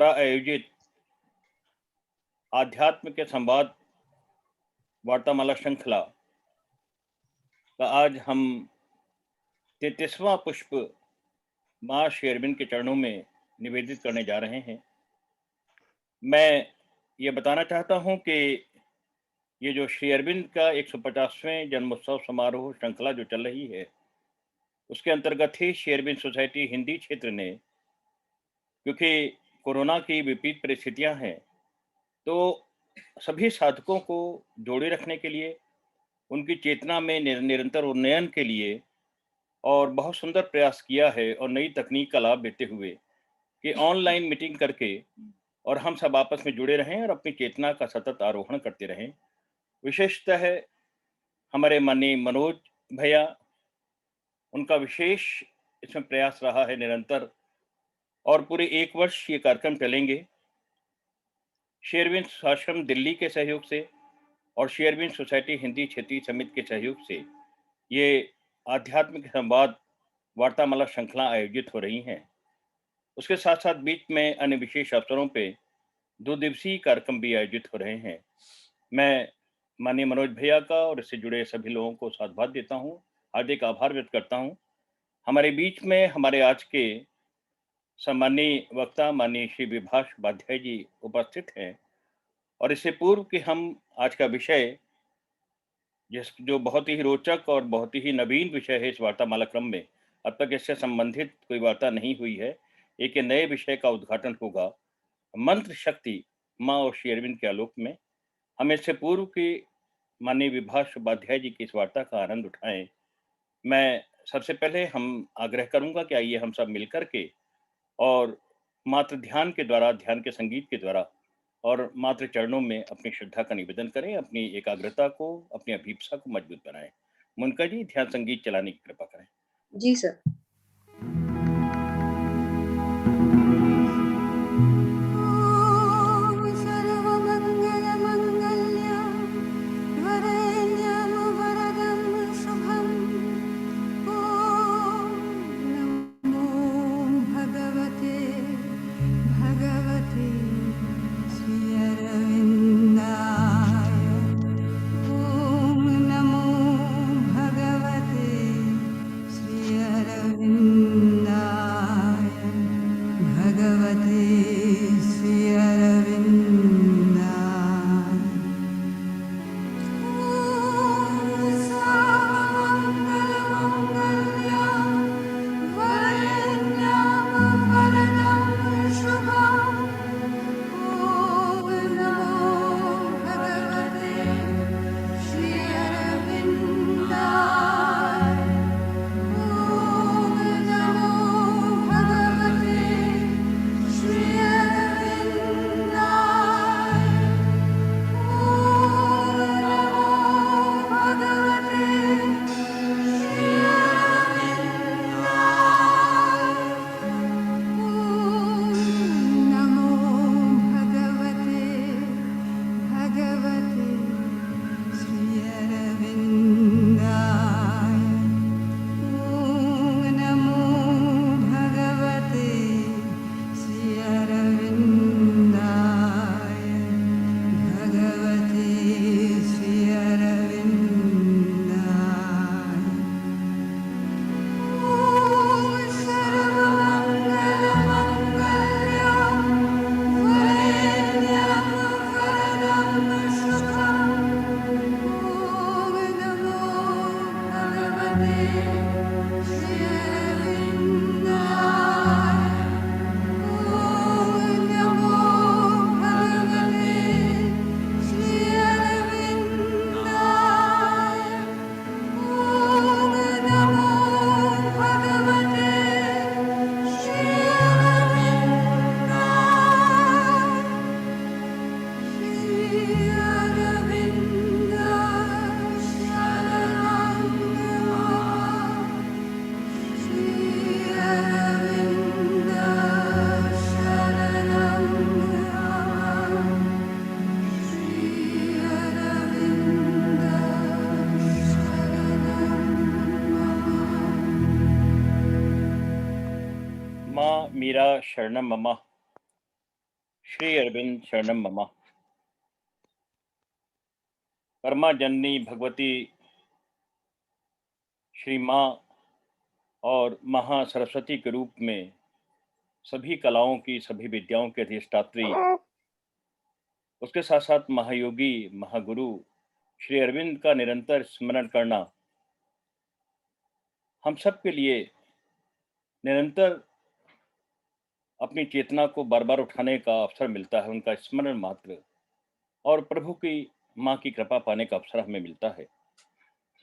द्वारा आयोजित आध्यात्म के संवाद वार्तामाला श्रृंखला का आज हम 33वां पुष्प माँ श्री अरविंद के चरणों में निवेदित करने जा रहे हैं। मैं ये बताना चाहता हूँ कि ये जो श्री अरविंद का 150वें जन्मोत्सव समारोह श्रृंखला जो चल रही है, उसके अंतर्गत ही श्री अरविंद सोसाइटी हिंदी क्षेत्र ने, क्योंकि कोरोना की विपरीत परिस्थितियां हैं, तो सभी साधकों को जोड़े रखने के लिए, उनकी चेतना में निरंतर उन्नयन के लिए और बहुत सुंदर प्रयास किया है और नई तकनीक का लाभ लेते हुए कि ऑनलाइन मीटिंग करके और हम सब आपस में जुड़े रहें और अपनी चेतना का सतत आरोहण करते रहें। विशेषतः हमारे माननीय मनोज भैया, उनका विशेष इसमें प्रयास रहा है निरंतर, और पूरे 1 वर्ष ये कार्यक्रम चलेंगे। श्री अरविंद आश्रम दिल्ली के सहयोग से और श्री अरविंद सोसाइटी हिंदी क्षेत्रीय समिति के सहयोग से ये आध्यात्मिक संवाद वार्तामाला श्रृंखला आयोजित हो रही हैं। उसके साथ साथ बीच में अन्य विशेष अवसरों पे 2 दिवसीय कार्यक्रम भी आयोजित हो रहे हैं। मैं माननीय मनोज भैया का और इससे जुड़े सभी लोगों को साधुवाद देता हूँ, हार्दिक आभार व्यक्त करता हूँ। हमारे बीच में हमारे आज के सम्माननीय वक्ता माननीय श्री विभाष उपाध्याय जी उपस्थित हैं, और इससे पूर्व कि हम आज का विषय, जो बहुत ही रोचक और बहुत ही नवीन विषय है इस वार्तामाला क्रम में, अब तक इससे संबंधित कोई वार्ता नहीं हुई है, एक नए विषय का उद्घाटन होगा, मंत्र शक्ति माँ और श्री अरविंद के आलोक में। हम इससे पूर्व की माननीय विभाष उपाध्याय जी की इस वार्ता का आनंद उठाएं। मैं सबसे पहले हम आग्रह करूंगा कि आइए हम सब मिलकर के और मात्र ध्यान के द्वारा, ध्यान के संगीत के द्वारा और मात्र चरणों में अपनी श्रद्धा का निवेदन करें, अपनी एकाग्रता को, अपनी अभीप्सा को मजबूत बनाएं। मुनका जी, ध्यान संगीत चलाने की कृपा करें। जी सर। मीरा शरणम ममा। श्री अरविंद शरणम मम। परमा जननी भगवती श्री माँ और महा सरस्वती के रूप में सभी कलाओं की, सभी विद्याओं के अधिष्ठात्री, उसके साथ साथ महायोगी महागुरु श्री अरविंद का निरंतर स्मरण करना हम सब के लिए निरंतर अपनी चेतना को बार बार उठाने का अवसर मिलता है। उनका स्मरण मात्र और प्रभु की माँ की कृपा पाने का अवसर हमें मिलता है।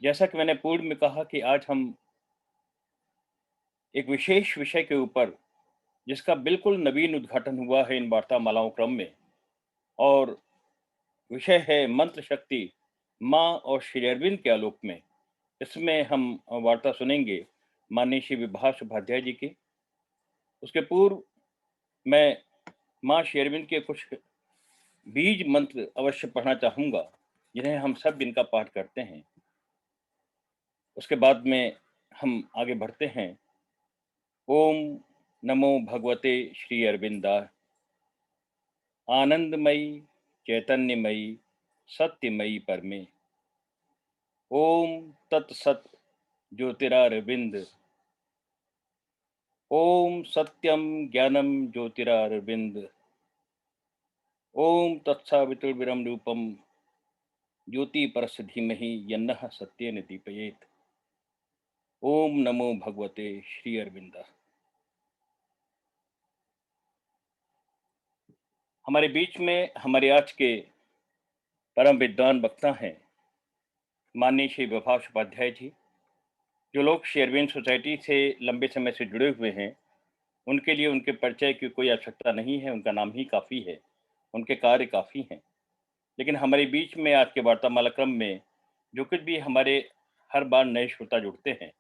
जैसा कि मैंने पूर्व में कहा कि आज हम एक विशेष विषय के ऊपर, जिसका बिल्कुल नवीन उद्घाटन हुआ है इन वार्तामालाओं क्रम में, और विषय है मंत्र शक्ति माँ और श्री अरविंद के आलोक में। इसमें हम वार्ता सुनेंगे माननीय श्री विभाष उपाध्याय जी की। उसके पूर्व मैं माँ श्री अरविंद के कुछ बीज मंत्र अवश्य पढ़ना चाहूंगा, जिन्हें हम सब इनका पाठ करते हैं। उसके बाद में हम आगे बढ़ते हैं। ओम नमो भगवते श्री अरविंदाय। आनंदमयी चैतन्यमयी सत्यमयी परमे। ओम तत्सत ज्योतिरारविंद। ओम सत्यम ज्ञानम ज्योतिरारविंद। ओम तत्सवितुर्विरम रूपम ज्योति परस धीमहि यन्नः सत्येन दीपयेत्। ओम नमो भगवते श्री अरविंद। हमारे बीच में हमारे आज के परम विद्वान वक्ता हैं माननीय श्री विभाष उपाध्याय जी। जो लोग श्री अरविंद सोसाइटी से लंबे समय से जुड़े हुए हैं, उनके लिए उनके परिचय की कोई आवश्यकता नहीं है। उनका नाम ही काफ़ी है, उनके कार्य काफ़ी हैं। लेकिन हमारे बीच में आज के वार्तामाला क्रम में जो कुछ भी हमारे हर बार नए श्रोता जुड़ते हैं,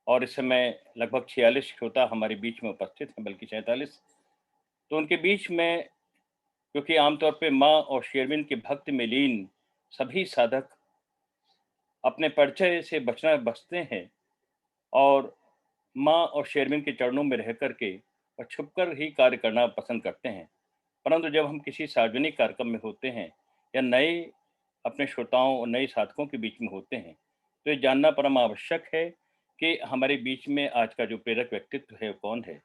और इस समय लगभग 46 श्रोता हमारे बीच में उपस्थित हैं, बल्कि 47। तो उनके बीच में, क्योंकि आमतौर पे माँ और श्री अरविंद के भक्ति में लीन सभी साधक अपने परिचय से बचना बचते हैं और माँ और श्री अरविंद के चरणों में रह करके और छुपकर ही कार्य करना पसंद करते हैं। परंतु जब हम किसी सार्वजनिक कार्यक्रम में होते हैं या नए अपने श्रोताओं और नए साधकों के बीच में होते हैं, तो ये जानना परम आवश्यक है कि हमारे बीच में आज का जो प्रेरक व्यक्तित्व है वो कौन है।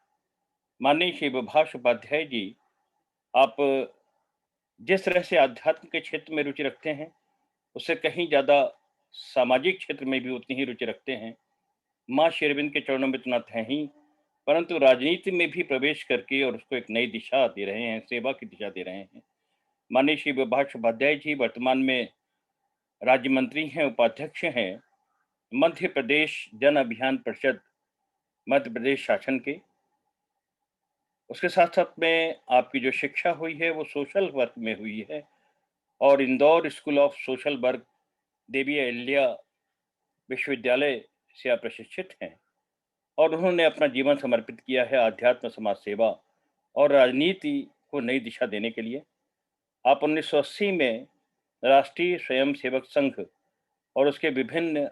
माननीय श्री विभाष उपाध्याय जी, आप जिस तरह से आध्यात्म के क्षेत्र में रुचि रखते हैं, उससे कहीं ज़्यादा सामाजिक क्षेत्र में भी उतनी ही रुचि रखते हैं। माँ श्री अरविंद के चरणों में तो नाथ हैं ही, परंतु राजनीति में भी प्रवेश करके और उसको एक नई दिशा दे रहे हैं, सेवा की दिशा दे रहे हैं। माननीय श्री विभाष उपाध्याय जी वर्तमान में राज्य मंत्री हैं, उपाध्यक्ष हैं मध्य प्रदेश जन अभियान परिषद, मध्य प्रदेश शासन के। उसके साथ-साथ में आपकी जो शिक्षा हुई है वो सोशल वर्क में हुई है, और Indore school of social work, Devi Ahilya Vishwavidyalaya से आप प्रशिक्षित हैं, और उन्होंने अपना जीवन समर्पित किया है आध्यात्म, समाज सेवा और राजनीति को नई दिशा देने के लिए। आप 1980 में राष्ट्रीय स्वयंसेवक संघ और उसके विभिन्न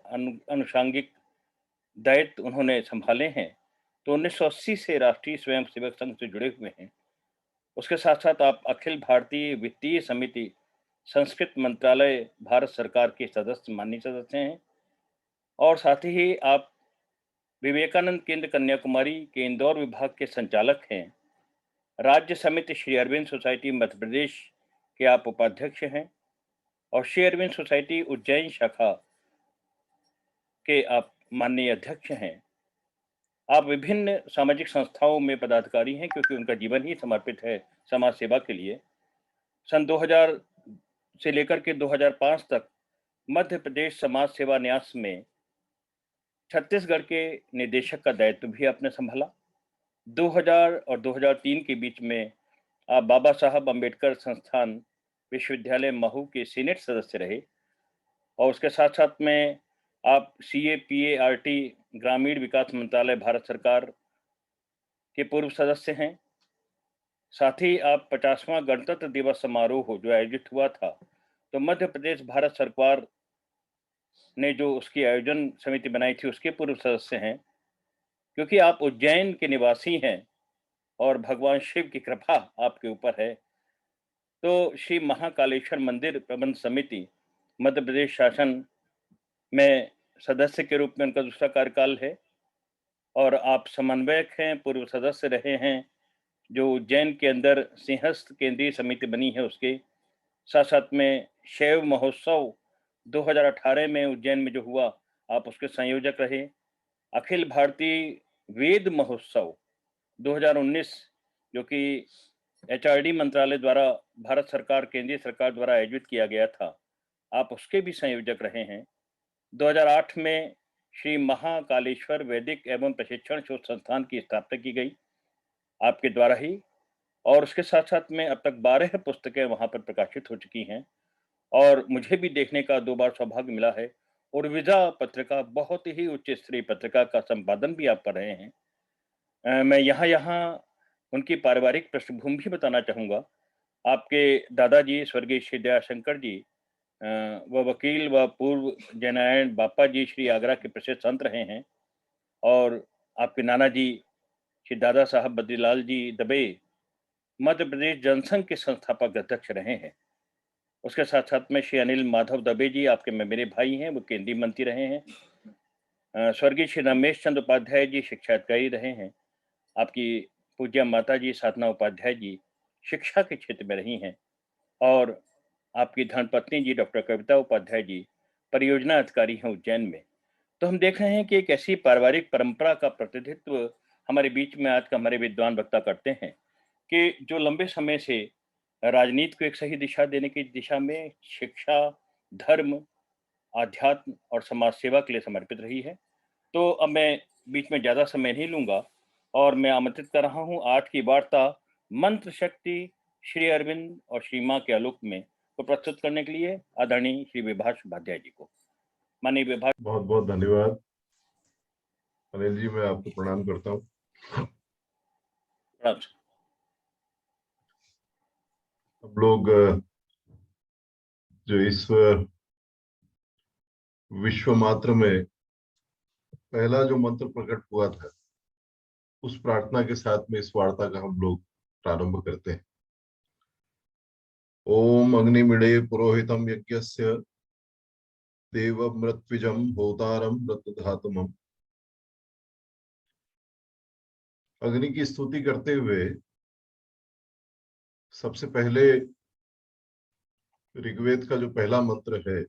अनुषांगिक दायित्व उन्होंने संभाले हैं। तो 1980 से राष्ट्रीय स्वयंसेवक संघ से जुड़े हुए हैं। उसके साथ-साथ आप अखिल भारतीय वित्तीय समिति, संस्कृत मंत्रालय, भारत सरकार के सदस्य, माननीय सदस्य हैं, और साथ ही आप विवेकानंद केंद्र कन्याकुमारी के इंदौर विभाग के संचालक हैं। राज्य समिति श्री अरविंद सोसाइटी मध्य प्रदेश के आप उपाध्यक्ष हैं, और श्री अरविंद सोसाइटी उज्जैन शाखा के आप माननीय अध्यक्ष हैं। आप विभिन्न सामाजिक संस्थाओं में पदाधिकारी हैं, क्योंकि उनका जीवन ही समर्पित है समाज सेवा के लिए। सन 2000 से लेकर के 2005 तक मध्य प्रदेश समाज सेवा न्यास में छत्तीसगढ़ के निदेशक का दायित्व भी आपने संभाला। 2000 और 2003 के बीच में आप बाबा साहब अम्बेडकर संस्थान विश्वविद्यालय महू के सीनेट सदस्य रहे, और उसके साथ-साथ में आप CAPART ग्रामीण विकास मंत्रालय भारत सरकार के पूर्व सदस्य हैं। साथ ही आप 50वां गणतंत्र दिवस समारोह जो आयोजित हुआ था, तो मध्य प्रदेश भारत सरकार ने जो उसकी आयोजन समिति बनाई थी, उसके पूर्व सदस्य हैं। क्योंकि आप उज्जैन के निवासी हैं, और भगवान शिव की कृपा आपके ऊपर है, तो श्री महाकालेश्वर मंदिर प्रबंध समिति मध्य प्रदेश शासन में सदस्य के रूप में उनका दूसरा कार्यकाल है और आप समन्वयक हैं, पूर्व सदस्य रहे हैं, जो उज्जैन के अंदर सिंहस्थ केंद्रीय समिति बनी है उसके। साथ-साथ में शैव महोत्सव 2018 में उज्जैन में जो हुआ, आप उसके संयोजक रहे। अखिल भारतीय वेद महोत्सव 2019 जो कि एचआरडी मंत्रालय द्वारा भारत सरकार, केंद्रीय सरकार द्वारा आयोजित किया गया था, आप उसके भी संयोजक रहे हैं। 2008 में श्री महाकालेश्वर वैदिक एवं प्रशिक्षण शोध संस्थान की स्थापना की गई, आपके द्वारा ही। और उसके साथ-साथ में अब तक 12 पुस्तकें वहाँ पर प्रकाशित हो चुकी हैं और मुझे भी देखने का 2 बार सौभाग्य मिला है। उर्विदा पत्रिका बहुत ही उच्च स्तरीय पत्रिका का संपादन भी आप कर रहे हैं। मैं यहाँ-यहाँ उनकी पारिवारिक पृष्ठभूमि भी बताना चाहूँगा। आपके दादाजी स्वर्गीय श्री दयाशंकर जी वह वकील व पूर्व जयनारायण बापा जी श्री आगरा के प्रसिद्ध संत रहे हैं और आपके नाना जी श्री दादा साहब बद्रीलाल जी दबे मध्य प्रदेश जनसंघ के संस्थापक अध्यक्ष रहे हैं। उसके साथ-साथ में श्री अनिल माधव दबे जी आपके मेरे भाई हैं, वो केंद्रीय मंत्री रहे हैं। स्वर्गीय श्री रमेश चंद्र उपाध्याय जी शिक्षा अधिकारी रहे हैं। आपकी पूज्य माता जी साधना उपाध्याय जी शिक्षा के क्षेत्र में रही हैं और आपकी धर्मपत्नी जी डॉक्टर कविता उपाध्याय जी परियोजना अधिकारी हैं उज्जैन में। तो हम देख रहे हैं कि एक ऐसी पारिवारिक परंपरा का प्रतिनिधित्व हमारे बीच में आज का हमारे विद्वान वक्ता करते हैं कि जो लंबे समय से राजनीति को एक सही दिशा देने की दिशा में शिक्षा, धर्म, आध्यात्म और समाज सेवा के लिए समर्पित रही है। तो अब मैं बीच में ज़्यादा समय नहीं लूँगा और मैं आमंत्रित कर रहा हूँ आज की वार्ता मंत्र शक्ति श्री अरविंद और श्री माँ के आलोक में को प्रस्तुत करने के लिए आदरणीय श्री विभाष उपाध्याय जी को। माननीय विभाष। बहुत बहुत धन्यवाद अनिल जी, मैं आपको प्रणाम करता हूँ। प्रणाम। हम लोग जो इस विश्व मात्र में पहला जो मंत्र प्रकट हुआ था, उस प्रार्थना के साथ में इस वार्ता का हम लोग प्रारंभ करते हैं। ओम अग्निमिड़े पुरोहितम यज्ञस्य देव मृत्विजम होतारम मृतधातुमम। अग्नि की स्तुति करते हुए सबसे पहले ऋग्वेद का जो पहला मंत्र है,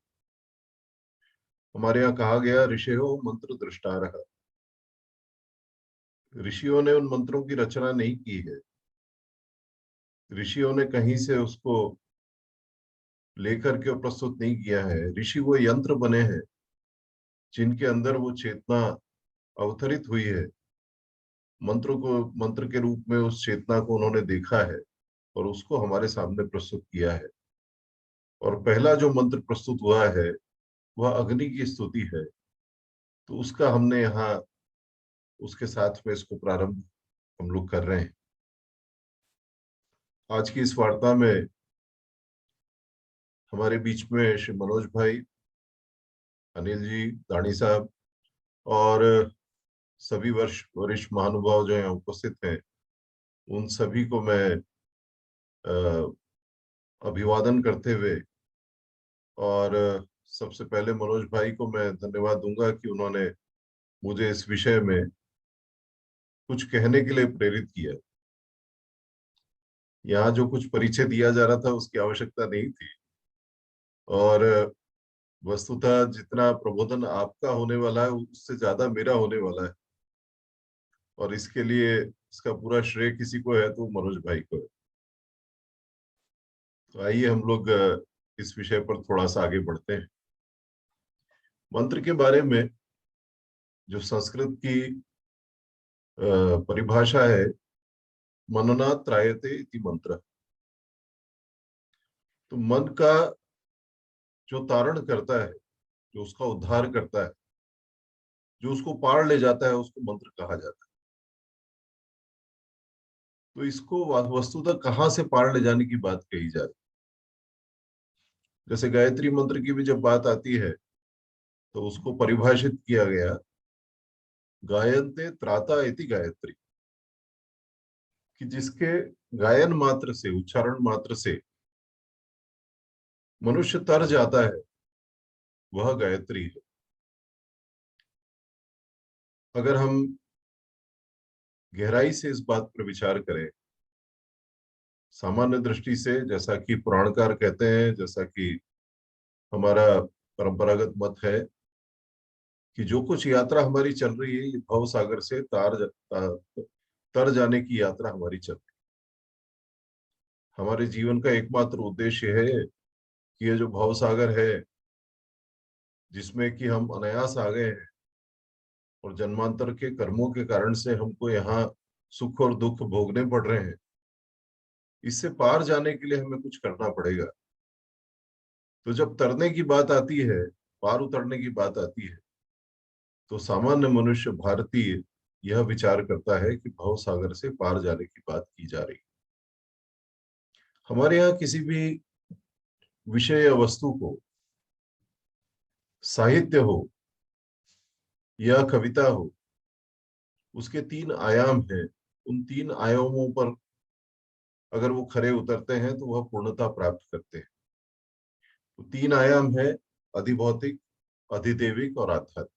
हमारे यहाँ कहा गया ऋषयो मंत्र दृष्टारः। ऋषियों ने उन मंत्रों की रचना नहीं की है, ऋषियों ने कहीं से उसको लेकर के प्रस्तुत नहीं किया है। ऋषि वो यंत्र बने हैं जिनके अंदर वो चेतना अवतरित हुई है। मंत्र के रूप में उस चेतना को उन्होंने देखा है और उसको हमारे सामने प्रस्तुत किया है। और पहला जो मंत्र प्रस्तुत हुआ है वह अग्नि की स्तुति है। तो उसका हमने यहाँ उसके साथ में इसको प्रारंभ हम लोग कर रहे हैं। आज की इस वार्ता में हमारे बीच में श्री मनोज भाई, अनिल जी, दानी साहब और सभी वरिष्ठ महानुभाव जो हैं उपस्थित हैं, उन सभी को मैं अभिवादन करते हुए और सबसे पहले मनोज भाई को मैं धन्यवाद दूंगा कि उन्होंने मुझे इस विषय में कुछ कहने के लिए प्रेरित किया। यहाँ जो कुछ परिचय दिया जा रहा था उसकी आवश्यकता नहीं थी और वस्तुतः जितना प्रबोधन आपका होने वाला है उससे ज्यादा मेरा होने वाला है और इसके लिए इसका पूरा श्रेय किसी को है तो मनोज भाई को है। तो आइए हम लोग इस विषय पर थोड़ा सा आगे बढ़ते हैं। मंत्र के बारे में जो संस्कृत की परिभाषा है, मनना त्रायते इति मंत्र। तो मन का जो तारण करता है, जो उसका उद्धार करता है, जो उसको पार ले जाता है, उसको मंत्र कहा जाता है। तो इसको वस्तुतः कहाँ से पार ले जाने की बात कही जा रही। जैसे गायत्री मंत्र की भी जब बात आती है तो उसको परिभाषित किया गया, गायन्ते त्राता इति गायत्री, कि जिसके गायन मात्र से, उच्चारण मात्र से मनुष्य तर जाता है, वह गायत्री है। अगर हम गहराई से इस बात पर विचार करें, सामान्य दृष्टि से, जैसा कि पुराणकार कहते हैं, जैसा कि हमारा परंपरागत मत है, कि जो कुछ यात्रा हमारी चल रही है, ये भव सागर से तर जाने की यात्रा हमारी चल रही है। हमारे जीवन का एकमात्र उद्देश्य है कि ये जो भव सागर है, जिसमें कि हम अनायास आ गए हैं और जन्मांतर के कर्मों के कारण से हमको यहाँ सुख और दुख भोगने पड़ रहे हैं, इससे पार जाने के लिए हमें कुछ करना पड़ेगा। तो जब तरने की बात आती है, पार उतरने की बात आती है, तो सामान्य मनुष्य, भारतीय, यह विचार करता है कि भव सागर से पार जाने की बात की जा रही है। हमारे यहाँ किसी भी विषय या वस्तु को, साहित्य हो या कविता हो, उसके 3 आयाम हैं। उन 3 आयामों पर अगर वो खरे उतरते हैं तो वह पूर्णता प्राप्त करते हैं। तो 3 आयाम है: अधिभौतिक, अधिदेविक और आध्यात्मिक।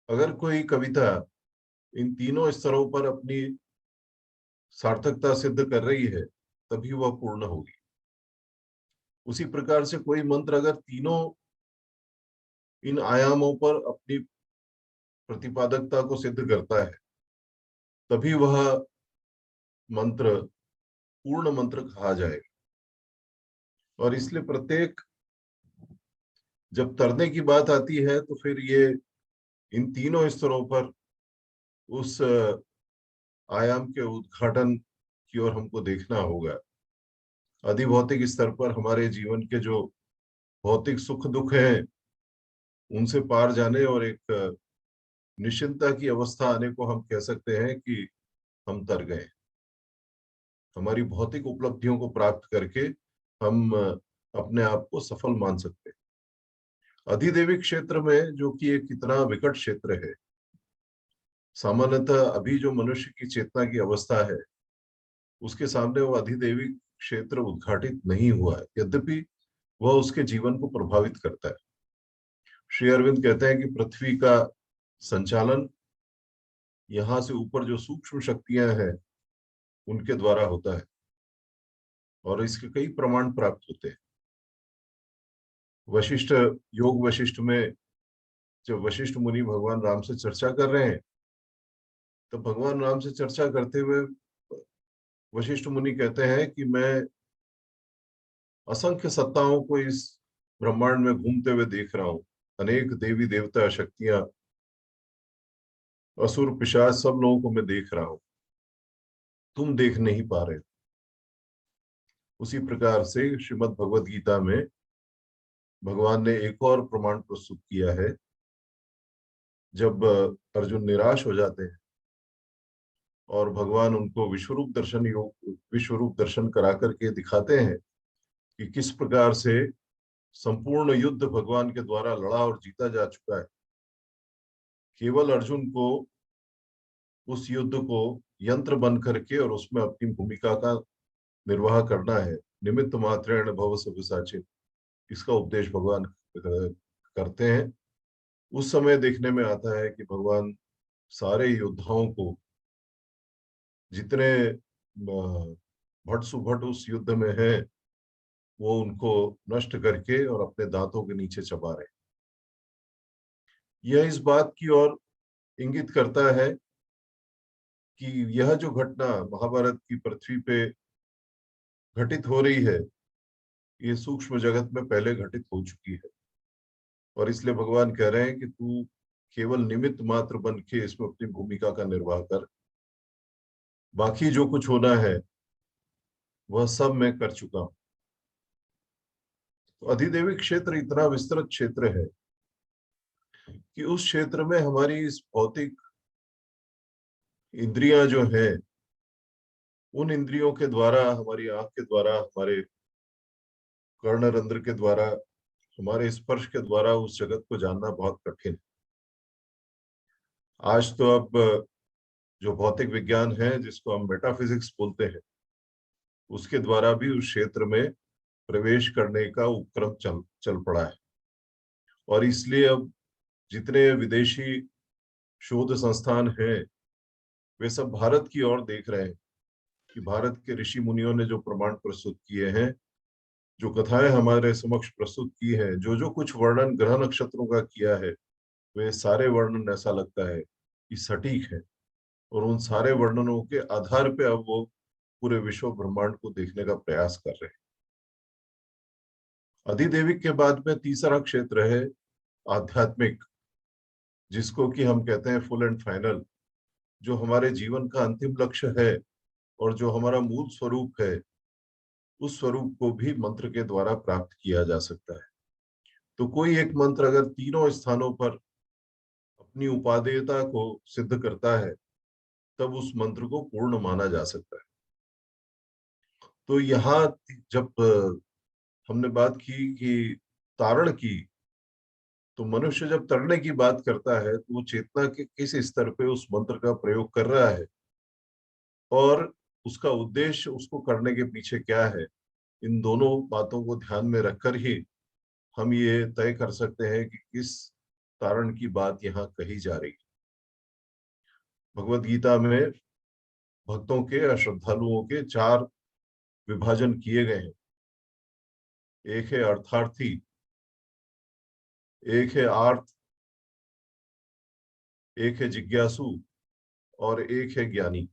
अगर कोई कविता इन तीनों स्तरों पर अपनी सार्थकता सिद्ध कर रही है, तभी वह पूर्ण होगी। उसी प्रकार से कोई मंत्र अगर तीनों इन आयामों पर अपनी प्रतिपादकता को सिद्ध करता है, तभी वह मंत्र पूर्ण मंत्र कहा जाएगा। और इसलिए प्रत्येक, जब तरने की बात आती है, तो फिर ये इन तीनों स्तरों पर उस आयाम के उद्घाटन की ओर हमको देखना होगा। अधिभौतिक स्तर पर हमारे जीवन के जो भौतिक सुख दुख हैं, उनसे पार जाने और एक निश्चिंतता की अवस्था आने को हम कह सकते हैं कि हम तर गए। हमारी भौतिक उपलब्धियों को प्राप्त करके हम अपने आप को सफल मान सकते हैं। अधिदेविक क्षेत्र में, जो कि एक इतना विकट क्षेत्र है, सामान्यतः अभी जो मनुष्य की चेतना की अवस्था है, उसके सामने वो अधिदेविक क्षेत्र उद्घाटित नहीं हुआ है, यद्यपि वह उसके जीवन को प्रभावित करता है। श्री अरविंद कहते हैं कि पृथ्वी का संचालन यहाँ से ऊपर जो सूक्ष्म शक्तियां हैं, उनके द्वारा होता है, और इसके कई प्रमाण प्राप्त होते हैं। वशिष्ठ, योग वशिष्ठ में जब वशिष्ठ मुनि भगवान राम से चर्चा कर रहे हैं, तो भगवान राम से चर्चा करते हुए वशिष्ठ मुनि कहते हैं कि मैं असंख्य सत्ताओं को इस ब्रह्मांड में घूमते हुए देख रहा हूँ। अनेक देवी देवता, शक्तियां, असुर, पिशाच, सब लोगों को मैं देख रहा हूँ। तुम देख नहीं पा रहे। उसी प्रकार से श्रीमद् भगवद गीता में भगवान ने एक और प्रमाण प्रस्तुत किया है। जब अर्जुन निराश हो जाते हैं और भगवान उनको विश्वरूप दर्शन करा करके दिखाते हैं कि किस प्रकार से संपूर्ण युद्ध भगवान के द्वारा लड़ा और जीता जा चुका है। केवल अर्जुन को उस युद्ध को यंत्र बन करके और उसमें अपनी भूमिका का निर्वाह करना है। निमित्त मात्रेण भव सव्यसाचिन, इसका उपदेश भगवान करते हैं। उस समय देखने में आता है कि भगवान सारे योद्धाओं को, जितने भट सुभट उस युद्ध में हैं, वो उनको नष्ट करके और अपने दांतों के नीचे चबा रहे। यह इस बात की ओर इंगित करता है कि यह जो घटना महाभारत की पृथ्वी पे घटित हो रही है, ये सूक्ष्म जगत में पहले घटित हो चुकी है। और इसलिए भगवान कह रहे हैं कि तू केवल निमित्त मात्र बन के इसमें अपनी भूमिका का निर्वाह कर, बाकी जो कुछ होना है वह सब मैं कर चुका हूं। तो अधिदेविक क्षेत्र इतना विस्तृत क्षेत्र है कि उस क्षेत्र में हमारी इस भौतिक इंद्रियां जो है, उन इंद्रियों के द्वारा, हमारी आंख के द्वारा, हमारे कर्णरंध्र के द्वारा, हमारे स्पर्श के द्वारा उस जगत को जानना बहुत कठिन है। आज तो अब जो भौतिक विज्ञान है, जिसको हम मेटाफिजिक्स बोलते हैं, उसके द्वारा भी उस क्षेत्र में प्रवेश करने का उपक्रम चल चल पड़ा है। और इसलिए अब जितने विदेशी शोध संस्थान हैं, वे सब भारत की ओर देख रहे हैं कि भारत के ऋषि मुनियों ने जो प्रमाण प्रस्तुत किए हैं, जो कथाएं हमारे समक्ष प्रस्तुत की हैं, जो जो कुछ वर्णन ग्रह नक्षत्रों का किया है, वे सारे वर्णन ऐसा लगता है कि सटीक है। और उन सारे वर्णनों के आधार पे अब वो पूरे विश्व ब्रह्मांड को देखने का प्रयास कर रहे हैं। अधिदैविक के बाद में तीसरा क्षेत्र है आध्यात्मिक, जिसको कि हम कहते हैं फुल एंड फाइनल, जो हमारे जीवन का अंतिम लक्ष्य है और जो हमारा मूल स्वरूप है, उस स्वरूप को भी मंत्र के द्वारा प्राप्त किया जा सकता है। तो कोई एक मंत्र अगर तीनों स्थानों पर अपनी उपादेयता को सिद्ध करता है, तब उस मंत्र को पूर्ण माना जा सकता है। तो यहाँ जब हमने बात की कि तारण की, तो मनुष्य जब तरने की बात करता है तो वो चेतना के किस स्तर पे उस मंत्र का प्रयोग कर रहा है और उसका उद्देश्य उसको करने के पीछे क्या है, इन दोनों बातों को ध्यान में रखकर ही हम ये तय कर सकते हैं कि किस तारण की बात यहाँ कही जा रही है। भगवत गीता में भक्तों के या श्रद्धालुओं के चार विभाजन किए गए हैं। एक है अर्थार्थी, एक है आर्त, एक है जिज्ञासु और एक है ज्ञानी।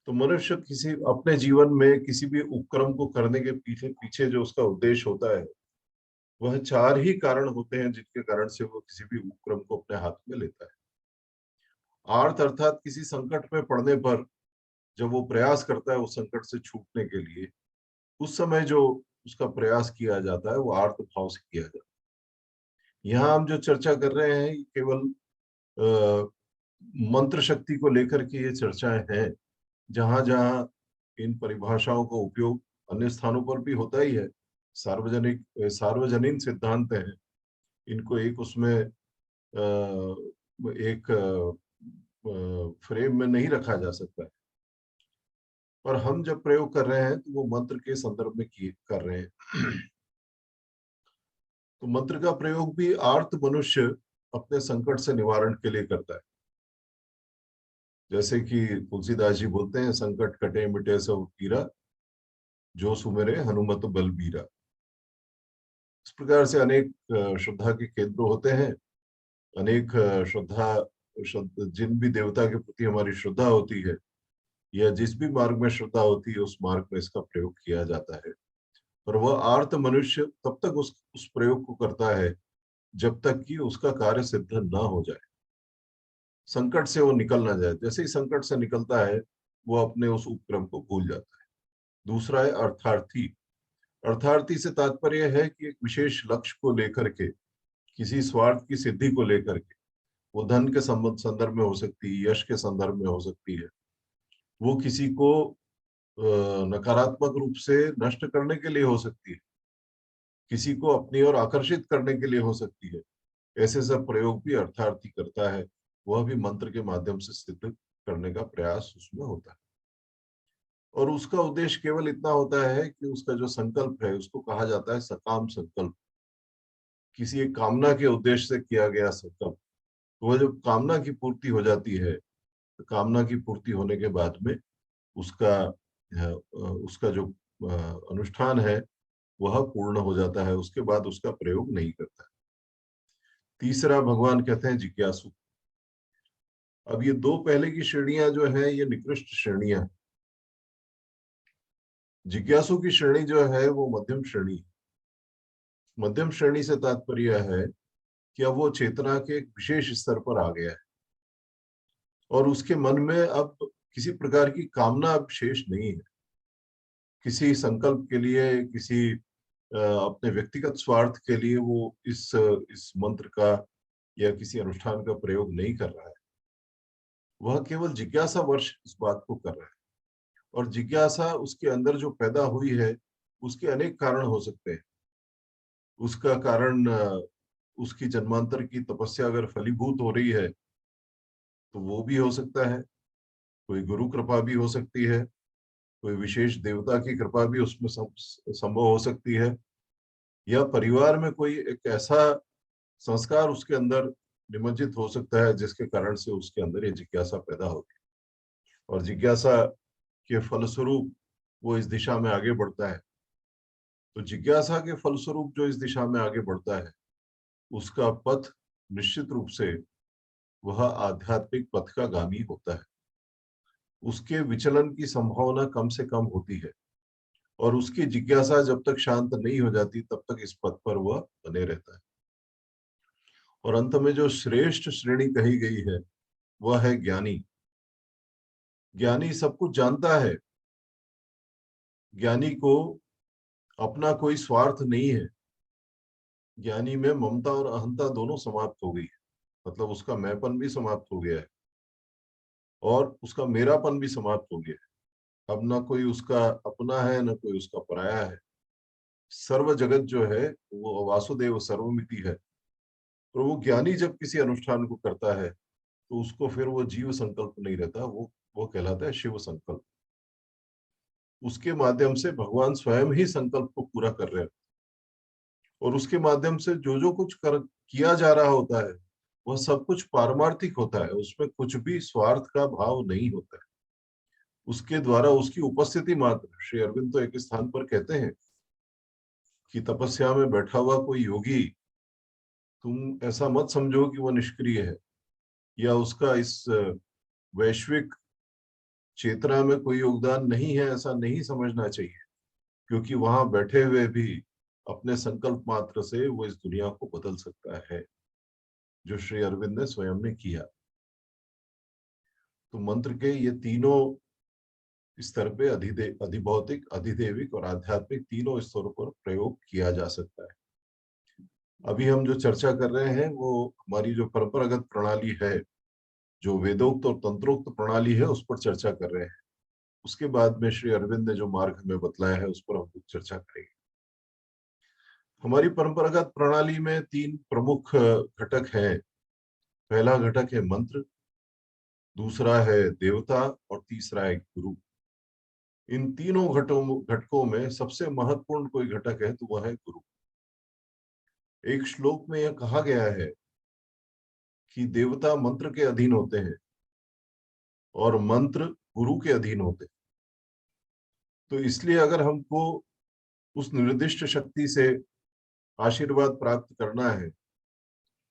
तो मनुष्य किसी अपने जीवन में किसी भी उपक्रम को करने के पीछे पीछे जो उसका उद्देश्य होता है, वह चार ही कारण होते हैं जिनके कारण से वो किसी भी उपक्रम को अपने हाथ में लेता है। आर्त अर्थात किसी संकट में पड़ने पर जब वो प्रयास करता है उस संकट से छूटने के लिए, उस समय जो उसका प्रयास किया जाता है वो आर्त भाव से किया जाता है। यहाँ हम जो चर्चा कर रहे हैं ये केवल मंत्र शक्ति को लेकर के ये चर्चाएं हैं। जहां जहां इन परिभाषाओं का उपयोग अन्य स्थानों पर भी होता ही है, सार्वजनीन सिद्धांत हैं, इनको एक उसमें एक फ्रेम में नहीं रखा जा सकता है। पर हम जब प्रयोग कर रहे हैं तो वो मंत्र के संदर्भ में किए कर रहे हैं। तो मंत्र का प्रयोग भी आर्त मनुष्य अपने संकट से निवारण के लिए करता है। जैसे कि तुलसीदास जी बोलते हैं, संकट कटे मिटे सब पीरा, जो सुमेरे हनुमत बलबीरा। इस प्रकार से अनेक श्रद्धा के केंद्र होते हैं, अनेक जिन भी देवता के प्रति हमारी श्रद्धा होती है या जिस भी मार्ग में श्रद्धा होती है, उस मार्ग में इसका प्रयोग किया जाता है। पर वह आर्त मनुष्य तब तक उस प्रयोग को करता है जब तक कि उसका कार्य सिद्ध ना हो जाए, संकट से वो निकल ना जाए। जैसे ही संकट से निकलता है वो अपने उस उपक्रम को भूल जाता है। दूसरा है अर्थार्थी। अर्थार्थी से तात्पर्य है कि एक विशेष लक्ष्य को लेकर के, किसी स्वार्थ की सिद्धि को लेकर के, वो धन के संदर्भ में हो सकती है, यश के संदर्भ में हो सकती है, वो किसी को नकारात्मक रूप से नष्ट करने के लिए हो सकती है, किसी को अपनी ओर आकर्षित करने के लिए हो सकती है। ऐसे सब प्रयोग भी अर्थार्थी करता है, वह भी मंत्र के माध्यम से सिद्ध करने का प्रयास उसमें होता है। और उसका उद्देश्य केवल इतना होता है कि उसका जो संकल्प है उसको कहा जाता है सकाम संकल्प। किसी एक कामना के उद्देश्य से किया गया संकल्प, तो वह जब कामना की पूर्ति हो जाती है, तो कामना की पूर्ति होने के बाद में उसका उसका जो अनुष्ठान है वह पूर्ण हो जाता है, उसके बाद उसका प्रयोग नहीं करता। तीसरा भगवान कहते हैं जिज्ञासु। अब ये दो पहले की श्रेणियां जो है ये निकृष्ट श्रेणियां हैं। जिज्ञासु की श्रेणी जो है वो मध्यम श्रेणी है। मध्यम श्रेणी से तात्पर्य है कि अब वो चेतना के एक विशेष स्तर पर आ गया है और उसके मन में अब किसी प्रकार की कामना अब शेष नहीं है। किसी संकल्प के लिए, किसी अपने व्यक्तिगत स्वार्थ के लिए वो इस मंत्र का या किसी अनुष्ठान का प्रयोग नहीं कर रहा है। वह केवल जिज्ञासा वर्ष इस बात को कर रहा है। और जिज्ञासा उसके अंदर जो पैदा हुई है उसके अनेक कारण हो सकते हैं। उसका कारण उसकी जन्मांतर की तपस्या अगर फलीभूत हो रही है तो वो भी हो सकता है, कोई गुरु कृपा भी हो सकती है, कोई विशेष देवता की कृपा भी उसमें संभव हो सकती है, या परिवार में कोई एक ऐसा संस्कार उसके अंदर निमज्जित हो सकता है जिसके कारण से उसके अंदर ये जिज्ञासा पैदा होती है, और जिज्ञासा के फलस्वरूप वो इस दिशा में आगे बढ़ता है। तो जिज्ञासा के फलस्वरूप जो इस दिशा में आगे बढ़ता है, उसका पथ निश्चित रूप से वह आध्यात्मिक पथ का गामी होता है। उसके विचलन की संभावना कम से कम होती है, और उसकी जिज्ञासा जब तक शांत नहीं हो जाती तब तक इस पथ पर वह बने रहता है। और अंत में जो श्रेष्ठ श्रेणी कही गई है वह है ज्ञानी। ज्ञानी सब कुछ जानता है, ज्ञानी को अपना कोई स्वार्थ नहीं है, ज्ञानी में ममता और अहंता दोनों समाप्त हो गई है, मतलब उसका मैंपन भी समाप्त हो गया है और उसका मेरापन भी समाप्त हो गया है। अब ना कोई उसका अपना है, ना कोई उसका पराया है। सर्व जगत जो है वो वासुदेव सर्वमिति है। और वो ज्ञानी जब किसी अनुष्ठान को करता है तो उसको फिर वो जीव संकल्प नहीं रहता, वो कहलाता है शिव संकल्प। उसके माध्यम से भगवान स्वयं ही संकल्प को पूरा कर रहे हैं, और उसके माध्यम से जो जो कुछ किया जा रहा होता है वह सब कुछ पारमार्थिक होता है, उसमें कुछ भी स्वार्थ का भाव नहीं होता है। उसके द्वारा उसकी उपस्थिति मात्र, श्री अरविंद तो एक स्थान पर कहते हैं कि तपस्या में बैठा हुआ कोई योगी, तुम ऐसा मत समझो कि वह निष्क्रिय है या उसका इस वैश्विक चेतना में कोई योगदान नहीं है, ऐसा नहीं समझना चाहिए, क्योंकि वहां बैठे हुए भी अपने संकल्प मात्र से वो इस दुनिया को बदल सकता है, जो श्री अरविंद ने स्वयं ने किया। तो मंत्र के ये तीनों स्तर पे अधिभौतिक, अधिदेविक और आध्यात्मिक तीनों स्तरों पर प्रयोग किया जा सकता है। अभी हम जो चर्चा कर रहे हैं वो हमारी जो परंपरागत प्रणाली है, जो वेदोक्त और तंत्रोक्त प्रणाली है, उस पर चर्चा कर रहे हैं। उसके बाद में श्री अरविंद ने जो मार्ग हमें बतलाया है उस पर हम कुछ चर्चा करेंगे। हमारी परंपरागत प्रणाली में तीन प्रमुख घटक हैं। पहला घटक है मंत्र, दूसरा है देवता और तीसरा है गुरु। इन तीनों घटकों में सबसे महत्वपूर्ण कोई घटक है तो वह है गुरु। एक श्लोक में यह कहा गया है कि देवता मंत्र के अधीन होते हैं और मंत्र गुरु के अधीन होते हैं। तो इसलिए अगर हमको उस निर्दिष्ट शक्ति से आशीर्वाद प्राप्त करना है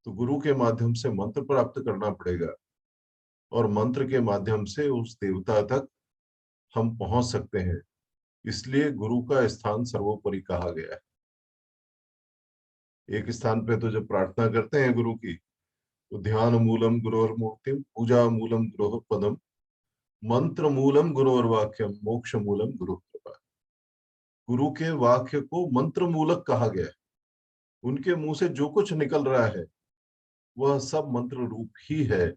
तो गुरु के माध्यम से मंत्र प्राप्त करना पड़ेगा, और मंत्र के माध्यम से उस देवता तक हम पहुंच सकते हैं। इसलिए गुरु का स्थान सर्वोपरि कहा गया है। एक स्थान पे तो जब प्रार्थना करते हैं गुरु की, तो ध्यान मूलम गुरोर मूर्तिम, पूजा मूलम गुरोर पदम, मंत्र मूलम गुरोर वाक्यम, मोक्ष मूलम गुरु कृपा। गुरु के वाक्य को मंत्र मूलक कहा गया है। उनके मुंह से जो कुछ निकल रहा है वह सब मंत्र रूप ही है।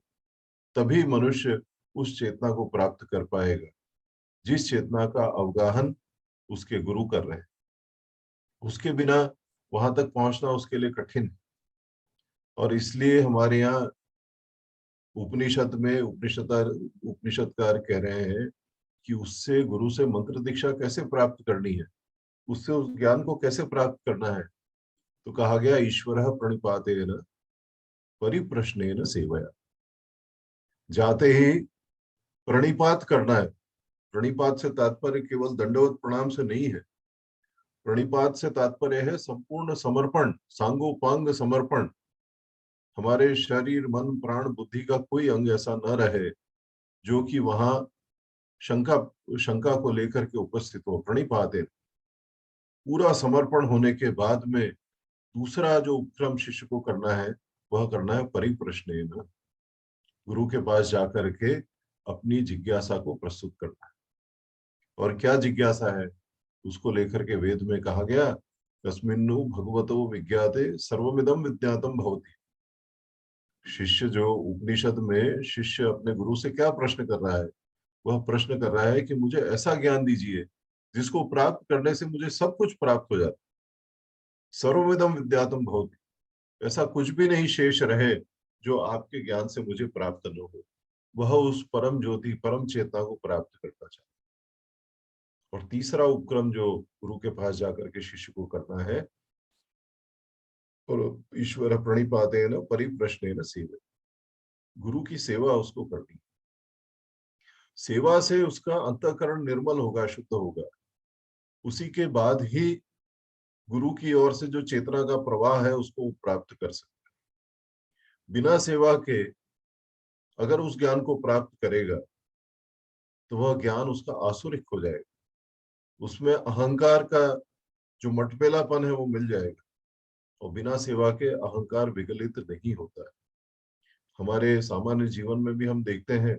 तभी मनुष्य उस चेतना को प्राप्त कर पाएगा जिस चेतना का अवगाहन उसके गुरु कर रहे हैं। उसके बिना वहां तक पहुंचना उसके लिए कठिन है। और इसलिए हमारे यहाँ उपनिषद में उपनिषदकार कह रहे हैं कि उससे गुरु से मंत्र दीक्षा कैसे प्राप्त करनी है, उससे उस ज्ञान को कैसे प्राप्त करना है। तो कहा गया ईश्वर प्रणिपातेन परिप्रश्नेन सेवया। जाते ही प्रणिपात करना है। प्रणिपात से तात्पर्य केवल दंडवत प्रणाम से नहीं है। प्रणिपात से तात्पर्य है संपूर्ण समर्पण, सांगोपांग समर्पण। हमारे शरीर, मन, प्राण, बुद्धि का कोई अंग ऐसा न रहे जो कि वहां शंका शंका को लेकर के उपस्थित हो। प्रणिपात है पूरा समर्पण होने के बाद में दूसरा जो उपक्रम शिष्य को करना है वह करना है परिप्रश्न, गुरु के पास जाकर के अपनी जिज्ञासा को प्रस्तुत करना है। और क्या जिज्ञासा है उसको लेकर के वेद में कहा गया, कस्मिन्नु भगवतो विज्ञाते सर्वमिदं विज्ञातम भवति। शिष्य जो उपनिषद में शिष्य अपने गुरु से क्या प्रश्न कर रहा है, वह प्रश्न कर रहा है कि मुझे ऐसा ज्ञान दीजिए जिसको प्राप्त करने से मुझे सब कुछ प्राप्त हो जाता। सर्वमिदं विज्ञातम भवति, ऐसा कुछ भी नहीं शेष रहे जो आपके ज्ञान से मुझे प्राप्त न हो। वह उस परम ज्योति, परम चेतना को प्राप्त करना चाहता है। और तीसरा उपक्रम जो गुरु के पास जाकर के शिष्य को करना है, और ईश्वर प्रणिपाते न परिप्रश्नेन सेवे, गुरु की सेवा उसको करनी। सेवा से उसका अंतःकरण निर्मल होगा, शुद्ध होगा। उसी के बाद ही गुरु की ओर से जो चेतना का प्रवाह है उसको प्राप्त कर सकते हैं। बिना सेवा के अगर उस ज्ञान को प्राप्त करेगा तो वह ज्ञान उसका आसुरिक हो जाएगा, उसमें अहंकार का जो मटमेलापन है वो मिल जाएगा, और बिना सेवा के अहंकार विगलित नहीं होता है। हमारे सामान्य जीवन में भी हम देखते हैं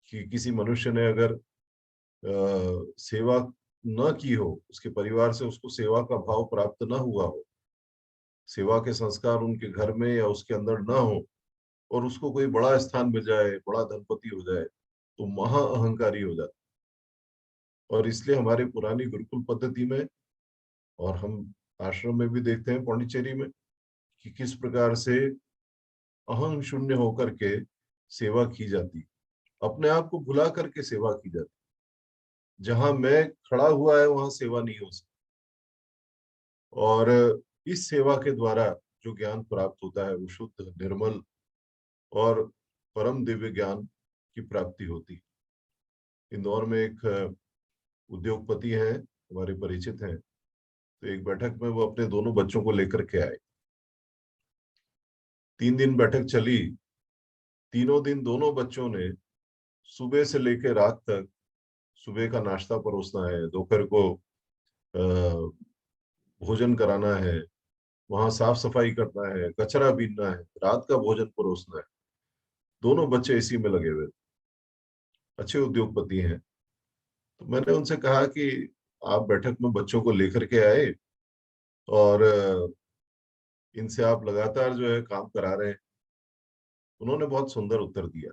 कि किसी मनुष्य ने अगर सेवा न की हो, उसके परिवार से उसको सेवा का भाव प्राप्त न हुआ हो, सेवा के संस्कार उनके घर में या उसके अंदर न हो, और उसको कोई बड़ा स्थान मिल जाए, बड़ा धनपति हो जाए, तो महा अहंकारी हो जाता है। और इसलिए हमारे पुरानी गुरुकुल पद्धति में, और हम आश्रम में भी देखते हैं पांडिचेरी में, कि किस प्रकार से अहं शून्य होकर के सेवा की जाती, अपने आप को भुला करके सेवा की जाती। जहां मैं खड़ा हुआ है वहां सेवा नहीं हो सकती। और इस सेवा के द्वारा जो ज्ञान प्राप्त होता है वो शुद्ध, निर्मल और परम दिव्य ज्ञान की प्राप्ति होती है। इंदौर में एक उद्योगपति हैं, हमारे परिचित हैं, तो एक बैठक में वो अपने दोनों बच्चों को लेकर के आए। 3 दिन बैठक चली। तीनों दिन दोनों बच्चों ने सुबह से लेकर रात तक, सुबह का नाश्ता परोसना है, दोपहर को भोजन कराना है, वहां साफ सफाई करना है, कचरा बीनना है, रात का भोजन परोसना है। दोनों बच्चे इसी में लगे हुए थे, अच्छे उद्योगपति हैं। तो मैंने उनसे कहा कि आप बैठक में बच्चों को लेकर के आए और इनसे आप लगातार जो है काम करा रहे हैं। उन्होंने बहुत सुंदर उत्तर दिया।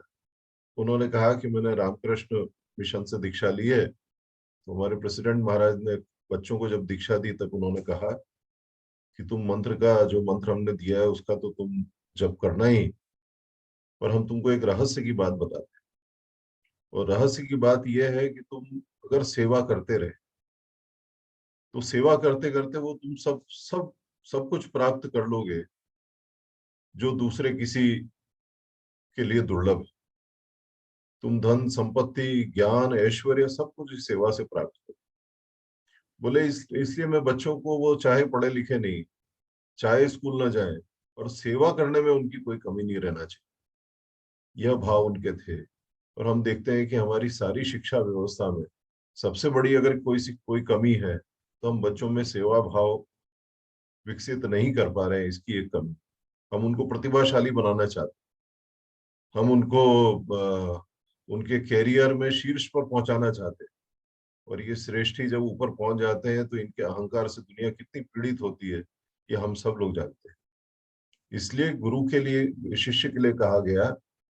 उन्होंने कहा कि मैंने रामकृष्ण मिशन से दीक्षा ली है। तो हमारे प्रेसिडेंट महाराज ने बच्चों को जब दीक्षा दी तब उन्होंने कहा कि तुम मंत्र का, जो मंत्र हमने दिया है उसका तो तुम जप करना ही, और हम तुमको एक रहस्य की बात बताते हैं। और रहस्य की बात यह है कि तुम अगर सेवा करते रहे तो सेवा करते करते वो तुम सब सब सब कुछ प्राप्त कर लोगे जो दूसरे किसी के लिए दुर्लभ है। तुम धन संपत्ति, ज्ञान, ऐश्वर्य सब कुछ इस सेवा से प्राप्त करो। बोले इसलिए मैं बच्चों को, वो चाहे पढ़े लिखे नहीं, चाहे स्कूल न जाए, और सेवा करने में उनकी कोई कमी नहीं रहना चाहिए, यह भाव उनके थे। और हम देखते हैं कि हमारी सारी शिक्षा व्यवस्था में सबसे बड़ी अगर कोई कमी है तो हम बच्चों में सेवा भाव विकसित नहीं कर पा रहे हैं, इसकी एक कमी। हम उनको प्रतिभाशाली बनाना चाहते हैं, हम उनको उनके कैरियर में शीर्ष पर पहुंचाना चाहते हैं। और ये श्रेष्ठी जब ऊपर पहुंच जाते हैं तो इनके अहंकार से दुनिया कितनी पीड़ित होती है, ये हम सब लोग जानते हैं। इसलिए गुरु के लिए, शिष्य के लिए कहा गया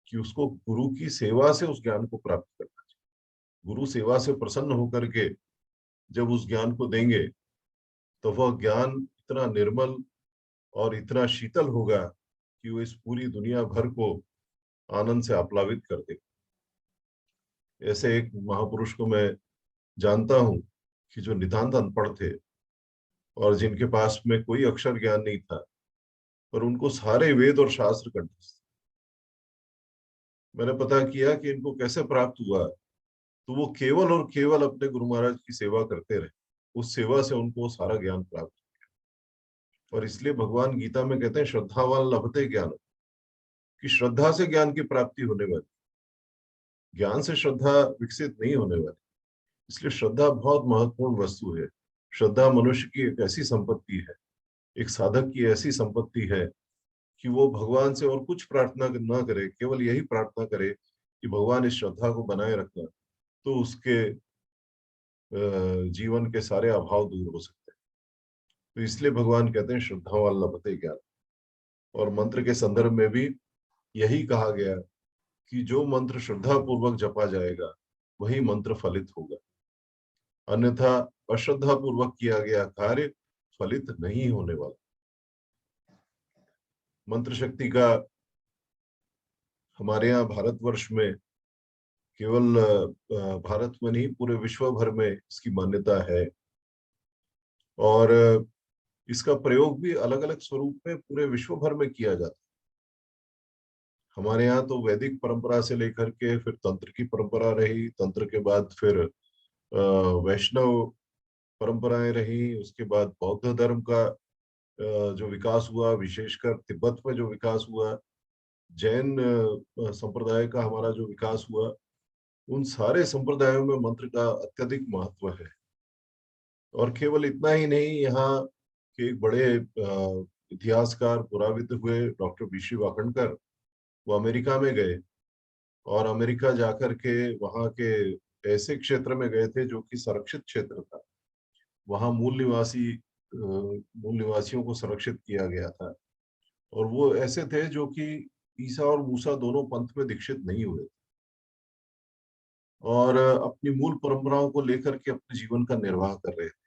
कि उसको गुरु की सेवा से उस ज्ञान को प्राप्त करना चाहिए। गुरु सेवा से प्रसन्न होकर के जब उस ज्ञान को देंगे तो वह ज्ञान इतना निर्मल और इतना शीतल होगा कि वो इस पूरी दुनिया भर को आनंद से आप्लावित कर देगा। ऐसे एक महापुरुष को मैं जानता हूं कि जो नितांत अनपढ़ थे और जिनके पास में कोई अक्षर ज्ञान नहीं था, पर उनको सारे वेद और शास्त्र कंठस्थ। मैंने पता किया कि इनको कैसे प्राप्त हुआ, तो वो केवल और केवल अपने गुरु महाराज की सेवा करते रहे। उस सेवा से उनको सारा ज्ञान प्राप्त हुआ। और इसलिए भगवान गीता में कहते हैं श्रद्धावान लभते ज्ञान, कि श्रद्धा से ज्ञान की प्राप्ति होने वाली, ज्ञान से श्रद्धा विकसित नहीं होने वाली। इसलिए श्रद्धा बहुत महत्वपूर्ण वस्तु है। श्रद्धा मनुष्य की एक ऐसी संपत्ति है, एक साधक की ऐसी संपत्ति है कि वो भगवान से और कुछ प्रार्थना ना करे, केवल यही प्रार्थना करे कि भगवान इस श्रद्धा को बनाए रखना, तो उसके जीवन के सारे अभाव दूर हो सकते हैं। तो इसलिए भगवान कहते हैं श्रद्धावान लभते ज्ञान। और मंत्र के संदर्भ में भी यही कहा गया कि जो मंत्र श्रद्धा पूर्वक जपा जाएगा वही मंत्र फलित होगा, अन्यथा अश्रद्धा पूर्वक किया गया कार्य फलित नहीं होने वाला। मंत्र शक्ति का हमारे यहाँ भारतवर्ष में केवल भारत में नहीं, पूरे विश्व भर में इसकी मान्यता है। और इसका प्रयोग भी अलग अलग स्वरूप में पूरे विश्व भर में किया जाता है। हमारे यहाँ तो वैदिक परंपरा से लेकर के फिर तंत्र की परंपरा रही, तंत्र के बाद फिर वैष्णव परंपराएं रही, उसके बाद बौद्ध धर्म का जो विकास हुआ, विशेषकर तिब्बत में जो विकास हुआ, जैन संप्रदाय का हमारा जो विकास हुआ, उन सारे संप्रदायों में मंत्र का अत्यधिक महत्व है। और केवल इतना ही नहीं, यहाँ के एक बड़े इतिहासकार पुराविद हुए डॉक्टर बीशी वाकणकर, वो अमेरिका में गए और अमेरिका जाकर के वहाँ के ऐसे क्षेत्र में गए थे जो कि संरक्षित क्षेत्र था। वहाँ मूल निवासियों को संरक्षित किया गया था, और वो ऐसे थे जो कि ईसा और मूसा दोनों पंथ में दीक्षित नहीं हुए थे, और अपनी मूल परंपराओं को लेकर के अपने जीवन का निर्वाह कर रहे थे।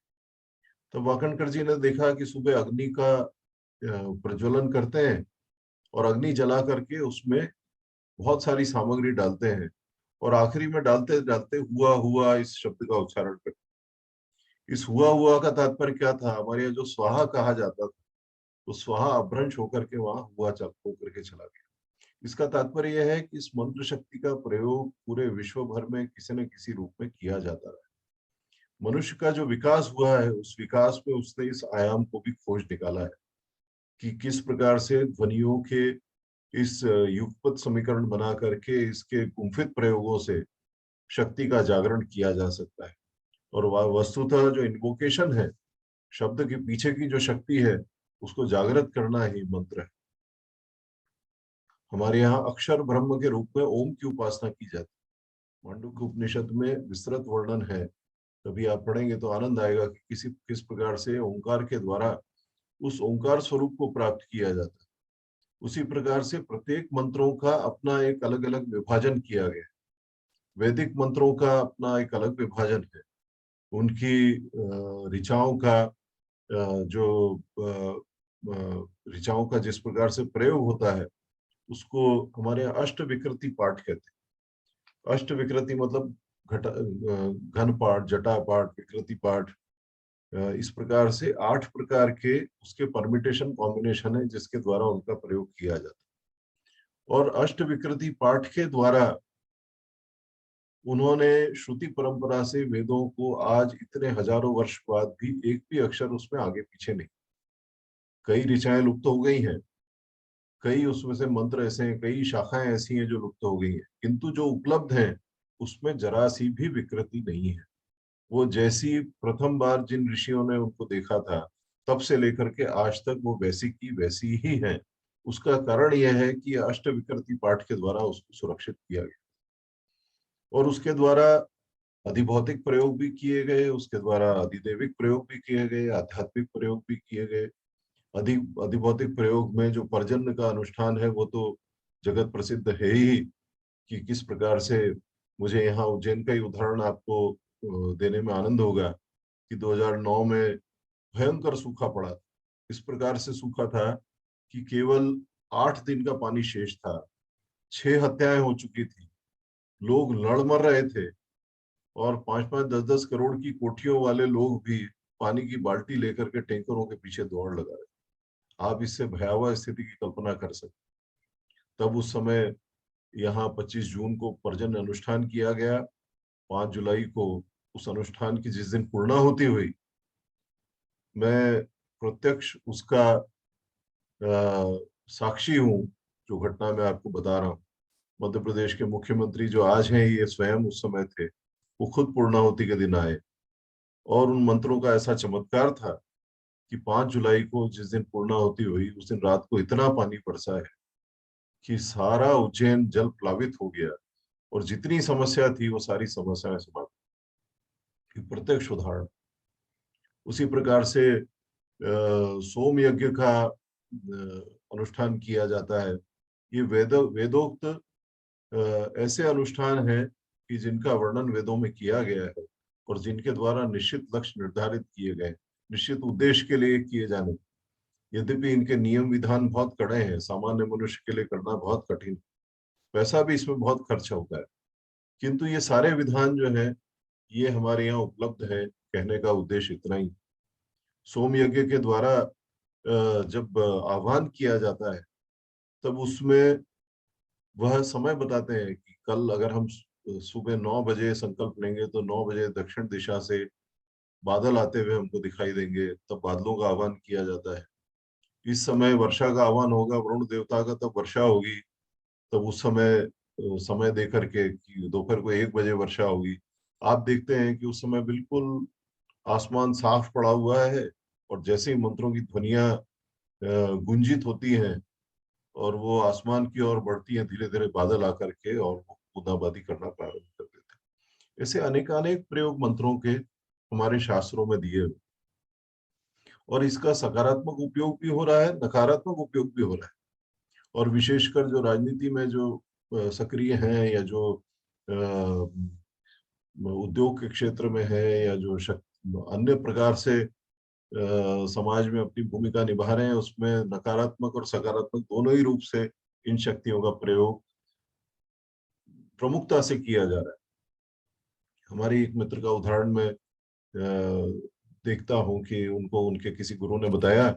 तो वाकणकर जी ने देखा कि सुबह अग्नि का प्रज्वलन करते हैं और अग्नि जला करके उसमें बहुत सारी सामग्री डालते हैं, और आखिरी में डालते डालते हुआ हुआ इस शब्द का उच्चारण करते। इस हुआ हुआ का तात्पर्य क्या था? हमारे यहाँ जो स्वाहा कहा जाता था, तो स्वाहा अभ्रंश होकर के वहां हुआ होकर के चला गया। इसका तात्पर्य यह है कि इस मंत्र शक्ति का प्रयोग पूरे विश्व भर में किसी न किसी रूप में किया जाता है। मनुष्य का जो विकास हुआ है, उस विकास में उसने इस आयाम को भी खोज निकाला है कि किस प्रकार से ध्वनियों के इस युगपत समीकरण बना करके इसके गुंफित प्रयोगों से शक्ति का जागरण किया जा सकता है। और वस्तुतः जो इन्वोकेशन है, शब्द के पीछे की जो शक्ति है, उसको जागृत करना ही मंत्र है। हमारे यहाँ अक्षर ब्रह्म के रूप में ओम की उपासना की जाती है। मांडुक्य उपनिषद में विस्तृत वर्णन है, कभी आप पढ़ेंगे तो आनंद आएगा कि किस प्रकार से ओंकार के द्वारा उस ओंकार स्वरूप को प्राप्त किया जाता है। उसी प्रकार से प्रत्येक मंत्रों का अपना एक अलग अलग विभाजन किया गया है। वैदिक मंत्रों का अपना एक अलग विभाजन है, उनकी ऋचाओं का जो ऋचाओं का जिस प्रकार से प्रयोग होता है, उसको हमारे यहाँ अष्ट विकृति पाठ कहते हैं। अष्ट विकृति मतलब घन पाठ, जटा पाठ, विकृति पाठ, इस प्रकार से 8 प्रकार के उसके परमिटेशन कॉम्बिनेशन है जिसके द्वारा उनका प्रयोग किया जाता है। और अष्ट विकृति पाठ के द्वारा उन्होंने श्रुति परंपरा से वेदों को आज इतने हजारों वर्ष बाद भी एक भी अक्षर उसमें आगे पीछे नहीं। कई ऋचाएं लुप्त हो गई हैं, कई उसमें से मंत्र ऐसे हैं, कई शाखाएं ऐसी हैं जो लुप्त हो गई हैं, किंतु जो उपलब्ध हैं उसमें जरा सी भी विकृति नहीं है। वो जैसी प्रथम बार जिन ऋषियों ने उनको देखा था, तब से लेकर के आज तक वो वैसी की वैसी ही है। उसका कारण यह है कि अष्ट विकृति पाठ के द्वारा उसको सुरक्षित किया गया, और उसके द्वारा अधिभौतिक प्रयोग भी किए गए, उसके द्वारा अधिदैविक प्रयोग भी किए गए, आध्यात्मिक प्रयोग भी किए गए। अधिभौतिक प्रयोग में जो पर्जन्य का अनुष्ठान है, वो तो जगत प्रसिद्ध है ही, कि किस प्रकार से, मुझे यहाँ उज्जैन का ही उदाहरण आपको देने में आनंद होगा कि 2009 में भयंकर सूखा पड़ा था। इस प्रकार से सूखा था कि केवल 8 दिन का पानी शेष था, 6 हत्याएं हो चुकी थी, लोग लड़ मर रहे थे, और 5-5, 10-10 करोड़ की कोठियों वाले लोग भी पानी की बाल्टी लेकर के टैंकरों के पीछे दौड़ लगा रहे। आप इससे भयावह स्थिति की कल्पना कर सकते। तब उस समय यहाँ 25 जून को पर्जन्य अनुष्ठान किया गया। 5 जुलाई को उस अनुष्ठान की जिस दिन पूर्णाहुति हुई, मैं प्रत्यक्ष उसका साक्षी हूँ। जो घटना मैं आपको बता रहा हूँ, मध्य प्रदेश के मुख्यमंत्री जो आज हैं, ये स्वयं उस समय थे, वो खुद पूर्णाहुति के दिन आए, और उन मंत्रों का ऐसा चमत्कार था कि 5 जुलाई को जिस दिन पूर्णाहुति हुई, उस दिन रात को इतना पानी बरसा है कि सारा उज्जैन जल प्लावित हो गया, और जितनी समस्या थी वो सारी समस्याएं समाप्त। प्रत्यक्ष उदाहरण। उसी प्रकार से सोम यज्ञ का अनुष्ठान किया जाता है। ये वेदोक्त ऐसे अनुष्ठान हैं कि जिनका वर्णन वेदों में किया गया है, और जिनके द्वारा निश्चित लक्ष्य निर्धारित किए गए, निश्चित उद्देश्य के लिए किए जाने। यद्यपि इनके नियम विधान बहुत कड़े हैं, सामान्य मनुष्य के लिए करना बहुत कठिन, पैसा भी इसमें बहुत खर्च होता है, किंतु ये सारे विधान जो है ये हमारे यहाँ उपलब्ध है। कहने का उद्देश्य इतना ही। सोम यज्ञ के द्वारा जब आह्वान किया जाता है तब उसमें वह समय बताते हैं कि कल अगर हम सुबह 9 बजे संकल्प लेंगे तो 9 बजे दक्षिण दिशा से बादल आते हुए हमको दिखाई देंगे, तब बादलों का आह्वान किया जाता है। इस समय वर्षा का आह्वान होगा, वरुण देवता का, तब वर्षा होगी। तब उस समय समय दे करके कि दोपहर को 1 बजे वर्षा होगी। आप देखते हैं कि उस समय बिल्कुल आसमान साफ पड़ा हुआ है, और जैसे ही मंत्रों की ध्वनियां गुंजित होती हैं और वो आसमान की ओर बढ़ती हैं, धीरे धीरे बादल आकर के और वो बूंदाबांदी करना प्रारंभ कर देते हैं। ऐसे अनेकानेक प्रयोग मंत्रों के हमारे शास्त्रों में दिए हुए, और इसका सकारात्मक उपयोग भी हो रहा है, नकारात्मक उपयोग भी हो रहा है। और विशेषकर जो राजनीति में जो सक्रिय हैं, या जो उद्योग के क्षेत्र में है, या जो अन्य प्रकार से समाज में अपनी भूमिका निभा रहे हैं, उसमें नकारात्मक और सकारात्मक दोनों ही रूप से इन शक्तियों का प्रयोग प्रमुखता से किया जा रहा है। हमारी एक मित्र का उदाहरण मैं देखता हूँ कि उनको उनके किसी गुरु ने बताया,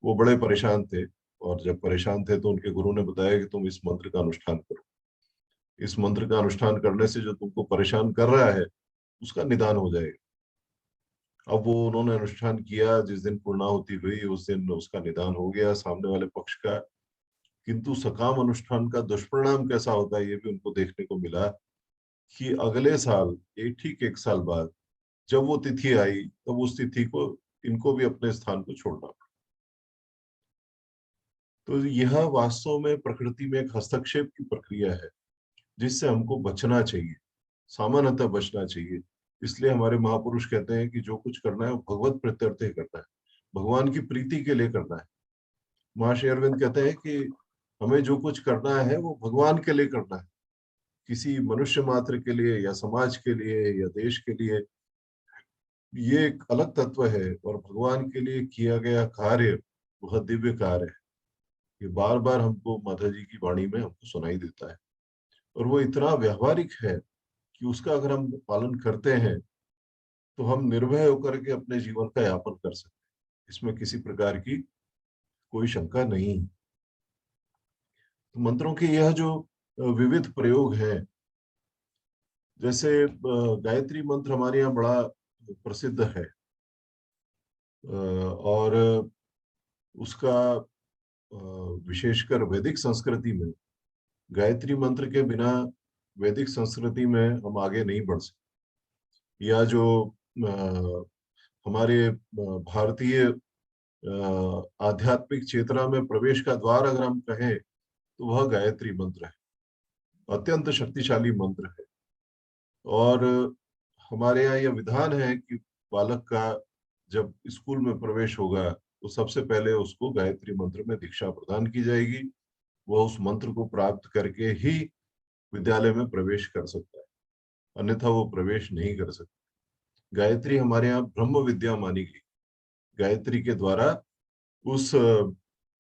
वो बड़े परेशान थे, और जब परेशान थे तो उनके गुरु ने बताया कि तुम इस मंत्र का अनुष्ठान करो। इस मंत्र का अनुष्ठान करने से जो तुमको परेशान कर रहा है उसका निदान हो जाएगा। अब वो उन्होंने अनुष्ठान किया, जिस दिन पूर्णाहुति हुई उस दिन उसका निदान हो गया सामने वाले पक्ष का। किंतु सकाम अनुष्ठान का दुष्परिणाम कैसा होता है ये भी उनको देखने को मिला, कि अगले साल ठीक 1 साल बाद जब वो तिथि आई, तब उस तिथि को इनको भी अपने स्थान को छोड़ना पड़ा। तो यह वास्तव में प्रकृति में एक हस्तक्षेप की प्रक्रिया है, जिससे हमको बचना चाहिए, सामान्यतः बचना चाहिए। इसलिए हमारे महापुरुष कहते हैं कि जो कुछ करना है वो भगवत प्रीत्यर्थे करना है, भगवान की प्रीति के लिए करना है। महर्षि अरविंद कहते हैं कि हमें जो कुछ करना है वो भगवान के लिए करना है, किसी मनुष्य मात्र के लिए या समाज के लिए या देश के लिए। ये एक अलग तत्व है, और भगवान के लिए किया गया कार्य वह दिव्य कार्य है। ये बार बार हमको माता जी की वाणी में हमको सुनाई देता है, और वो इतना व्यवहारिक है कि उसका अगर हम पालन करते हैं तो हम निर्भय होकर के अपने जीवन का यापन कर सकते हैं। इसमें किसी प्रकार की कोई शंका नहीं। तो मंत्रों के यह जो विविध प्रयोग हैं, जैसे गायत्री मंत्र हमारे यहाँ बड़ा प्रसिद्ध है, और उसका विशेषकर वैदिक संस्कृति में, गायत्री मंत्र के बिना वैदिक संस्कृति में हम आगे नहीं बढ़ सकते। या जो हमारे भारतीय आध्यात्मिक चेतना में प्रवेश का द्वार अगर हम कहें तो वह गायत्री मंत्र है, अत्यंत शक्तिशाली मंत्र है। और हमारे यहाँ यह विधान है कि बालक का जब स्कूल में प्रवेश होगा तो सबसे पहले उसको गायत्री मंत्र में दीक्षा प्रदान की जाएगी। वह उस मंत्र को प्राप्त करके ही विद्यालय में प्रवेश कर सकता है, अन्यथा वो प्रवेश नहीं कर सकता। गायत्री हमारे यहाँ ब्रह्म विद्या मानी गई। गायत्री के द्वारा उस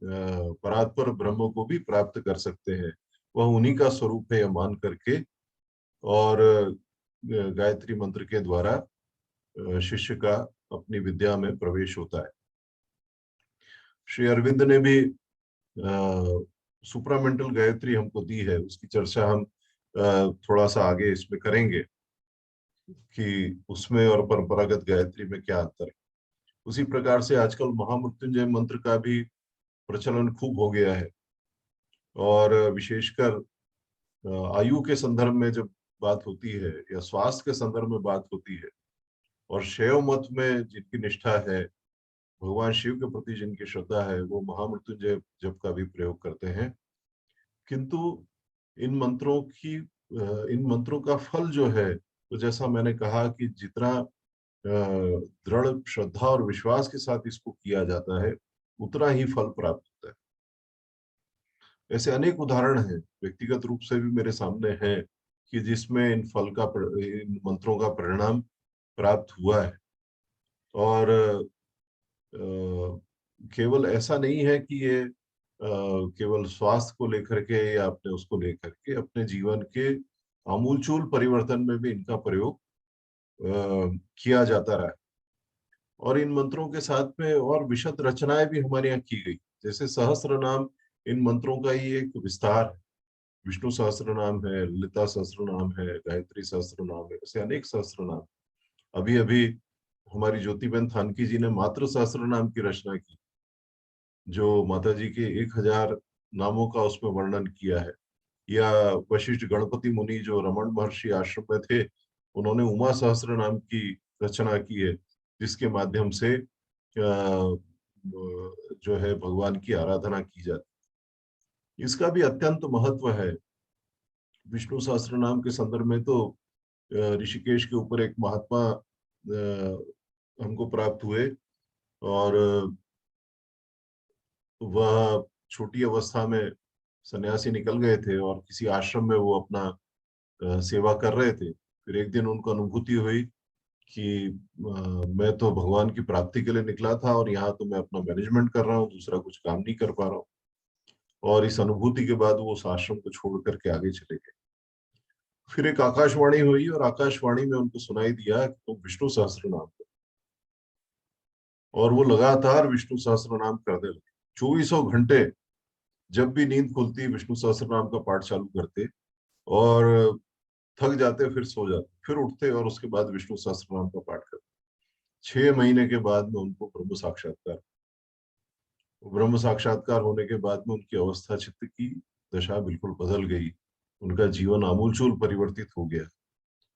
परात्पर ब्रह्म को भी प्राप्त कर सकते हैं, वह उन्हीं का स्वरूप है यह मान करके। और गायत्री मंत्र के द्वारा शिष्य का अपनी विद्या में प्रवेश होता है। श्री अरविंद ने भी सुप्रामेंटल गायत्री हमको दी है, उसकी चर्चा हम थोड़ा सा आगे इसमें करेंगे कि उसमें और परंपरागत गायत्री में क्या अंतर है। उसी प्रकार से आजकल महामृत्युंजय मंत्र का भी प्रचलन खूब हो गया है, और विशेषकर आयु के संदर्भ में जब बात होती है या स्वास्थ्य के संदर्भ में बात होती है, और शैव मत में जिनकी निष्ठा है, भगवान शिव के प्रति जिनकी श्रद्धा है, वो महामृत्युंजय जप का भी प्रयोग करते हैं। किंतु इन मंत्रों की इन मंत्रों का फल जो है, तो जैसा मैंने कहा कि जितना दृढ़ श्रद्धा और विश्वास के साथ इसको किया जाता है उतना ही फल प्राप्त होता है। ऐसे अनेक उदाहरण हैं, व्यक्तिगत रूप से भी मेरे सामने हैं, कि जिसमें इन मंत्रों का परिणाम प्राप्त हुआ है। और केवल ऐसा नहीं है कि ये केवल स्वास्थ्य को लेकर के या अपने उसको लेकर के, अपने जीवन के आमूलचूल परिवर्तन में भी इनका प्रयोग किया जाता रहा। और इन मंत्रों के साथ में और विशद रचनाएं भी हमारे यहाँ की गई, जैसे सहस्त्र नाम इन मंत्रों का ही एक विस्तार है। विष्णु सहस्त्र नाम है, ललिता सहस्त्र नाम है, गायत्री सहस्त्र नाम है, ऐसे अनेक सहस्त्र नाम। अभी अभी हमारी ज्योतिबेन थानकी जी ने मात्र सहस्त्र नाम की रचना की, जो माता जी के 1000 नामों का उसमें वर्णन किया है। या वशिष्ठ गणपति मुनि जो रमण महर्षि आश्रम में थे, उन्होंने उमा सहस्त्र नाम की रचना की है, जिसके माध्यम से जो है भगवान की आराधना की जाती है। इसका भी अत्यंत महत्व है। विष्णु सहस्त्र नाम के संदर्भ में तो ऋषिकेश के ऊपर एक महात्मा हमको प्राप्त हुए, और वह छोटी अवस्था में सन्यासी निकल गए थे और किसी आश्रम में वो अपना सेवा कर रहे थे। फिर एक दिन उनको अनुभूति हुई कि मैं तो भगवान की प्राप्ति के लिए निकला था और यहाँ तो मैं अपना मैनेजमेंट कर रहा हूँ, दूसरा कुछ काम नहीं कर पा रहा हूँ। और इस अनुभूति के बाद वो उस आश्रम को छोड़ करके आगे चले गए। फिर एक आकाशवाणी हुई और आकाशवाणी में उनको सुनाई दिया कि तुम विष्णु सहस्त्र नाम करो, और वो लगातार विष्णु सहस्त्र नाम करने लगे। 24 घंटे जब भी नींद खुलती विष्णु सहस्त्र नाम का पाठ चालू करते, और थक जाते फिर सो जाते, फिर उठते और उसके बाद विष्णु सहस्त्र नाम का पाठ करते। 6 महीने के बाद में उनको ब्रह्म साक्षात्कार होने के बाद में उनकी अवस्था चित्त की दशा बिल्कुल बदल गई। उनका जीवन आमूलचूल परिवर्तित हो गया।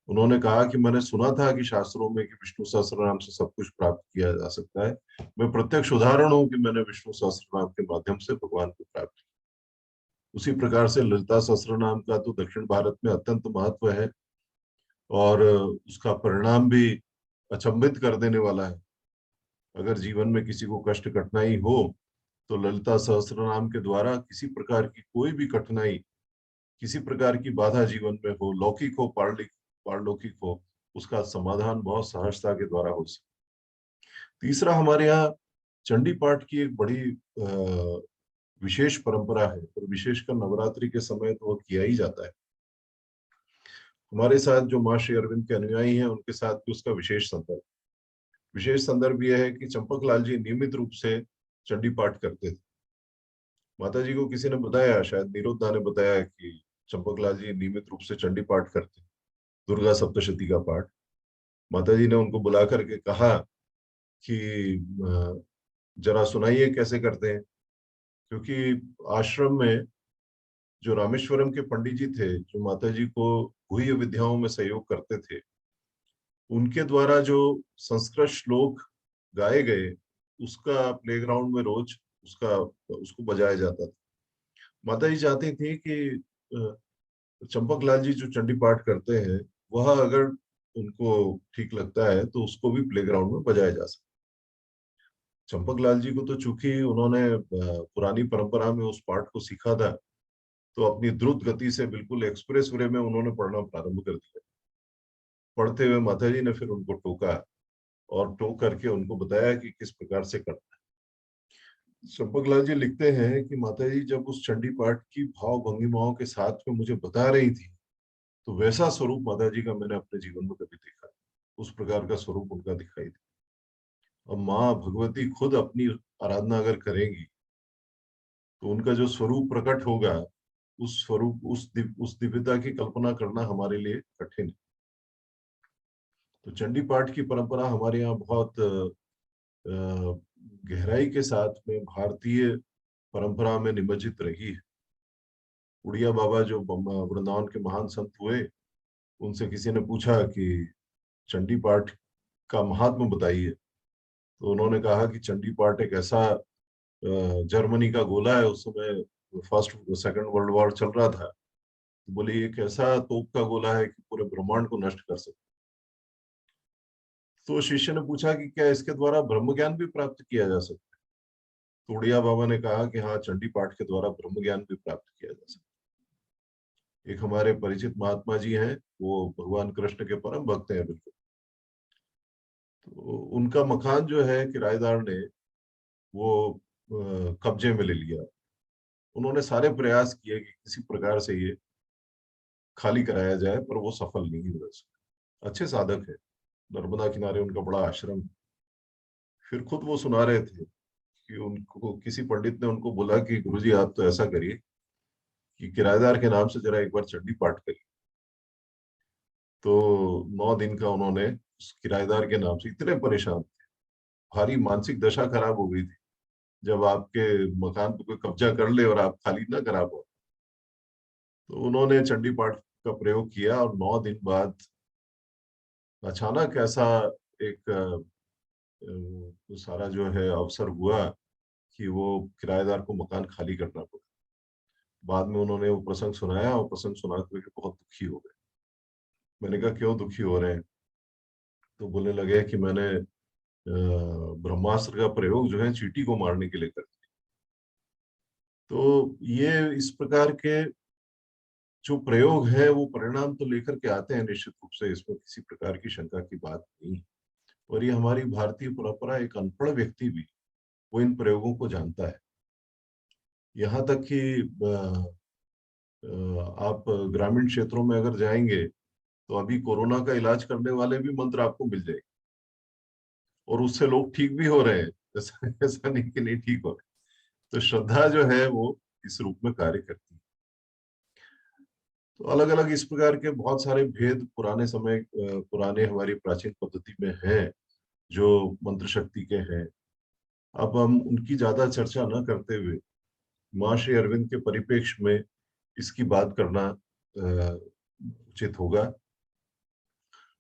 उन्होंने कहा कि मैंने सुना था कि शास्त्रों में कि विष्णु सहस्त्र नाम से सब कुछ प्राप्त किया जा सकता है। मैं प्रत्यक्ष उदाहरण हूं कि मैंने विष्णु सहस्त्र नाम के माध्यम से भगवान को प्राप्त किया। उसी प्रकार से ललिता सहस्त्र नाम का तो दक्षिण भारत में अत्यंत महत्व है, और उसका परिणाम भी अचंभित कर देने वाला है। अगर जीवन में किसी को कष्ट कठिनाई हो तो ललिता सहस्त्र नाम के द्वारा किसी प्रकार की कोई भी कठिनाई, किसी प्रकार की बाधा जीवन में हो, लौकिक हो पारलौकिक हो, उसका समाधान बहुत सहजता के द्वारा हो सकता। तीसरा, हमारे यहाँ चंडी पाठ की एक बड़ी विशेष परंपरा है, और विशेषकर नवरात्रि के समय तो वो किया ही जाता है। हमारे साथ जो माँ श्री अरविंद के अनुयायी हैं उनके साथ भी उसका विशेष संदर्भ यह है कि चंपक लाल जी नियमित रूप से चंडी पाठ करते थे। माता जी को किसी ने बताया, शायद निरुद्धा ने बताया, कि चंपक लाल जी नियमित रूप से चंडी पाठ करते, दुर्गा सप्तशती का पाठ। माता जी ने उनको बुला करके कहा कि जरा सुनाइए कैसे करते हैं, क्योंकि आश्रम में जो रामेश्वरम के पंडित जी थे, जो माता जी को गुह्य विद्याओं में सहयोग करते थे, उनके द्वारा जो संस्कृत श्लोक गाए गए, उसका प्लेग्राउंड में रोज उसको बजाया जाता था। माता जी चाहती थी कि चंपक लाल जी जो चंडी पाठ करते हैं, वह अगर उनको ठीक लगता है तो उसको भी प्लेग्राउंड में बजाया जा सकता। चंपक लाल जी को तो चूंकि उन्होंने पुरानी परंपरा में उस पाठ को सीखा था, तो अपनी द्रुत गति से बिल्कुल एक्सप्रेस वे में उन्होंने पढ़ना प्रारंभ कर दिया। पढ़ते हुए माता जी ने फिर उनको टोका, और टोक करके उनको बताया कि किस प्रकार से करना है। चंपक लाल जी लिखते हैं कि माता जी जब उस चंडी पाठ की भाव भंगिमाओं के साथ में मुझे बता रही थी, तो वैसा स्वरूप माता जी का मैंने अपने जीवन में कभी देखा नहीं। उस प्रकार का स्वरूप उनका दिखाई दिया। अब माँ भगवती खुद अपनी आराधना अगर करेंगी, तो उनका जो स्वरूप प्रकट होगा, उस स्वरूप उस दिव्यता की कल्पना करना हमारे लिए कठिन है। तो चंडी पाठ की परंपरा हमारे यहाँ बहुत गहराई के साथ में भारतीय परंपरा में निमज्जित रही है। उड़िया बाबा जो वृंदावन के महान संत हुए, उनसे किसी ने पूछा कि चंडी पाठ का महात्म बताइए, तो उन्होंने कहा कि चंडी पाठ एक ऐसा जर्मनी का गोला है, उस समय फर्स्ट सेकंड वर्ल्ड वॉर चल रहा था, तो बोले एक ऐसा तोप का गोला है कि पूरे ब्रह्मांड को नष्ट कर सकता। तो शिष्य ने पूछा कि क्या इसके द्वारा ब्रह्म ज्ञान भी प्राप्त किया जा सकता है? तो उड़िया बाबा ने कहा कि हाँ, चंडी पाठ के द्वारा ब्रह्म ज्ञान भी प्राप्त किया जा सकता है। एक हमारे परिचित महात्मा जी हैं, वो भगवान कृष्ण के परम भक्त हैं बिल्कुल। तो उनका मकान जो है किराएदार ने वो कब्जे में ले लिया। उन्होंने सारे प्रयास किए कि किसी प्रकार से ये खाली कराया जाए, पर वो सफल नहीं हुए उसमें। अच्छे साधक है, नर्मदा किनारे उनका बड़ा आश्रम है। फिर खुद वो सुना रहे थे कि उनको किसी पंडित ने उनको बोला कि गुरुजी आप तो ऐसा करिए कि किराएदार के नाम से जरा एक बार चंडी पाठ करिए। तो 9 दिन का उन्होंने उस किराएदार के नाम से, इतने परेशान थे, भारी मानसिक दशा खराब हो गई थी। जब आपके मकान पे कोई कब्जा कर ले और आप खाली ना करा पाओ, तो उन्होंने चंडी पाठ का प्रयोग किया और 9 दिन बाद अचानक ऐसा एक सारा जो है अवसर हुआ कि वो किराएदार को मकान खाली करना पड़ा। बाद में उन्होंने वो प्रसंग सुनाया और प्रसंग सुना के बहुत दुखी हो गए। मैंने कहा क्यों दुखी हो रहे हैं? तो बोलने लगे कि मैंने ब्रह्मास्त्र का प्रयोग जो है चींटी को मारने के लिए कर दिया। तो ये इस प्रकार के जो प्रयोग है वो परिणाम तो लेकर के आते हैं निश्चित रूप से, इसमें किसी प्रकार की शंका की बात नहीं है। और ये हमारी भारतीय परंपरा, एक अनपढ़ व्यक्ति भी वो इन प्रयोगों को जानता है। यहाँ तक कि आप ग्रामीण क्षेत्रों में अगर जाएंगे तो अभी कोरोना का इलाज करने वाले भी मंत्र आपको मिल जाएंगे, और उससे लोग ठीक भी हो रहे हैं। ऐसा नहीं कि नहीं ठीक हो रहे। तो श्रद्धा जो है वो इस रूप में कार्य करती है। तो अलग अलग इस प्रकार के बहुत सारे भेद पुराने समय, पुराने हमारी प्राचीन पद्धति में हैं, जो मंत्र शक्ति के हैं। अब हम उनकी ज्यादा चर्चा न करते हुए माँ श्री अरविंद के परिप्रेक्ष्य में इसकी बात करना उचित होगा।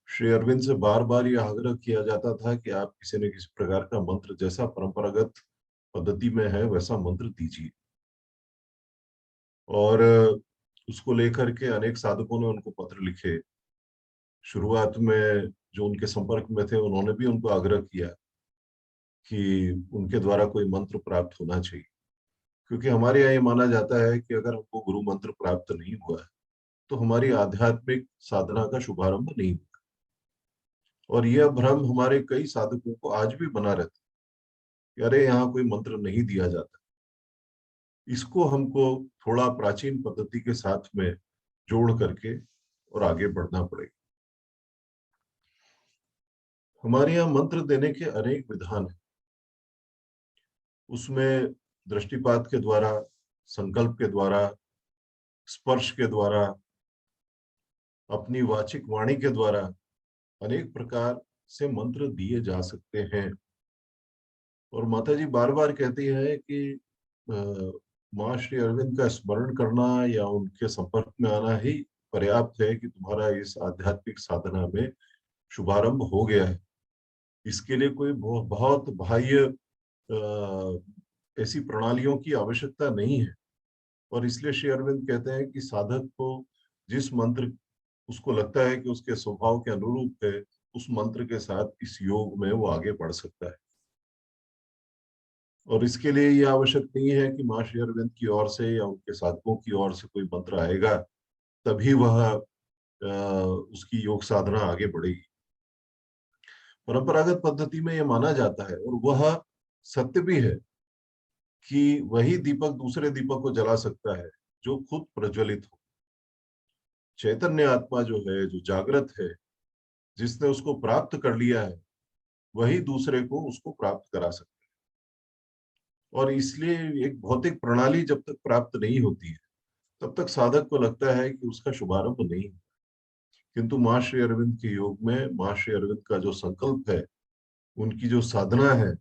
श्री अरविंद से बार बार यह आग्रह किया जाता था कि आप किसी न किसी प्रकार का मंत्र, जैसा परंपरागत पद्धति में है वैसा मंत्र दीजिए। और उसको लेकर के अनेक साधकों ने उनको पत्र लिखे। शुरुआत में जो उनके संपर्क में थे उन्होंने भी उनको आग्रह किया कि उनके द्वारा कोई मंत्र प्राप्त होना चाहिए, क्योंकि हमारे यहाँ ये माना जाता है कि अगर हमको गुरु मंत्र प्राप्त नहीं हुआ है तो हमारी आध्यात्मिक साधना का शुभारंभ नहीं हुआ। और यह भ्रम हमारे कई साधकों को आज भी बना रहता है कि अरे यहाँ कोई मंत्र नहीं दिया जाता। इसको हमको थोड़ा प्राचीन पद्धति के साथ में जोड़ करके और आगे बढ़ना पड़ेगा। हमारे यहाँ मंत्र देने के अनेक विधान हैं। उसमें दृष्टिपात के द्वारा, संकल्प के द्वारा, स्पर्श के द्वारा, अपनी वाचिक वाणी के द्वारा अनेक प्रकार से मंत्र दिए जा सकते हैं। और माता जी बार बार कहती है कि माँ श्री अरविंद का स्मरण करना या उनके संपर्क में आना ही पर्याप्त है कि तुम्हारा इस आध्यात्मिक साधना में शुभारंभ हो गया है। इसके लिए कोई बहुत बाह्य ऐसी प्रणालियों की आवश्यकता नहीं है। और इसलिए श्री अरविंद कहते हैं कि साधक को जिस मंत्र उसको लगता है कि उसके स्वभाव के अनुरूप है, उस मंत्र के साथ इस योग में वो आगे बढ़ सकता है। और इसके लिए ये आवश्यक नहीं है कि माँ श्री अरविंद की ओर से या उनके साधकों की ओर से कोई मंत्र आएगा तभी वह उसकी योग साधना आगे बढ़ेगी। परंपरागत पद्धति में यह माना जाता है, और वह सत्य भी है, कि वही दीपक दूसरे दीपक को जला सकता है जो खुद प्रज्वलित हो। चैतन्य आत्मा जो है, जो जागृत है, जिसने उसको प्राप्त कर लिया है, वही दूसरे को उसको प्राप्त करा सकता है। और इसलिए एक भौतिक प्रणाली जब तक प्राप्त नहीं होती है तब तक साधक को लगता है कि उसका शुभारंभ नहीं। किंतु माँ श्री अरविंद के योग में माँ श्री अरविंद का जो संकल्प है, उनकी जो साधना है,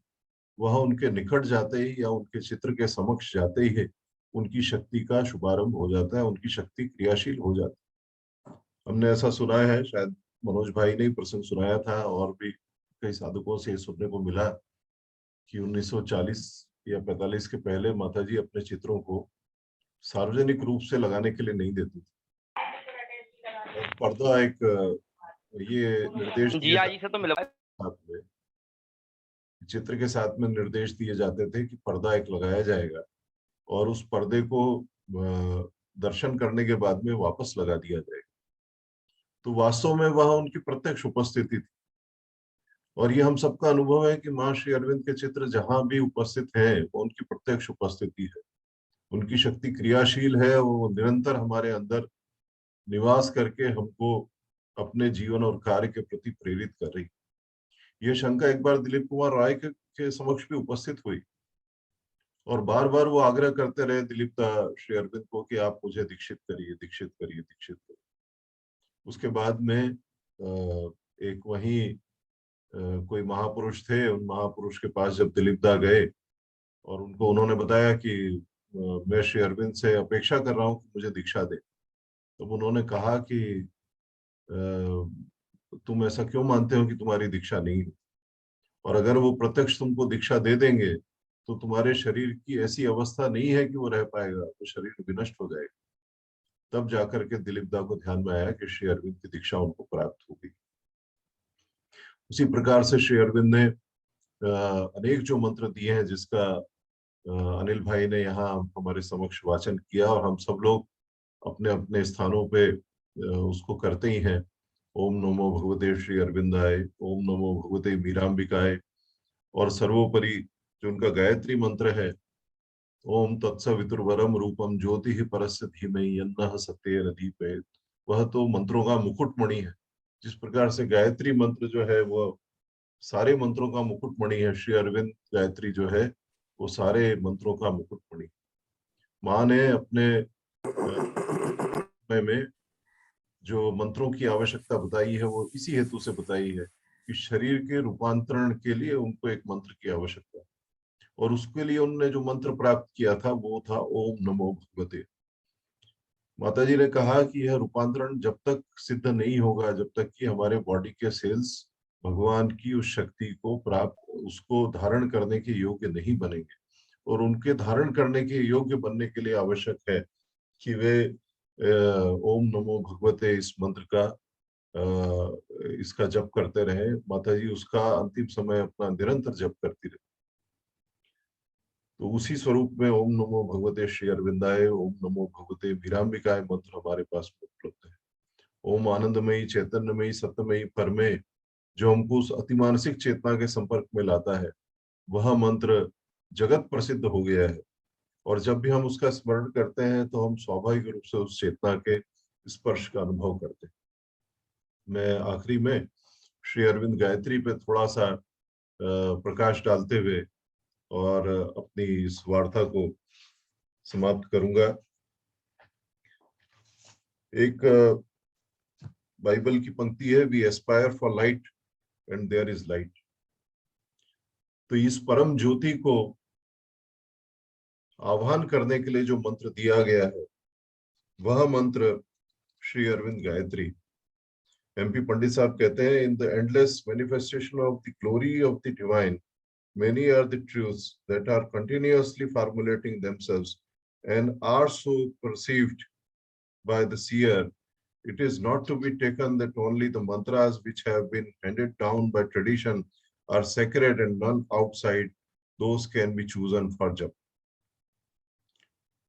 वह उनके निकट जाते ही या उनके चित्र के समक्ष जाते ही उनकी शक्ति का शुभारंभ हो जाता है, उनकी शक्ति क्रियाशील हो जाती है। हमने ऐसा सुना है, शायद मनोज भाई ने ही प्रसंग सुनाया था, और भी कई साधकों से सुनने को मिला कि 1940 या 45 के पहले माताजी अपने चित्रों को सार्वजनिक रूप से लगाने के लिए नहीं देती थी। पर्दा एक ये निर्देश दिया जिया जी से तो मिला साथ में, चित्र के साथ में निर्देश दिए जाते थे कि पर्दा एक लगाया जाएगा और उस पर्दे को दर्शन करने के बाद में वापस लगा दिया जाएगा। तो वास्तव में वह उनकी प्रत्यक्ष उपस्थिति थी। और ये हम सबका अनुभव है कि माँ श्री अरविंद के चित्र जहां भी उपस्थित हैं वो उनकी प्रत्यक्ष उपस्थिति है। उनकी शक्ति क्रियाशील है, वो निरंतर हमारे अंदर निवास करके हमको अपने जीवन और कार्य के प्रति प्रेरित कर रही। यह शंका एक बार दिलीप कुमार राय के समक्ष भी उपस्थित हुई और बार बार वो आग्रह करते रहे दिलीप श्री अरविंद को कि आप मुझे दीक्षित करिए, दीक्षित करिए, दीक्षित करिए। उसके बाद में एक वहीं कोई महापुरुष थे, उन महापुरुष के पास जब दिलीप दा गए और उनको उन्होंने बताया कि मैं श्री अरविंद से अपेक्षा कर रहा हूं कि मुझे दीक्षा दे, तो उन्होंने कहा कि तुम ऐसा क्यों मानते हो कि तुम्हारी दीक्षा नहीं है, और अगर वो प्रत्यक्ष तुमको दीक्षा दे देंगे तो तुम्हारे शरीर की ऐसी अवस्था नहीं है कि वो रह पाएगा, तो शरीर विनष्ट हो जाएगा। तब जाकर के दिलीप दा को ध्यान में आया कि श्री अरविंद की दीक्षा उनको प्राप्त होगी। उसी प्रकार से श्री अरविंद ने अनेक जो मंत्र दिए हैं, जिसका अनिल भाई ने यहाँ हमारे समक्ष वाचन किया और हम सब लोग अपने अपने स्थानों पे उसको करते ही हैं। ओम नमो भगवते श्री अरविंदाय, ओम नमो भगवते मीरांबिकाय, और सर्वोपरि जो उनका गायत्री मंत्र है, ओम तत्सवितुर्वरम रूपम ज्योति ही परस्य धीमहि यन्नः सत्येन दीपयेत्, वह तो मंत्रों का मुकुटमणि है। जिस प्रकार से गायत्री मंत्र जो है वो सारे मंत्रों का मुकुटमणि है, श्री अरविंद गायत्री जो है वो सारे मंत्रों का मुकुटमणि। माँ ने अपने समय में जो मंत्रों की आवश्यकता बताई है वो इसी हेतु से बताई है कि शरीर के रूपांतरण के लिए उनको एक मंत्र की आवश्यकता है, और उसके लिए उन्होंने जो मंत्र प्राप्त किया था वो था ओम नमो भगवते। माता जी ने कहा कि यह रूपांतरण जब तक सिद्ध नहीं होगा, जब तक कि हमारे बॉडी के सेल्स भगवान की उस शक्ति को प्राप्त, उसको धारण करने के योग्य नहीं बनेंगे, और उनके धारण करने के योग्य बनने के लिए आवश्यक है कि वे ओम नमो भगवते इस मंत्र का इसका जप करते रहे। माता जी उसका अंतिम समय अपना निरंतर जप करती रही। तो उसी स्वरूप में ओम नमो भगवते श्री अरविंदाय, ओम नमो भगवते मीरांबिकाय मंत्र हमारे पास उपलब्ध है। ओम आनंदमयी चैतन्यमयी सत्यमयी परमे, जो हमको उस अतिमानसिक चेतना के संपर्क में लाता है, वह मंत्र जगत प्रसिद्ध हो गया है, और जब भी हम उसका स्मरण करते हैं तो हम स्वाभाविक रूप से उस चेतना के स्पर्श का अनुभव करते हैं। मैं आखिरी में श्री अरविंद गायत्री पे थोड़ा सा प्रकाश डालते हुए और अपनी इस वार्ता को समाप्त करूंगा। एक बाइबल की पंक्ति है, we aspire for light and there is light. तो इस परम ज्योति को आह्वान करने के लिए जो मंत्र दिया गया है वह मंत्र श्री अरविंद गायत्री। एमपी पंडित साहब कहते हैं, in the endless manifestation of the glory of the divine, many are the truths that are continuously formulating themselves and are so perceived by the seer. It is not to be taken that only the mantras which have been handed down by tradition are sacred and none outside those can be chosen for jap.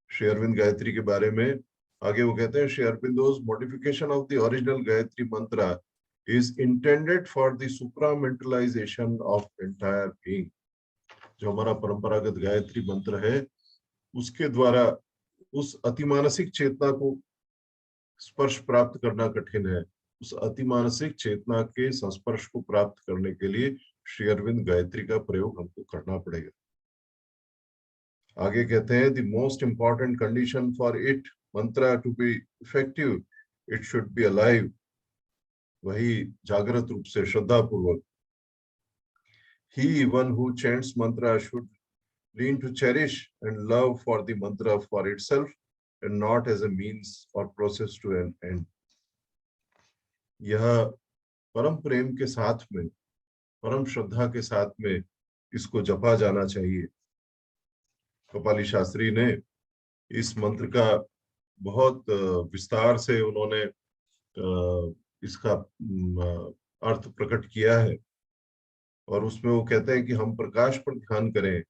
Shri Aurobindo Gayatri के बारे में आगे वो कहते हैं, Shri अरविंदो's modification of the original Gayatri mantra is intended for the supramentalization of entire being. जो हमारा परंपरागत गायत्री मंत्र है उसके द्वारा उस अतिमानसिक चेतना को स्पर्श प्राप्त करना कठिन है। उस अतिमानसिक चेतना के संस्पर्श को प्राप्त करने के लिए श्री अरविंद गायत्री का प्रयोग हमको करना पड़ेगा। आगे कहते हैं, the most important condition for it mantra to be effective, it should be alive, वही जागृत रूप से श्रद्धा पूर्वक। He, one who chants mantra, should lean to cherish and love for the mantra for itself and not as a means or process to an end. यह परम प्रेम के साथ में, परम श्रद्धा के साथ में इसको जपा जाना चाहिए। कपाली शास्त्री ने इस मंत्र का बहुत विस्तार से उन्होंने इसका अर्थ प्रकट किया है, और उसमें वो कहते हैं कि हम प्रकाश पर ध्यान करें।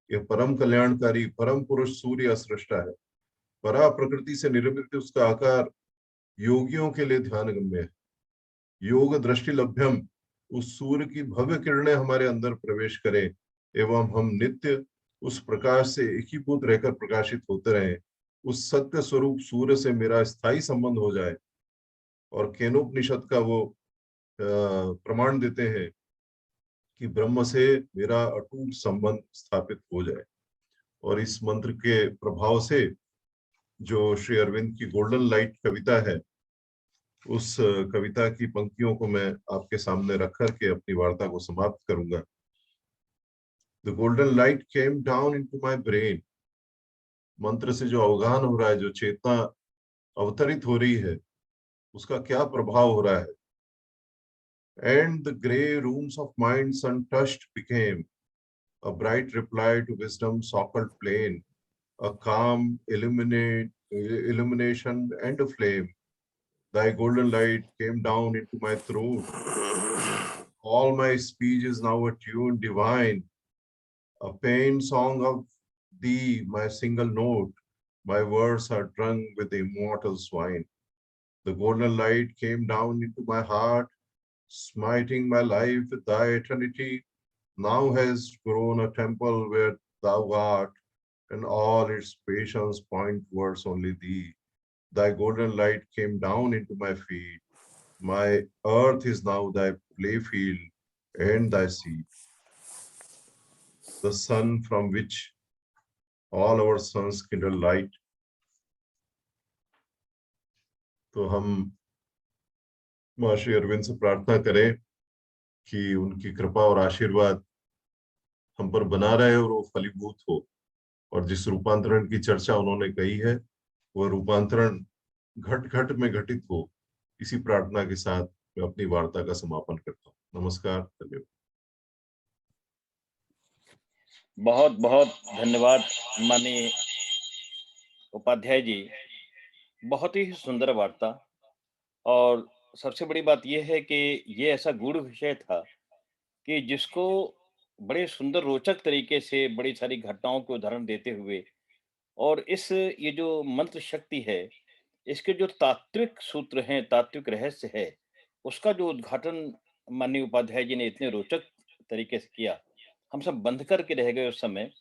यह परम कल्याणकारी परम पुरुष सूर्य सृष्टा है, परा प्रकृति से निर्मित उसका आकार योगियों के लिए ध्यान गम्य है। योग दृष्टि लभ्यम, उस सूर्य की भव्य किरणें हमारे अंदर प्रवेश करें एवं हम नित्य उस प्रकाश से एकीभूत रहकर प्रकाशित होते रहें। उस सत्य स्वरूप सूर्य से मेरा स्थायी संबंध हो जाए और केनोपनिषद का वो प्रमाण देते हैं कि ब्रह्म से मेरा अटूट संबंध स्थापित हो जाए। और इस मंत्र के प्रभाव से जो श्री अरविंद की गोल्डन लाइट कविता है, उस कविता की पंक्तियों को मैं आपके सामने रख करके अपनी वार्ता को समाप्त करूंगा। The golden light came down into my brain. मंत्र से जो अवगाहन हो रहा है, जो चेतना अवतरित हो रही है, उसका क्या प्रभाव हो रहा है। And the grey rooms of minds untouched became a bright reply to wisdom's so-called plain, a calm illumination and a flame. Thy golden light came down into my throat. All my speech is now a tune divine, a pain song of thee, my single note. My words are drunk with the immortal swine. The golden light came down into my heart, smiting my life with thy eternity. Now has grown a temple where thou art, and all its patience point towards only thee. Thy golden light came down into my feet. My earth is now thy playfield and thy seat. The sun from which all our sons kindle light. तो हम महर्षि अरविंद से प्रार्थना करें कि उनकी कृपा और आशीर्वाद हम पर बना रहे और वो फलीभूत हो। और जिस रूपांतरण की चर्चा उन्होंने कही है, वह रूपांतरण घट घट में घटित हो। इसी प्रार्थना के साथ मैं अपनी वार्ता का समापन करता हूँ। नमस्कार, धन्यवाद। बहुत बहुत धन्यवाद माननीय उपाध्याय जी। बहुत ही सुंदर वार्ता। और सबसे बड़ी बात यह है कि ये ऐसा गूढ़ विषय था कि जिसको बड़े सुंदर रोचक तरीके से बड़ी सारी घटनाओं के उदाहरण देते हुए और इस ये जो मंत्र शक्ति है, इसके जो तात्विक सूत्र हैं, तात्विक रहस्य है, उसका जो उद्घाटन माननीय उपाध्याय जी ने इतने रोचक तरीके से किया, हम सब बंध करके रह गए उस समय।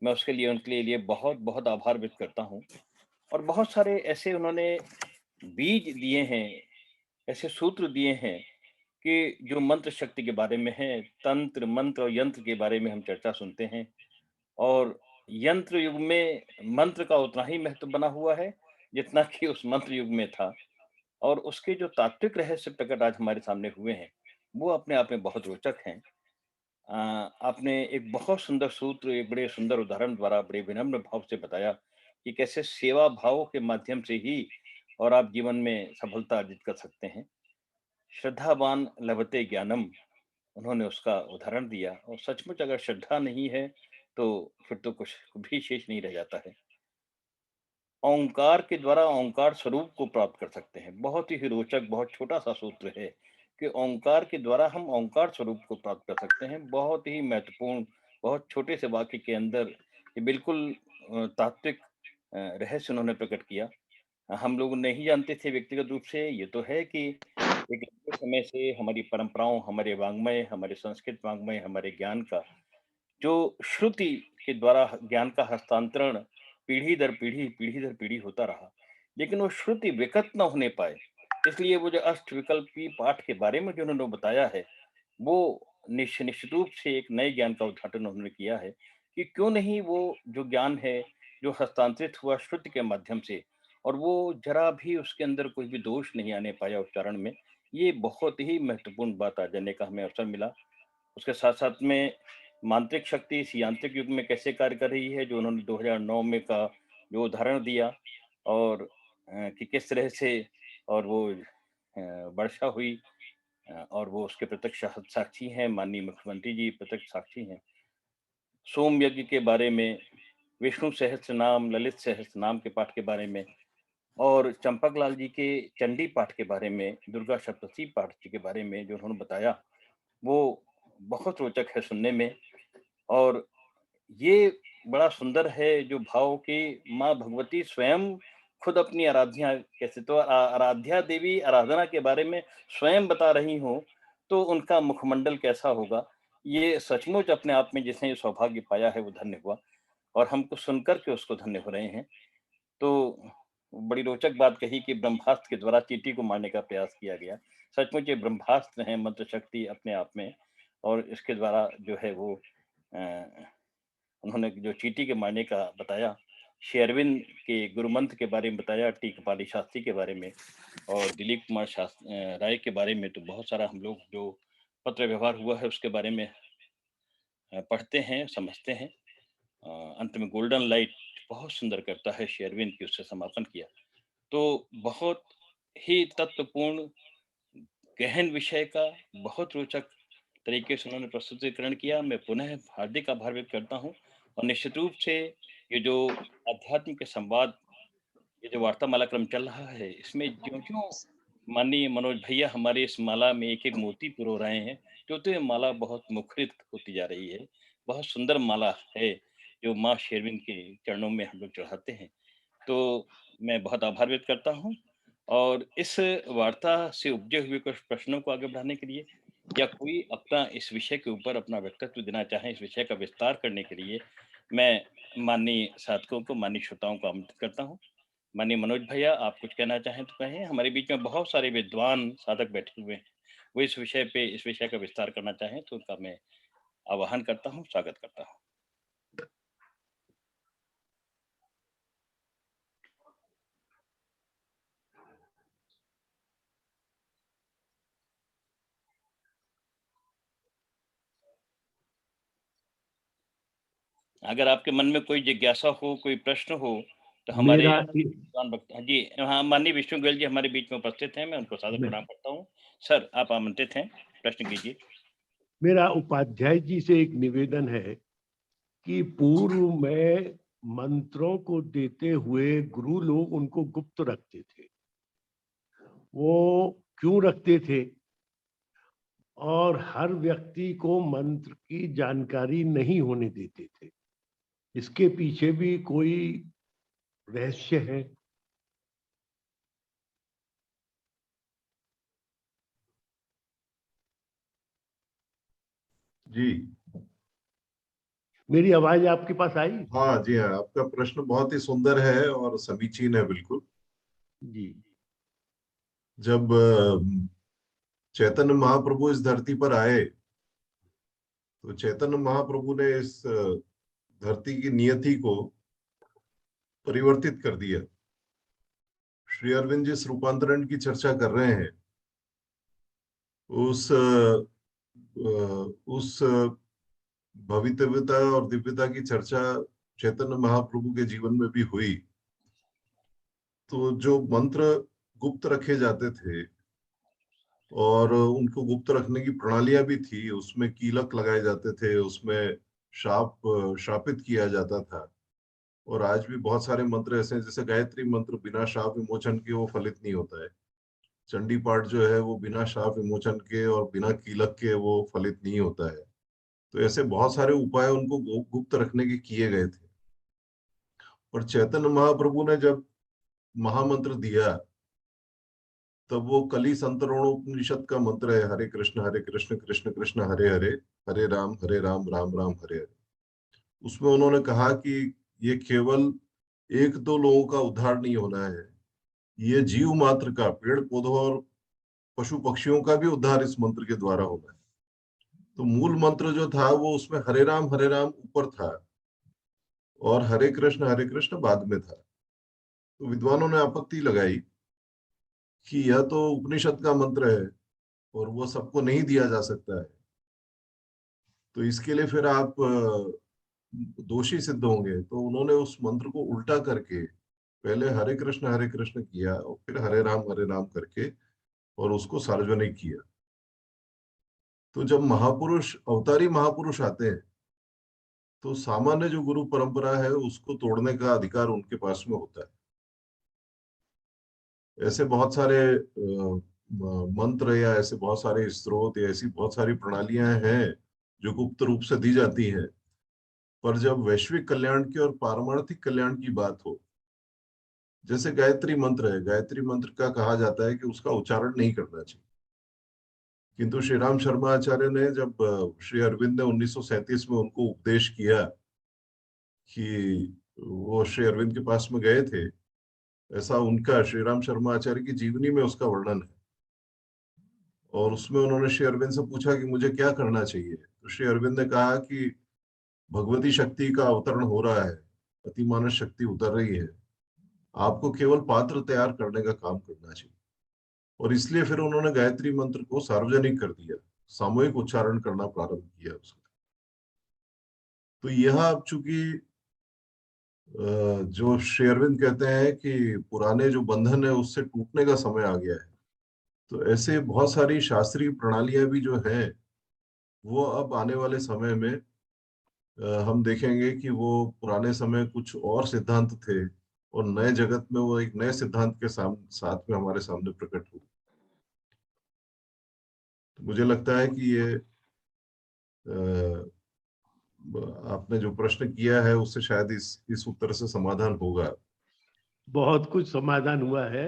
मैं उसके लिए उनके लिए बहुत-बहुत आभार व्यक्त करता हूँ। और बहुत सारे ऐसे उन्होंने बीज दिए हैं, ऐसे सूत्र दिए हैं कि जो मंत्र शक्ति के बारे में है, तंत्र, मंत्र और यंत्र के बारे में हम चर्चा सुनते हैं। और यंत्र युग में मंत्र का उतना ही महत्व बना हुआ है, जितना कि उस मंत्र युग में था। और उसके जो तात्विक रहस्य प्रकट आज हमारे सामने हुए हैं, वो अपने आप में बहुत रोचक हैं। अ, आपने एक बहुत सुंदर सूत्र, एक बड़े सुंदर उदाहरण द्वारा बड़े विनम्र भाव से बताया कि कैसे सेवा भाव के माध्यम से ही और आप जीवन में सफलता अर्जित कर सकते हैं। श्रद्धावान लभते ज्ञानम, उन्होंने उसका उदाहरण दिया। और सचमुच अगर श्रद्धा नहीं है, तो फिर तो कुछ भी शेष नहीं रह जाता है। ओंकार के द्वारा ओंकार स्वरूप को प्राप्त कर सकते हैं। बहुत ही रोचक, बहुत छोटा-सा सूत्र है कि ओंकार के द्वारा हम ओंकार स्वरूप को प्राप्त कर सकते हैं। बहुत ही महत्वपूर्ण, बहुत छोटे से वाक्य के अंदर ये बिल्कुल तात्विक रहस्य उन्होंने प्रकट किया। हम लोग नहीं जानते थे व्यक्तिगत रूप से, ये तो है कि एक लंबे समय से हमारी परंपराओं, हमारे वाङ्मय, हमारे संस्कृत वाङ्मय, हमारे ज्ञान का जो श्रुति के द्वारा ज्ञान का हस्तांतरण पीढ़ी दर पीढ़ी होता रहा, लेकिन वो श्रुति विकट न होने पाए। इसलिए वो जो अष्टविकल्पी पाठ के बारे में जो उन्होंने बताया है, वो निश्चित रूप से एक नए ज्ञान का उद्घाटन उन्होंने किया है कि क्यों नहीं वो जो ज्ञान है, जो हस्तांतरित हुआ श्रुति के माध्यम से, और वो जरा भी उसके अंदर कोई भी दोष नहीं आने पाया उच्चारण में। ये बहुत ही महत्वपूर्ण बात आज जानने का हमें अवसर मिला। उसके साथ-साथ में मांत्रिक शक्ति इस यांत्रिक युग में कैसे कार्य कर रही है, जो उन्होंने 2009 में का जो उदाहरण दिया। और कि किस तरह से और वो वर्षा हुई, और वो उसके प्रत्यक्ष साक्षी हैं, माननीय मुख्यमंत्री जी प्रत्यक्ष साक्षी हैं। सोम यज्ञ के बारे में, विष्णु सहस्त्रनाम, ललित सहस्त्रनाम के पाठ के बारे में, और चंपक लाल जी के चंडी पाठ के बारे में, दुर्गा सप्तशती पाठ जी के बारे में जो उन्होंने बताया, वो बहुत रोचक है सुनने में। और ये बड़ा सुंदर है जो भाव कि माँ भगवती स्वयं खुद अपनी आराध्या, कैसे तो आराध्या देवी आराधना के बारे में स्वयं बता रही हों, तो उनका मुखमंडल कैसा होगा। ये सचमुच अपने आप में जिसने ये सौभाग्य पाया है वो धन्य हुआ, और हमको सुनकर के उसको धन्य हो रहे हैं। तो बड़ी रोचक बात कही कि ब्रह्मास्त्र के द्वारा चींटी को मारने का प्रयास किया गया। सचमुच ये ब्रह्मास्त्र है, मंत्र शक्ति अपने आप में, और इसके द्वारा जो है वो अ, उन्होंने जो चींटी के मारने का बताया, श्री अरविंद के गुरु मंत्र के बारे में बताया, टी कपाली शास्त्री के बारे में और दिलीप कुमार राय के बारे में, तो बहुत सारा हम लोग जो पत्र व्यवहार हुआ है उसके बारे में पढ़ते हैं, समझते हैं। अंत में गोल्डन लाइट बहुत सुंदर करता है श्री अरविंद की, उससे समापन किया। तो बहुत ही तत्वपूर्ण, गहन विषय का बहुत रोचक तरीके से उन्होंने प्रस्तुतिकरण किया। मैं पुनः हार्दिक आभार व्यक्त करता हूँ, और निश्चित रूप से ये जो आध्यात्म के संवाद, ये जो वार्तामाला क्रम चल रहा है, इसमें ज्यों-ज्यों माननीय मनोज भैया हमारे इस माला में एक-एक मोती पिरो रहे हैं, त्यों-त्यों ये माला बहुत मुखरित होती जा रही है। बहुत सुंदर माला है, जो माँ शेरविन के चरणों में हम लोग चढ़ाते हैं। तो मैं बहुत आभार व्यक्त करता हूँ, और इस वार्ता से उपजे हुए कुछ प्रश्नों को आगे बढ़ाने के लिए, या कोई अपना इस विषय के ऊपर अपना व्यक्तित्व देना चाहें, इस विषय का विस्तार करने के लिए, मैं माननीय साधकों को, माननीय श्रोताओं को आमंत्रित करता हूँ। माननीय मनोज भैया, आप कुछ कहना चाहें तो कहें। हमारे बीच में बहुत सारे विद्वान साधक बैठे हुए हैं। वो इस विषय का विस्तार करना चाहें तो उनका मैं आह्वान करता हूँ, स्वागत करता हूँ। अगर आपके मन में कोई जिज्ञासा हो, कोई प्रश्न हो, तो हमारे मेरा विद्वान वक्ता जी, हाँ, माननीय विष्णु गोयल जी हमारे बीच में उपस्थित हैं। मैं उनको सादर प्रणाम करता हूँ। सर, आप आमंत्रित हैं, प्रश्न कीजिए। मेरा उपाध्याय जी से एक निवेदन है कि पूर्व में मंत्रों को देते हुए गुरु लोग उनको गुप्त रखते थे। वो क्यों रखते थे? और हर व्यक्ति को मंत्र की जानकारी नहीं होने देते थे। इसके पीछे भी कोई रहस्य है? जी मेरी आवाज आपके पास आई? हाँ, जी हाँ, आपका प्रश्न बहुत ही सुंदर है और समीचीन है बिल्कुल। जी। जब चैतन्य महाप्रभु इस धरती पर आए, तो चैतन्य महाप्रभु ने इस धरती की नियति को परिवर्तित कर दिया। श्री अरविंद जिस रूपांतरण की चर्चा कर रहे हैं, उस उस भवितव्यता और दिव्यता की चर्चा चैतन्य महाप्रभु के जीवन में भी हुई। तो जो मंत्र गुप्त रखे जाते थे और उनको गुप्त रखने की प्रणालियां भी थी, उसमें कीलक लगाए जाते थे, उसमें शापित किया जाता था। और आज भी बहुत सारे मंत्र ऐसे हैं, जैसे गायत्री मंत्र बिना शाप विमोचन के वो फलित नहीं होता है। चंडी पाठ जो है वो बिना शाप विमोचन के और बिना कीलक के वो फलित नहीं होता है। तो ऐसे बहुत सारे उपाय उनको गुप्त रखने के किए गए थे। और चैतन्य महाप्रभु ने जब महामंत्र दिया, तब वो कली संतरणोपनिषद का मंत्र है, हरे कृष्ण कृष्ण कृष्ण हरे हरे, हरे राम राम राम हरे हरे। उसमें उन्होंने कहा कि ये केवल एक दो लोगों का उद्धार नहीं होना है, ये जीव मात्र का, पेड़ पौधों और पशु पक्षियों का भी उद्धार इस मंत्र के द्वारा होना है। तो मूल मंत्र जो था वो उसमें हरे राम ऊपर था और हरे कृष्ण बाद में था। तो विद्वानों ने आपत्ति लगाई कि यह तो उपनिषद का मंत्र है और वो सबको नहीं दिया जा सकता है, तो इसके लिए फिर आप दोषी सिद्ध होंगे। तो उन्होंने उस मंत्र को उल्टा करके पहले हरे कृष्ण किया और फिर हरे राम करके और उसको सार्वजनिक किया। तो जब महापुरुष, अवतारी महापुरुष आते हैं, तो सामान्य जो गुरु परंपरा है उसको तोड़ने का अधिकार उनके पास में होता है। ऐसे बहुत सारे मंत्र या ऐसे बहुत सारे स्त्रोत या ऐसी बहुत सारी प्रणालियां हैं जो गुप्त रूप से दी जाती हैं। पर जब वैश्विक कल्याण की और पारमार्थिक कल्याण की बात हो, जैसे गायत्री मंत्र है, गायत्री मंत्र का कहा जाता है कि उसका उच्चारण नहीं करना चाहिए। किंतु श्री राम शर्मा आचार्य ने जब श्री अरविंद ने 1937 में उनको उपदेश किया कि वो श्री अरविंद के पास में गए थे, ऐसा उनका श्री राम शर्मा आचार्य की जीवनी में उसका वर्णन है। और उसमें उन्होंने श्री अरविंद से पूछा कि मुझे क्या करना चाहिए, तो श्री अरविंद ने कहा कि भगवती शक्ति का अवतरण हो रहा है, अतिमानस शक्ति उतर रही है, आपको केवल पात्र तैयार करने का काम करना चाहिए। और इसलिए फिर उन्होंने गायत्री मंत्र को सार्वजनिक कर दिया, सामूहिक उच्चारण करना प्रारंभ किया उसका। तो यह अब चूंकि जो श्री अरविंद कहते हैं कि पुराने जो बंधन है उससे टूटने का समय आ गया है, तो ऐसे बहुत सारी शास्त्रीय प्रणालियां भी जो है वो अब आने वाले समय में हम देखेंगे कि वो पुराने समय कुछ और सिद्धांत थे और नए जगत में वो एक नए सिद्धांत के साथ में हमारे सामने प्रकट हुए। तो मुझे लगता है कि ये आपने जो प्रश्न किया है उससे शायद इस उत्तर से समाधान होगा। बहुत कुछ समाधान हुआ है।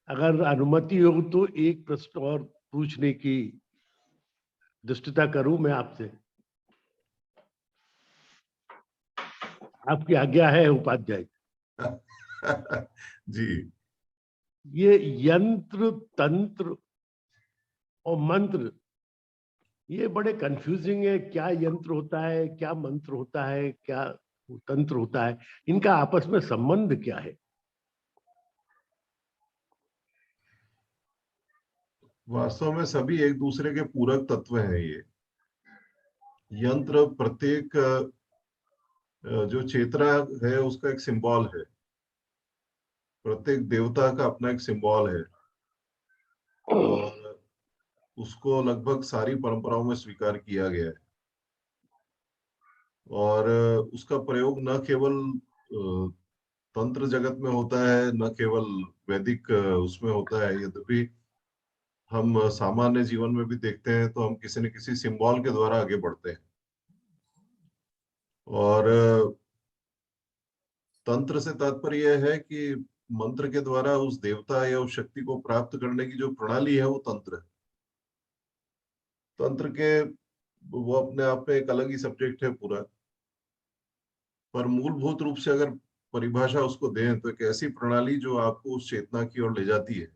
अगर अनुमति हो तो एक प्रश्न और पूछने की दृष्टता करूं मैं आपसे, आपकी आज्ञा है उपाध्याय? जी। ये यंत्र, तंत्र और मंत्र, ये बड़े कंफ्यूजिंग है। क्या यंत्र होता है, क्या मंत्र होता है, क्या तंत्र होता है, इनका आपस में संबंध क्या है? वास्तव में सभी एक दूसरे के पूरक तत्व हैं। ये यंत्र प्रत्येक जो चेतना है उसका एक सिंबल है, प्रत्येक देवता का अपना एक सिंबल है और उसको लगभग सारी परंपराओं में स्वीकार किया गया है। और उसका प्रयोग न केवल तंत्र जगत में होता है, न केवल वैदिक उसमें होता है। यद्यपि हम सामान्य जीवन में भी देखते हैं तो हम किसी न किसी सिंबल के द्वारा आगे बढ़ते हैं। और तंत्र से तात्पर्य यह है कि मंत्र के द्वारा उस देवता या उस शक्ति को प्राप्त करने की जो प्रणाली है वो तंत्र है। तंत्र के वो अपने आप में एक अलग ही सब्जेक्ट है पूरा, पर मूलभूत रूप से अगर परिभाषा उसको दें तो एक ऐसी प्रणाली जो आपको उस चेतना की ओर ले जाती है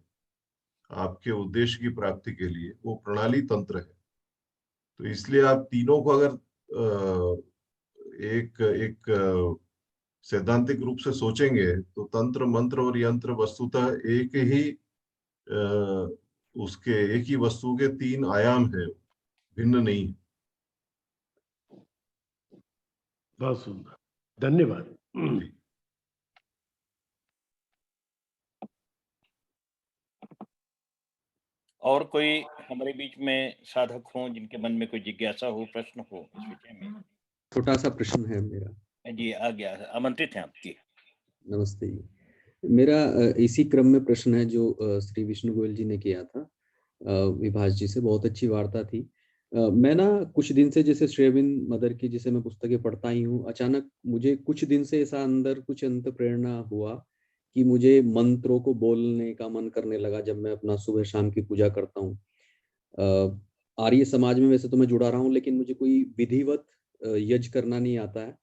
आपके उद्देश्य की प्राप्ति के लिए, वो प्रणाली तंत्र है। तो इसलिए आप तीनों को अगर एक एक सैद्धांतिक रूप से सोचेंगे तो तंत्र, मंत्र और यंत्र वस्तुतः एक ही उसके एक ही वस्तु के तीन आयाम है, भिन्न नहीं है। बहुत सुंदर, धन्यवाद। जी। और कोई हमारे बीच में साधक हों जिनके मन में कोई जिज्ञासा हो, प्रश्न हो इस विषय में? छोटा सा प्रश्न है मेरा। जी, आ गया, आमंत्रित हैं आपकी। नमस्ते जी। मेरा इसी क्रम में प्रश्न है जो श्री विष्णु गोयल जी ने किया था विभास जी से। बहुत अच्छी वार्ता थी। मैं ना कुछ दिन से, जैसे श्री अरविंद मदर की जिसे मैं पुस्तकें पढ़ता ही हूँ, अचानक मुझे कुछ दिन से ऐसा अंदर कुछ अंत प्रेरणा हुआ कि मुझे मंत्रों को बोलने का मन करने लगा जब मैं अपना सुबह शाम की पूजा करता हूँ। आर्य समाज में वैसे तो मैं जुड़ा रहा हूँ, लेकिन मुझे कोई विधिवत यज्ञ करना नहीं आता है।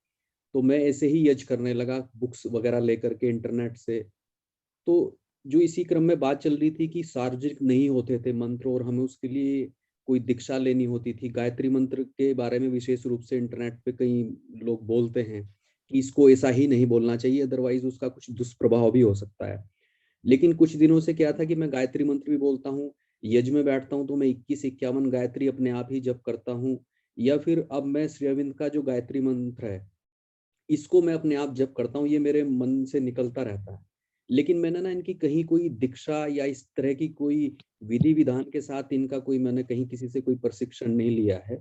तो मैं ऐसे ही यज्ञ करने लगा, बुक्स वगैरह लेकर के इंटरनेट से। तो जो इसी क्रम में बात चल रही थी कि सार्वजनिक नहीं होते थे मंत्र और हमें उसके लिए कोई दीक्षा लेनी होती थी। गायत्री मंत्र के बारे में विशेष रूप से इंटरनेट पे कई लोग बोलते हैं कि इसको ऐसा ही नहीं बोलना चाहिए, अदरवाइज उसका कुछ दुष्प्रभाव भी हो सकता है। लेकिन कुछ दिनों से क्या था कि मैं गायत्री मंत्र भी बोलता हूँ, यज्ञ में बैठता हूँ तो मैं 21-51 गायत्री अपने आप ही जप करता हूँ, या फिर अब मैं श्री अरविंद का जो गायत्री मंत्र है इसको मैं अपने आप जप करता हूँ, ये मेरे मन से निकलता रहता है। लेकिन मैंने ना इनकी कहीं कोई दीक्षा या इस तरह की कोई विधि विधान के साथ इनका कोई, मैंने कहीं किसी से कोई प्रशिक्षण नहीं लिया है।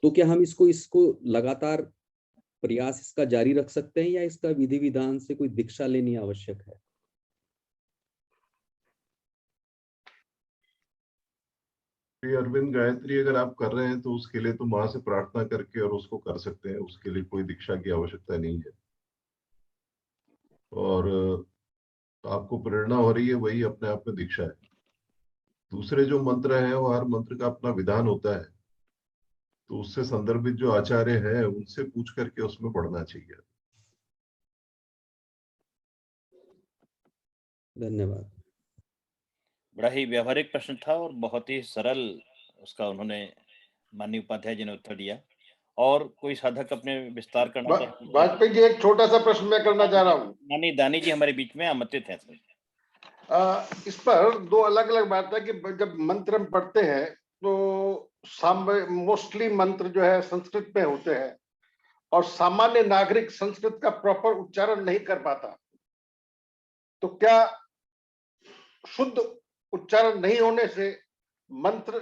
तो क्या हम इसको इसको लगातार प्रयास इसका जारी रख सकते हैं या इसका विधि विधान से कोई दीक्षा लेनी आवश्यक है? श्री अरविंद गायत्री अगर आप कर रहे हैं तो उसके लिए तो माँ से प्रार्थना करके और उसको कर सकते हैं, उसके लिए कोई दीक्षा की आवश्यकता नहीं है। और आपको प्रेरणा हो रही है वही अपने आप में दीक्षा है। दूसरे जो मंत्र हैं वो हर मंत्र का अपना विधान होता है, तो उससे संदर्भित जो आचार्य हैं उनसे पूछ करके उसमें पढ़ना चाहिए। धन्यवाद। बड़ा ही व्यावहारिक प्रश्न था और बहुत ही सरल उसका उन्होंने माननीय उपाध्याय जी ने उत्तर दिया। और कोई साधक अपने विस्तार करना चाहते हैं? वाजपेयी जी, एक छोटा सा प्रश्न मैं करना चाह रहा हूँ। माननीय दानी जी हमारे बीच में आमंत्रित हैं सर। इस पर दो अलग अलग बात है कि जब मंत्र हम पढ़ते हैं तो मोस्टली मंत्र जो है संस्कृत में होते हैं और सामान्य नागरिक संस्कृत का प्रॉपर उच्चारण नहीं कर पाता, तो क्या शुद्ध उच्चारण नहीं होने से मंत्र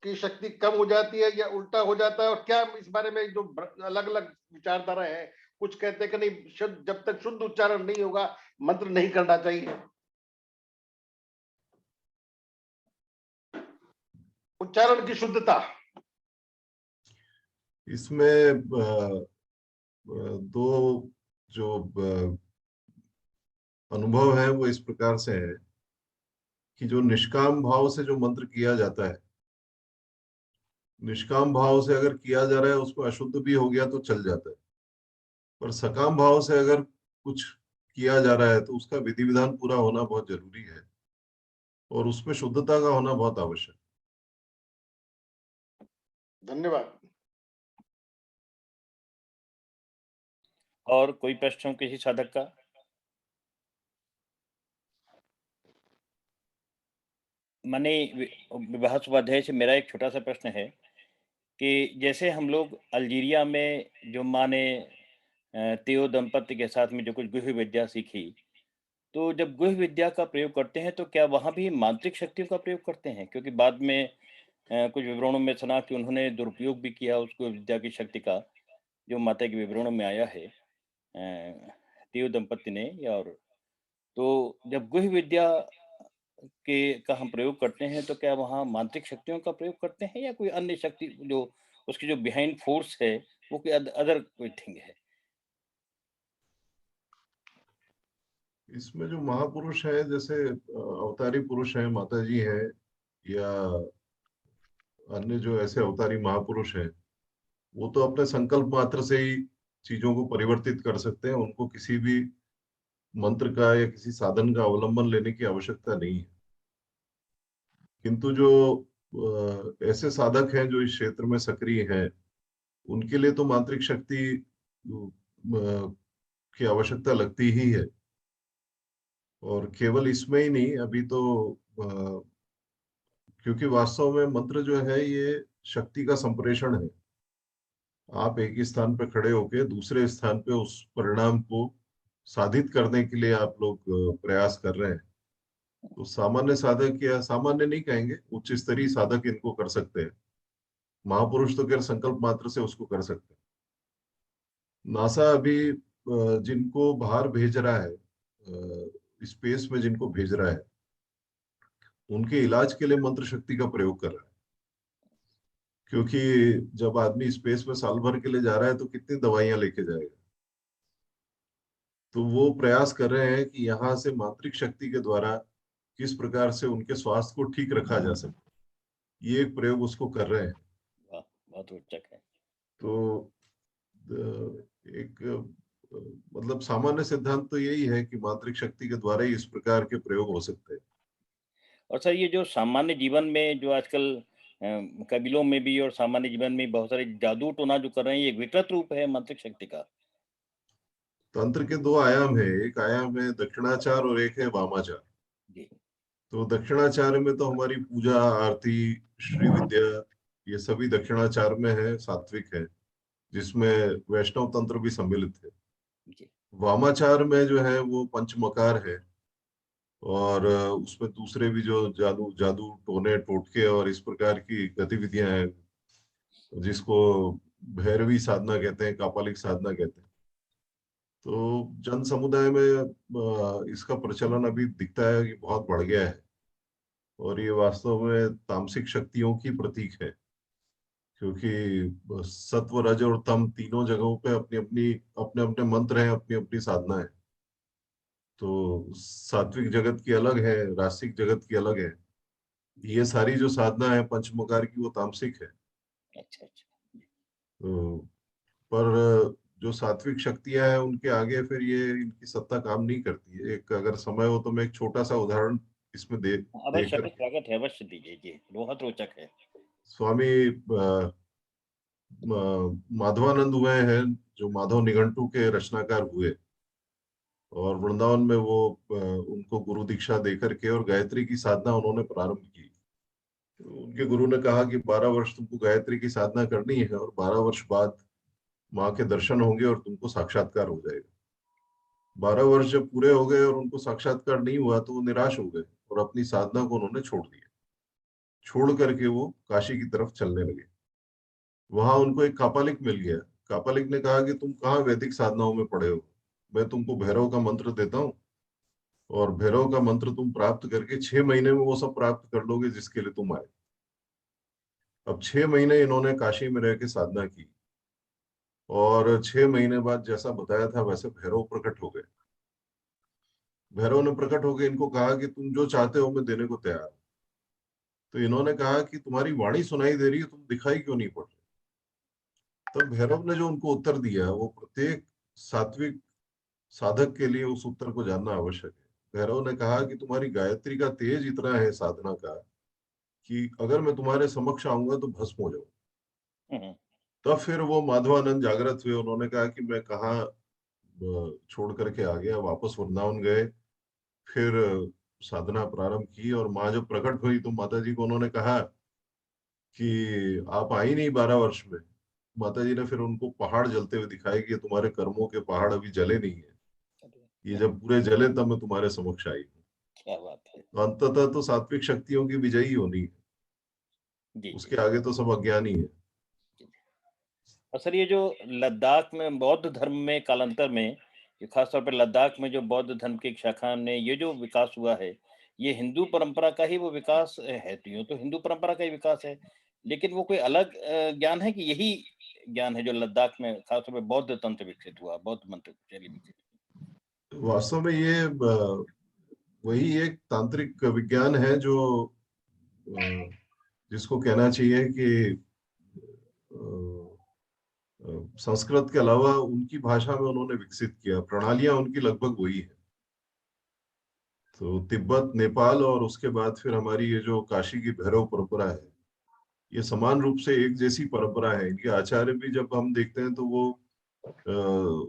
की शक्ति कम हो जाती है या उल्टा हो जाता है? और क्या इस बारे में जो अलग अलग विचारधारा है, कुछ कहते हैं कि नहीं, शुद्ध जब तक शुद्ध उच्चारण नहीं होगा मंत्र नहीं करना चाहिए। उच्चारण की शुद्धता, इसमें दो जो अनुभव है वो इस प्रकार से है कि जो निष्काम भाव से जो मंत्र किया जाता है, निष्काम भाव से अगर किया जा रहा है उसमें अशुद्ध भी हो गया तो चल जाता है, पर सकाम भाव से अगर कुछ किया जा रहा है तो उसका विधि विधान पूरा होना बहुत जरूरी है और उसमें शुद्धता का होना बहुत आवश्यक। धन्यवाद। और कोई प्रश्न हो किसी साधक का? माननीय विभास उपाध्याय से मेरा एक छोटा सा प्रश्न है कि जैसे हम लोग अल्जीरिया में जो माँ ने तेओ दंपति के साथ में जो कुछ गुह्य विद्या सीखी, तो जब गुह्य विद्या का प्रयोग करते हैं तो क्या वहाँ भी मांत्रिक शक्तियों का प्रयोग करते हैं? क्योंकि बाद में कुछ विवरणों में सुना कि उन्होंने दुरुपयोग भी किया उस गुह्य विद्या की शक्ति का, जो माता के विवरणों में आया है तेओ दंपति ने। और तो जब गुह्य विद्या का हम प्रयोग करते हैं तो क्या वहाँ मांत्रिक शक्तियों का प्रयोग करते हैं या कोई अन्य शक्ति जो उसकी जो बिहाइंड फोर्स है वो कोई अदर कोई थिंग है? इसमें जो महापुरुष है, जैसे अवतारी पुरुष है, माता जी है, या अन्य जो ऐसे अवतारी महापुरुष हैं, वो तो अपने संकल्प मात्र से ही चीजों को परिवर्तित कर सकते हैं। उनको किसी भी मंत्र का या किसी साधन का अवलंबन लेने की आवश्यकता नहीं है। किंतु जो ऐसे साधक हैं जो इस क्षेत्र में सक्रिय हैं, उनके लिए तो मांत्रिक शक्ति की आवश्यकता लगती ही है। और केवल इसमें ही नहीं, अभी तो क्योंकि वास्तव में मंत्र जो है ये शक्ति का संप्रेषण है। आप एक ही स्थान पे खड़े होके दूसरे स्थान पे उस परिणाम को साधित करने के लिए आप लोग प्रयास कर रहे हैं। तो सामान्य साधक, या सामान्य नहीं कहेंगे, उच्च स्तरीय साधक इनको कर सकते हैं। महापुरुष तो केवल संकल्प मात्र से उसको कर सकते हैं। नासा अभी जिनको बाहर भेज रहा है, स्पेस में जिनको भेज रहा है, उनके इलाज के लिए मंत्र शक्ति का प्रयोग कर रहा है। क्योंकि जब आदमी स्पेस में साल भर के लिए जा रहा है तो कितनी दवाइयां लेके जाएगा। तो वो प्रयास कर रहे हैं कि यहाँ से मांत्रिक शक्ति के द्वारा किस प्रकार से उनके स्वास्थ्य को ठीक रखा जा सके, ये एक प्रयोग उसको कर रहे हैं। वाह, बहुत रोचक है। तो एक मतलब सामान्य सिद्धांत तो यही है कि मांत्रिक शक्ति के द्वारा ही इस प्रकार के प्रयोग हो सकते हैं। और सर ये जो सामान्य जीवन में जो आजकल कबीलों में भी और सामान्य जीवन में बहुत सारे जादू टोना जो कर रहे हैं, ये विकृत रूप है मांत्रिक शक्ति का। तंत्र के दो आयाम है, एक आयाम है दक्षिणाचार और एक है वामाचार। जी। तो दक्षिणाचार में तो हमारी पूजा, आरती, श्री विद्या, ये सभी दक्षिणाचार में है, सात्विक है, जिसमें वैष्णव तंत्र भी सम्मिलित है। जी। वामाचार में जो है वो पंचमकार है और उसमें दूसरे भी जो जादू जादू टोने टोटके और इस प्रकार की गतिविधियां हैं, जिसको भैरवी साधना कहते हैं, कापालिक साधना कहते हैं। तो जन समुदाय में इसका प्रचलन अभी दिखता है कि बहुत बढ़ गया है और ये वास्तव में तामसिक शक्तियों की प्रतीक है। क्योंकि सत्व, रज और तम तीनों जगहों पे अपनी अपनी अपने अपने मंत्र हैं, अपनी अपनी साधना है। तो सात्विक जगत की अलग है, रासिक जगत की अलग है। ये सारी जो साधना है पंचमकार की, वो तामसिक है। अच्छा अच्छा। तो पर जो सात्विक शक्तियां हैं उनके आगे फिर ये इनकी सत्ता काम नहीं करती है। एक अगर समय हो तो मैं एक छोटा सा उदाहरण इसमें अवश्य देकर स्वागत है, अवश्य दीजिए जी, बहुत रोचक है। स्वामी माधवानंद हुए हैं, जो माधव निघंटू के रचनाकार हुए, और वृंदावन में वो उनको गुरु दीक्षा देकर के और गायत्री की साधना उन्होंने प्रारंभ की। तो उनके गुरु ने कहा कि 12 वर्ष तुमको गायत्री की साधना करनी है और 12 वर्ष बाद माँ के दर्शन होंगे और तुमको साक्षात्कार हो जाएगा। 12 वर्ष जब पूरे हो गए और उनको साक्षात्कार नहीं हुआ तो वो निराश हो गए और अपनी साधना को उन्होंने छोड़ दिया। छोड़ करके वो काशी की तरफ चलने लगे। वहां उनको एक कापालिक मिल गया। कापालिक ने कहा कि तुम कहाँ वैदिक साधनाओं में पड़े हो, मैं तुमको भैरव का मंत्र देता हूँ और भैरव का मंत्र तुम प्राप्त करके 6 महीने में वो सब प्राप्त कर लोगे जिसके लिए तुम आए। अब 6 महीने इन्होंने काशी में रह के साधना की और 6 महीने बाद जैसा बताया था वैसे भैरव प्रकट हो गए। भैरव ने प्रकट होकर इनको कहा कि तुम जो चाहते हो मैं देने को तैयार हूं। तो इन्होंने कहा कि तुम्हारी वाणी सुनाई दे रही है, तुम दिखाई क्यों नहीं पड़ रहे। तब भैरव ने जो उनको उत्तर दिया वो प्रत्येक सात्विक साधक के लिए उस उत्तर को जानना आवश्यक है। भैरव ने कहा कि तुम्हारी गायत्री का तेज इतना है साधना का कि अगर मैं तुम्हारे समक्ष आऊंगा तो भस्म हो जाऊं। तब फिर वो माधवानंद जागृत हुए। उन्होंने कहा कि मैं कहाँ छोड़ करके आ गया, वापस वृंदावन गए, फिर साधना प्रारंभ की और माँ जब प्रकट हुई तो माता जी को उन्होंने कहा कि आप आई नहीं 12 वर्ष में। माता जी ने फिर उनको पहाड़ जलते हुए दिखाए कि तुम्हारे कर्मों के पहाड़ अभी जले नहीं है, ये जब पूरे जले तब मैं तुम्हारे समक्ष आई हूँ। क्या बात है तो अंततः तो सात्विक शक्तियों की विजय ही होनी है, जी। उसके आगे तो सब अज्ञानी है। और सर ये जो लद्दाख में बौद्ध धर्म में कालांतर में, ये खासतौर पर लद्दाख में जो बौद्ध धर्म की एक शाखा ने ये जो विकास हुआ है, ये हिंदू परंपरा का ही वो विकास है। तो यूं तो हिंदू परंपरा का ही विकास है, लेकिन वो कोई अलग ज्ञान है कि यही ज्ञान है जो लद्दाख में खासतौर पर बौद्ध तंत्र विकसित हुआ, बौद्ध मंत्र शैली विकसित हुई? वास्तव में ये वही एक तांत्रिक विज्ञान है जो जिसको कहना चाहिए कि संस्कृत के अलावा उनकी भाषा में उन्होंने विकसित किया। प्रणालियां उनकी लगभग वही है। तो तिब्बत, नेपाल और उसके बाद फिर हमारी ये जो काशी की भैरव परंपरा है, ये समान रूप से एक जैसी परंपरा है। इनके आचार्य भी जब हम देखते हैं तो वो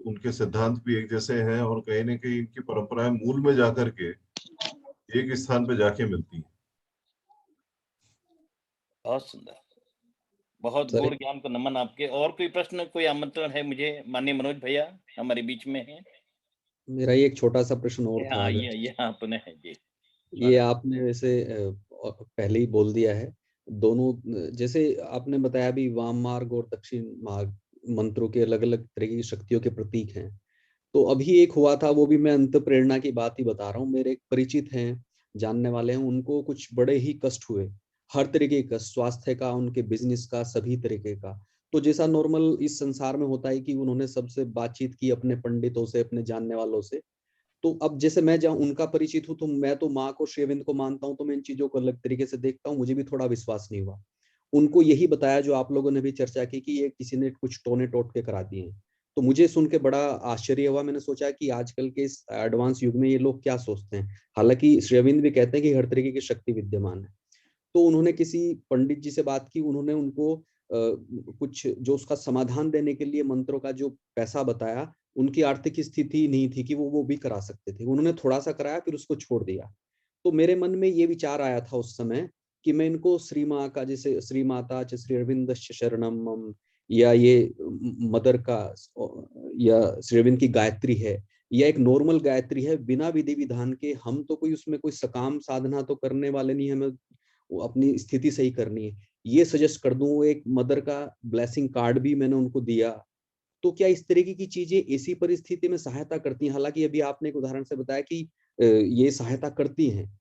उनके सिद्धांत भी एक जैसे हैं और कहीं ना कहीं इनकी परंपराएं मूल में जाकर के एक स्थान पे जाके मिलती हैं। बहुत सुंदर, बहुत सर गूढ़ ज्ञान को नमन आपके। और कोई प्रश्न, कोई आमंत्रण है मुझे? माननीय मनोज भैया हमारे बीच में हैं। मेरा ये एक छोटा सा प्रश्न और था। हाँ, ये हाँ पुनः है जी। ये आपने वैसे पहले ही बोल दिया है। दोनों जैसे आपने बताया भी वाम मार्ग और दक्षिण मार्ग मंत्रों के अलग अलग तरह की शक्तियों के प्रतीक हैं। तो अभी एक हुआ था, वो भी मैं अंत प्रेरणा की बात ही बता रहा हूँ। मेरे एक परिचित हैं, जानने वाले हैं, उनको कुछ बड़े ही कष्ट हुए, हर तरीके का, स्वास्थ्य का, उनके बिजनेस का, सभी तरीके का। तो जैसा नॉर्मल इस संसार में होता है कि उन्होंने सबसे बातचीत की, अपने पंडितों से, अपने जानने वालों से। तो अब जैसे मैं जहाँ उनका परिचित हूँ, तो मैं तो माँ को, श्रीविंद को मानता हूँ, तो मैं इन चीजों को अलग तरीके से देखता हूँ। मुझे भी थोड़ा विश्वास नहीं हुआ। उनको यही बताया जो आप लोगों ने भी चर्चा की कि ये किसी ने कुछ टोने टोटके करा दिए हैं। तो मुझे सुन के बड़ा आश्चर्य हुआ। मैंने सोचा कि आजकल के इस एडवांस युग में ये लोग क्या सोचते हैं। हालांकि श्रीविंद भी कहते हैं कि हर तरीके की शक्ति विद्यमान है। तो उन्होंने किसी पंडित जी से बात की, उन्होंने उनको कुछ जो उसका समाधान देने के लिए मंत्रों का जो पैसा बताया, उनकी आर्थिक स्थिति नहीं थी कि वो भी करा सकते थे। उन्होंने थोड़ा सा कराया, फिर उसको छोड़ दिया। तो मेरे मन में ये विचार आया था उस समय कि मैं इनको श्री माँ का, जैसे श्री माता च श्री अरविंद शरणम मम, या ये मदर का, या श्री अरविंद की गायत्री है, या एक नॉर्मल गायत्री है बिना विधि विधान के। हम तो कोई उसमें कोई सकाम साधना तो करने वाले नहीं, हमें अपनी स्थिति सही करनी है। ये सजेस्ट कर दूं। एक मदर का ब्लेसिंग कार्ड भी मैंने उनको दिया। तो क्या इस तरीके की चीजें ऐसी परिस्थिति में सहायता करती हैं? हालांकि अभी आपने एक उदाहरण से बताया कि ये सहायता करती हैं,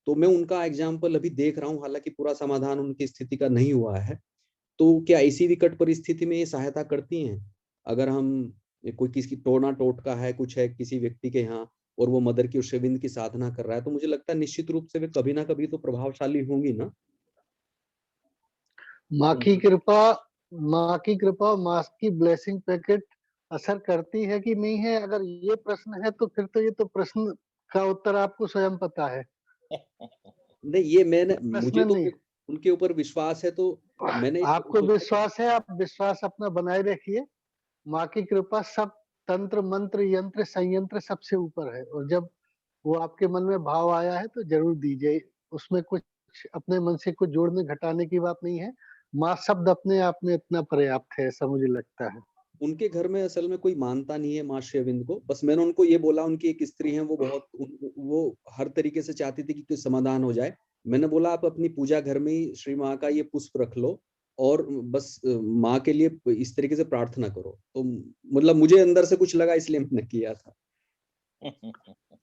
तो मैं उनका एग्जाम्पल अभी देख रहा हूँ। हालांकि पूरा समाधान उनकी स्थिति का नहीं हुआ है। तो क्या इसी विकट परिस्थिति में ये सहायता करती हैं? अगर हम कोई किसी टोना टोटका है, कुछ है किसी व्यक्ति के यहाँ, और वो मदर की और शिविंद की साधना कर रहा है, तो मुझे लगता है निश्चित रूप से वे कभी ना कभी तो प्रभावशाली होंगी ना। माँ की कृपा, माँ की कृपा, माँ की ब्लेसिंग पैकेट असर करती है कि नहीं है? अगर ये प्रश्न है तो फिर तो ये तो प्रश्न का उत्तर आपको स्वयं पता है। नहीं, ये मैंने मुझे प्रश्न तो नहीं उनके ऊपर विश्वास है, तो मैंने आपको सोचा कि विश्वास है, आप विश्वास अपना बनाए रखिए। माँ की कृपा सब तंत्र, मंत्र, यंत्र, संयंत्र सबसे ऊपर है और जब वो आपके मन में भाव आया है तो ज़रूर दीजिए। उसमें कुछ अपने मन से कुछ जोड़ने घटाने की बात नहीं है। माँ शब्द अपने आप में इतना पर्याप्त है, ऐसा मुझे लगता है। उनके घर में असल में कोई मानता नहीं है माँ श्री अरविंद को। बस मैंने उनको ये बोला, उनकी एक स्त्री है, वो बहुत वो हर तरीके से चाहती थी कि कोई समाधान हो जाए। मैंने बोला आप अपनी पूजा घर में ही श्री माँ का ये पुष्प रख लो और बस माँ के लिए इस तरीके से प्रार्थना करो। तो मतलब मुझे अंदर से कुछ लगा, इसलिए मैंने किया था।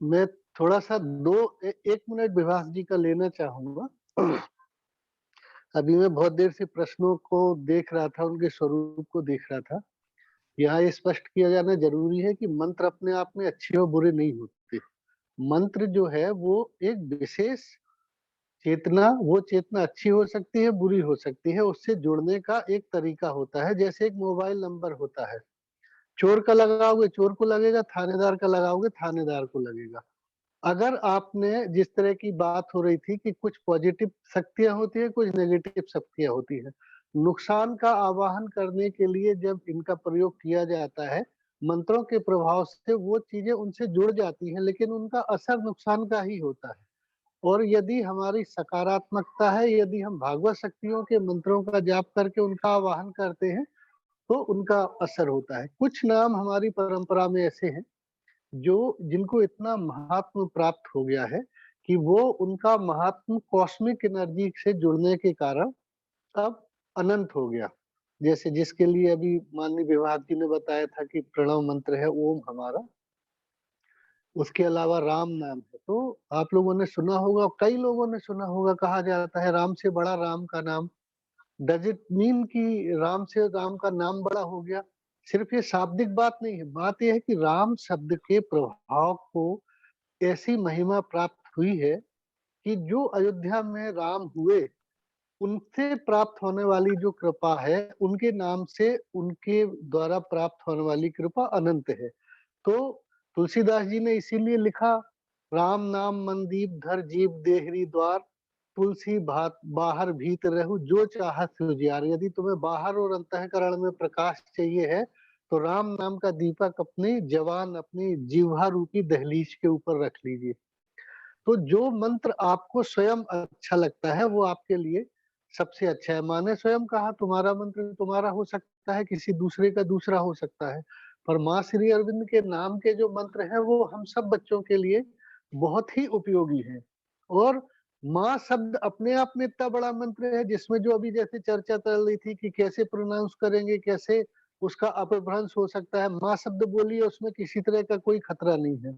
मैं थोड़ा-सा 1 मिनट विभास जी का लेना चाहूँगा। अभी मैं बहुत देर से प्रश्नों को देख रहा था, उनके स्वरूप को देख रहा था। यहाँ ये स्पष्ट किया जाना ज़रूरी है कि मंत्र अपने आप में अच्छे और बुरे नहीं होते। मंत्र जो है वो एक विशेष चेतना, वो चेतना अच्छी हो सकती है, बुरी हो सकती है, उससे जुड़ने का एक तरीका होता है, जैसे एक मोबाइल नंबर होता है। चोर का लगाओगे चोर को लगेगा, थानेदार का लगाओगे थानेदार को लगेगा। अगर आपने जिस तरह की बात हो रही थी कि कुछ पॉजिटिव शक्तियाँ होती हैं, कुछ नेगेटिव शक्तियाँ होती हैं। नुकसान का आवाहन करने के लिए जब इनका प्रयोग किया जाता है, मंत्रों के प्रभाव से वो चीज़ें उनसे जुड़ जाती हैं, लेकिन उनका असर नुकसान का ही होता है। और यदि हमारी सकारात्मकता है, यदि हम भागवत शक्तियों के मंत्रों का जाप करके उनका आवाहन करते हैं, तो उनका असर होता है। कुछ नाम हमारी परंपरा में ऐसे हैं जो जिनको इतना महात्म प्राप्त हो गया है कि वो उनका महात्म कॉस्मिक एनर्जी से जुड़ने के कारण अब अनंत हो गया। जैसे जिसके लिए अभी माननीय विभाग जी ने बताया था कि प्रणव मंत्र है ओम हमारा, उसके अलावा राम नाम है। तो आप लोगों ने सुना होगा, कई लोगों ने सुना होगा, कहा जाता है राम से बड़ा राम का नाम। डज़ इट मीन कि राम से राम का नाम बड़ा हो गया? सिर्फ ये शाब्दिक बात नहीं है, बात ये है कि राम शब्द के प्रभाव को ऐसी महिमा प्राप्त हुई है कि जो अयोध्या में राम हुए, उनसे प्राप्त होने वाली जो कृपा है, उनके नाम से उनके द्वारा प्राप्त होने वाली कृपा अनंत है। तो तुलसीदास जी ने इसीलिए लिखा, राम नाम मनदीप धर जीव देहरी द्वार, तुलसी भात बाहर भीत रहु जो चाहत उजियार। यदि तुम्हें बाहर और अंतःकरण में प्रकाश चाहिए है, तो राम नाम का दीपक अपनी जवान, अपनी जिह्वा रूपी दहलीज के ऊपर रख लीजिए। तो जो मंत्र आपको स्वयं अच्छा लगता है, वो आपके लिए सबसे अच्छा है। माँ ने स्वयं कहा तुम्हारा मंत्र तुम्हारा हो सकता है, किसी दूसरे का दूसरा हो सकता है। पर माँ श्री अरविंद के नाम के जो मंत्र हैं, वो हम सब बच्चों के लिए बहुत ही उपयोगी हैं। और माँ शब्द अपने आप में इतना बड़ा मंत्र है, जिसमें जो अभी जैसे चर्चा चल रही थी कि कैसे प्रोनाउंस करेंगे, कैसे उसका अपभ्रंश हो सकता है। माँ शब्द बोलिए, उसमें किसी तरह का कोई खतरा नहीं है।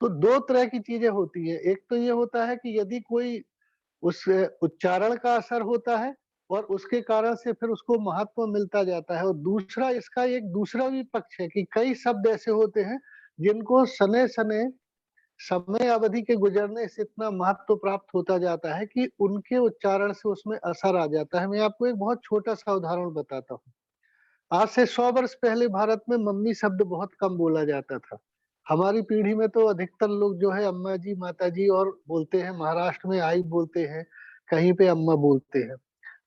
तो 2 तरह की चीज़ें होती हैं। एक तो ये होता है कि यदि कोई उस उच्चारण का असर होता है और उसके कारण से फिर उसको महत्व मिलता जाता है, और दूसरा इसका एक दूसरा भी पक्ष है कि कई शब्द ऐसे होते हैं जिनको सने-सने समय अवधि के गुजरने से इतना महत्व प्राप्त होता जाता है कि उनके उच्चारण से उसमें असर आ जाता है। मैं आपको एक बहुत छोटा-सा उदाहरण बताता हूँ। आज से 100 वर्ष पहले भारत में मम्मी शब्द बहुत कम बोला जाता था। हमारी पीढ़ी में तो अधिकतर लोग जो है अम्मा जी, माता जी और बोलते हैं, महाराष्ट्र में आई बोलते हैं, कहीं पे अम्मा बोलते हैं।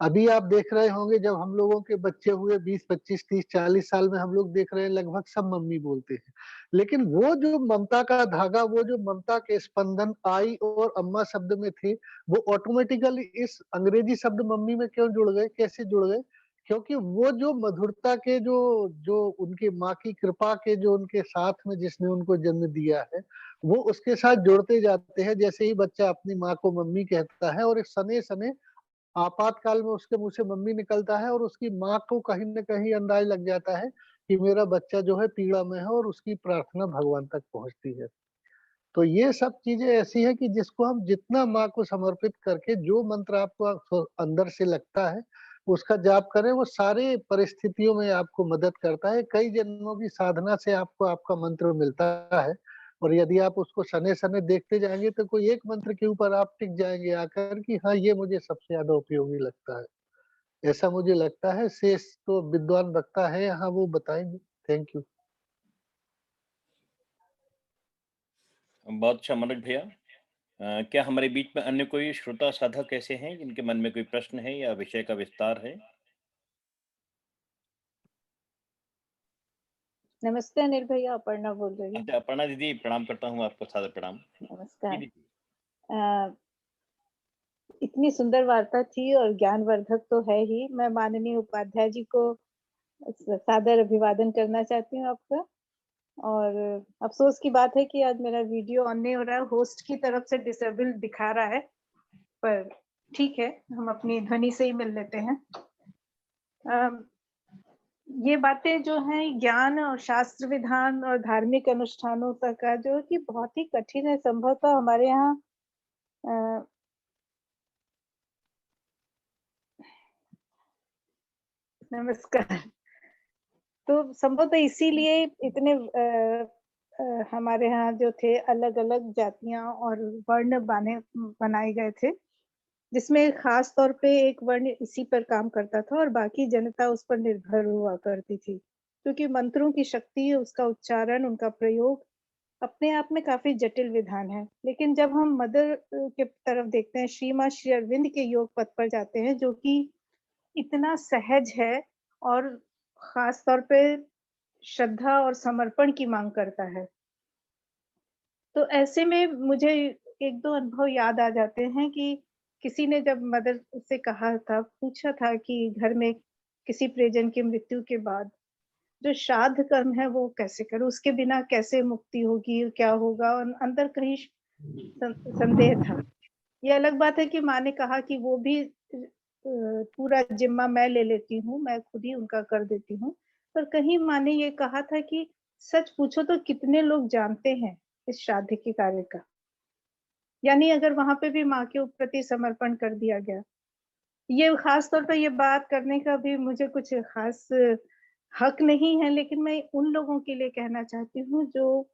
अभी आप देख रहे होंगे जब हम लोगों के बच्चे हुए 20, 25, 30, 40 साल में हम लोग देख रहे हैं लगभग सब मम्मी बोलते हैं। लेकिन वो जो ममता का धागा, वो जो ममता के स्पंदन आई और अम्मा शब्द में थे, वो ऑटोमेटिकली इस अंग्रेजी शब्द मम्मी में क्यों जुड़ गए, कैसे जुड़ गए? क्योंकि वो जो मधुरता के जो जो उनकी माँ की कृपा के जो उनके साथ में जिसने उनको जन्म दिया है, वो उसके साथ जुड़ते जाते हैं। जैसे ही बच्चा अपनी माँ को मम्मी कहता है और सने-सने आपातकाल में उसके मुँह से मम्मी निकलता है और उसकी माँ को कहीं न कहीं अंदाज़ लग जाता है कि मेरा बच्चा जो है पीड़ा में है और उसकी प्रार्थना भगवान तक पहुँचती है। तो ये सब चीज़ें ऐसी हैं कि जिसको हम जितना माँ को समर्पित करके जो मंत्र आपको अंदर से लगता है, उसका जाप करें, वो सारे परिस्थितियों में आपको मदद करता है। कई जन्मों की साधना से आपको आपका मंत्र मिलता है और यदि आप उसको सने-सने देखते जाएँगे तो कोई एक मंत्र के ऊपर आप टिक जाएँगे आकर कि हाँ, ये मुझे सबसे ज़्यादा उपयोगी लगता है। ऐसा मुझे लगता है। शेष तो विद्वान वक्ता है यहाँ, वो बताएंगे। Thank you. बहुत अच्छा मनोज भैया। क्या हमारे बीच में अन्य कोई श्रोता साधक ऐसे हैं जिनके मन में कोई प्रश्न है या विषय का विस्तार है? नमस्ते अनिल भैया, अपर्णा बोल रही हूँ। अच्छा, अपर्णा दीदी, प्रणाम करता हूँ आपको, सादर प्रणाम। जी नमस्कार। दीदी। इतनी सुंदर वार्ता थी और ज्ञानवर्धक तो है ही। मैं माननीय उपाध्याय जी को सादर अभिवादन करना चाहती हूँ आपका। और अफसोस की बात है कि आज मेरा वीडियो ऑन नहीं हो रहा है, होस्ट की तरफ से डिसेबल दिखा रहा है, पर ठीक है, हम अपनी ध्वनि से ही मिल लेते हैं। ये बातें जो हैं ज्ञान और शास्त्र विधान और धार्मिक अनुष्ठानों तक का, जो कि बहुत ही कठिन है। संभवतः हमारे यहाँ नमस्कार। तो संभवतः इसीलिए इतने हमारे यहाँ जो थे अलग-अलग जातियां और वर्ण बनाए गए थे, जिसमें खास तौर पे एक वर्ण इसी पर काम करता था और बाकी जनता उस पर निर्भर हुआ करती थी, क्योंकि मंत्रों की शक्ति, उसका उच्चारण, उनका प्रयोग अपने आप में काफी जटिल विधान है। लेकिन जब हम मदर के तरफ देखते हैं, श्री अरविंद के योग पथ पर जाते हैं, जो कि इतना सहज है और खास तौर पे श्रद्धा और समर्पण की मांग करता है। तो ऐसे में मुझे 1-2 अनुभव याद आ जाते हैं कि किसी ने जब मदर से कहा था, पूछा था कि घर में किसी परिजन की मृत्यु के बाद जो श्राद्ध कर्म है वो कैसे करूँ? उसके बिना कैसे मुक्ति होगी? क्या होगा? और अंदर कहीं संदेह था। ये अलग बात है कि माँ ने कहा कि वो भी पूरा जिम्मा मैं ले लेती हूँ, मैं खुद ही उनका कर देती हूँ। पर कहीं माँ ने ये कहा था कि सच पूछो तो कितने लोग जानते हैं इस श्राद्ध के कार्य का? यानी अगर वहाँ पे भी माँ के प्रति समर्पण कर दिया गया। ये खास तौर पे ये बात करने का भी मुझे कुछ खास हक नहीं है, लेकिन मैं उन लोगों के लिए कहना चाहती हूँ जो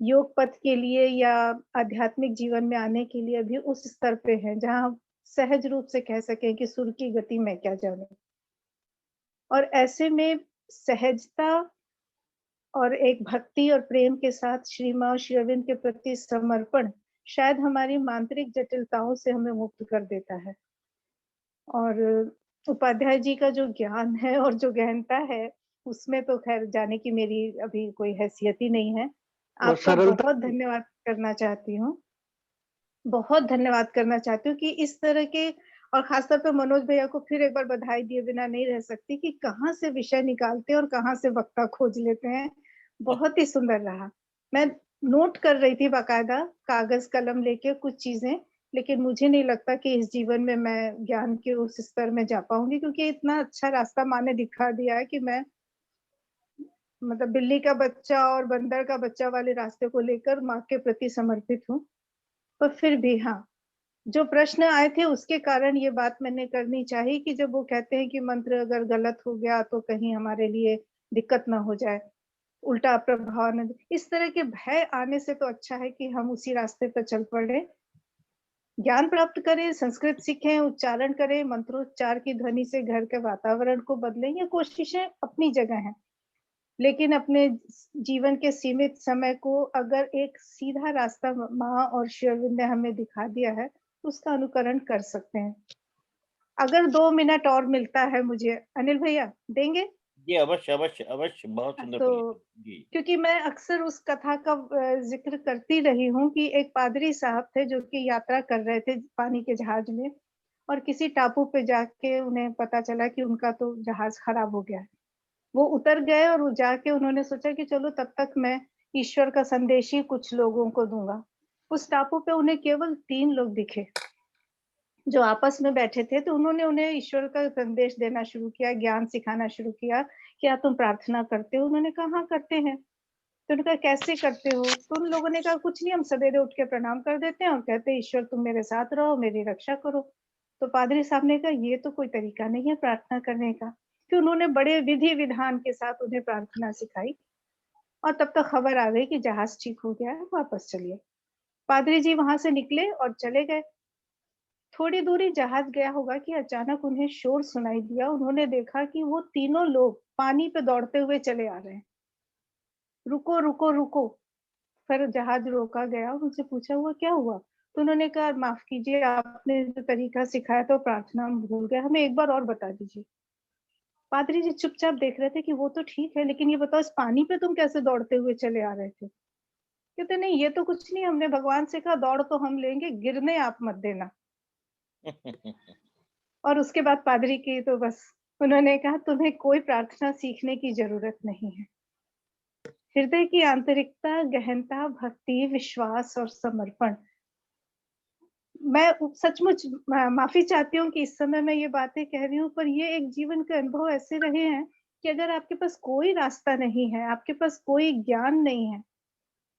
योग पथ के लिए या आध्यात्मिक जीवन में आने के लिए अभी उस स्तर पे हैं, जहाँ हम सहज रूप से कह सकें कि सुर की गति मैं क्या जानूँ। और ऐसे में सहजता और एक भक्ति और प्रेम के साथ श्री अरविंद के प्रति समर्पण शायद हमारी मांत्रिक जटिलताओं से हमें मुक्त कर देता है। और उपाध्याय जी का जो ज्ञान है और जो गहनता है, उसमें तो खैर जाने की मेरी अभी कोई हैसियत ही नहीं है। और आपका सरलता बहुत धन्यवाद करना चाहती हूँ। बहुत धन्यवाद करना चाहती हूँ कि इस तरह के, और खासतौर पे मनोज भैया को फिर एक बार बधाई दिए बिना नहीं रह सकती कि कहाँ से विषय निकालते हैं और कहाँ से वक्ता खोज लेते हैं। बहुत ही सुंदर रहा। मैं नोट कर रही थी बाकायदा कागज कलम लेके कुछ चीजें, लेकिन मुझे नहीं लगता कि इस जीवन में मैं ज्ञान के उस स्तर में जा पाऊंगी, क्योंकि इतना अच्छा रास्ता माँ ने दिखा दिया है कि मैं मतलब बिल्ली का बच्चा और बंदर का बच्चा वाले रास्ते को लेकर माँ के प्रति समर्पित हूँ। पर फिर भी हाँ, जो प्रश्न आए थे उसके कारण ये बात मैंने करनी चाहिए कि जब वो कहते हैं कि मंत्र अगर गलत हो गया तो कहीं हमारे लिए दिक्कत ना हो जाए, उल्टा प्रभाव न, इस तरह के भय आने से तो अच्छा है कि हम उसी रास्ते पर चल पड़े, ज्ञान प्राप्त करें, संस्कृत सीखें, उच्चारण करें, मंत्रोच्चार की ध्वनि से घर के वातावरण को बदलें। ये कोशिशें अपनी जगह हैं, लेकिन अपने जीवन के सीमित समय को अगर एक सीधा रास्ता माँ और श्री अरविंद ने हमें दिखा दिया है, उसका अनुकरण कर सकते हैं। अगर 2 मिनट और मिलता है मुझे, अनिल भैया देंगे? जी, अवश्य, अवश्य, अवश्य, बहुत सुंदर तो बोली। जी। क्योंकि मैं अक्सर उस कथा का ज़िक्र करती रही हूँ कि एक पादरी साहब थे जो कि यात्रा कर रहे थे पानी के जहाज में, और किसी टापू पे जाके उन्हें पता चला कि उनका तो जहाज खराब हो गया है। वो उतर गए और वो जाके उन्होंने सोचा कि चलो तब तक मैं ईश्वर का संदेश ही कुछ लोगों को दूँगा। उस टापू पे उन्हें केवल 3 लोग दिखे, जो आपस में बैठे थे, तो उन्होंने उन्हें ईश्वर का संदेश देना शुरू किया, ज्ञान सिखाना शुरू किया। क्या तुम प्रार्थना करते हो? उन्होंने कहा हाँ करते हैं। तो उन्होंने कहा कैसे करते हो? तो उन लोगों ने कहा कुछ नहीं, हम सवेरे उठ के प्रणाम कर देते हैं और कहते हैं ईश्वर तुम मेरे साथ रहो, मेरी रक्षा करो। तो पादरी साहब ने कहा ये तो कोई तरीका नहीं है प्रार्थना करने का। फिर उन्होंने बड़े विधि विधान के साथ उन्हें प्रार्थना सिखाई और तब तक खबर आ गई कि जहाज ठीक हो गया है, वापस चलिए। पादरी जी वहां से निकले और चले गए। थोड़ी दूरी जहाज गया होगा कि अचानक उन्हें शोर सुनाई दिया। उन्होंने देखा कि वो तीनों लोग पानी पे दौड़ते हुए चले आ रहे हैं। रुको, रुको, रुको। फिर जहाज रोका गया और उनसे पूछा हुआ क्या हुआ? तो उन्होंने कहा माफ कीजिए, आपने जो तरीका सिखाया था वो प्रार्थना हम भूल गए, हमें एक बार और बता दीजिए। पादरी जी चुपचाप देख रहे थे कि वो तो ठीक है, लेकिन ये बताओ इस पानी पे तुम कैसे दौड़ते हुए चले आ रहे थे? कहते नहीं, ये तो कुछ नहीं, हमने भगवान से कहा दौड़ तो हम लेंगे, गिरने आप मत देना। और उसके बाद पादरी की तो बस उन्होंने कहा तुम्हें कोई प्रार्थना सीखने की जरूरत नहीं है। हृदय की आंतरिकता, गहनता, भक्ति, विश्वास और समर्पण। मैं सचमुच माफी चाहती हूँ कि इस समय मैं ये बातें कह रही हूँ, पर ये एक जीवन के अनुभव ऐसे रहे हैं कि अगर आपके पास कोई रास्ता नहीं है, आपके पास कोई ज्ञान नहीं है,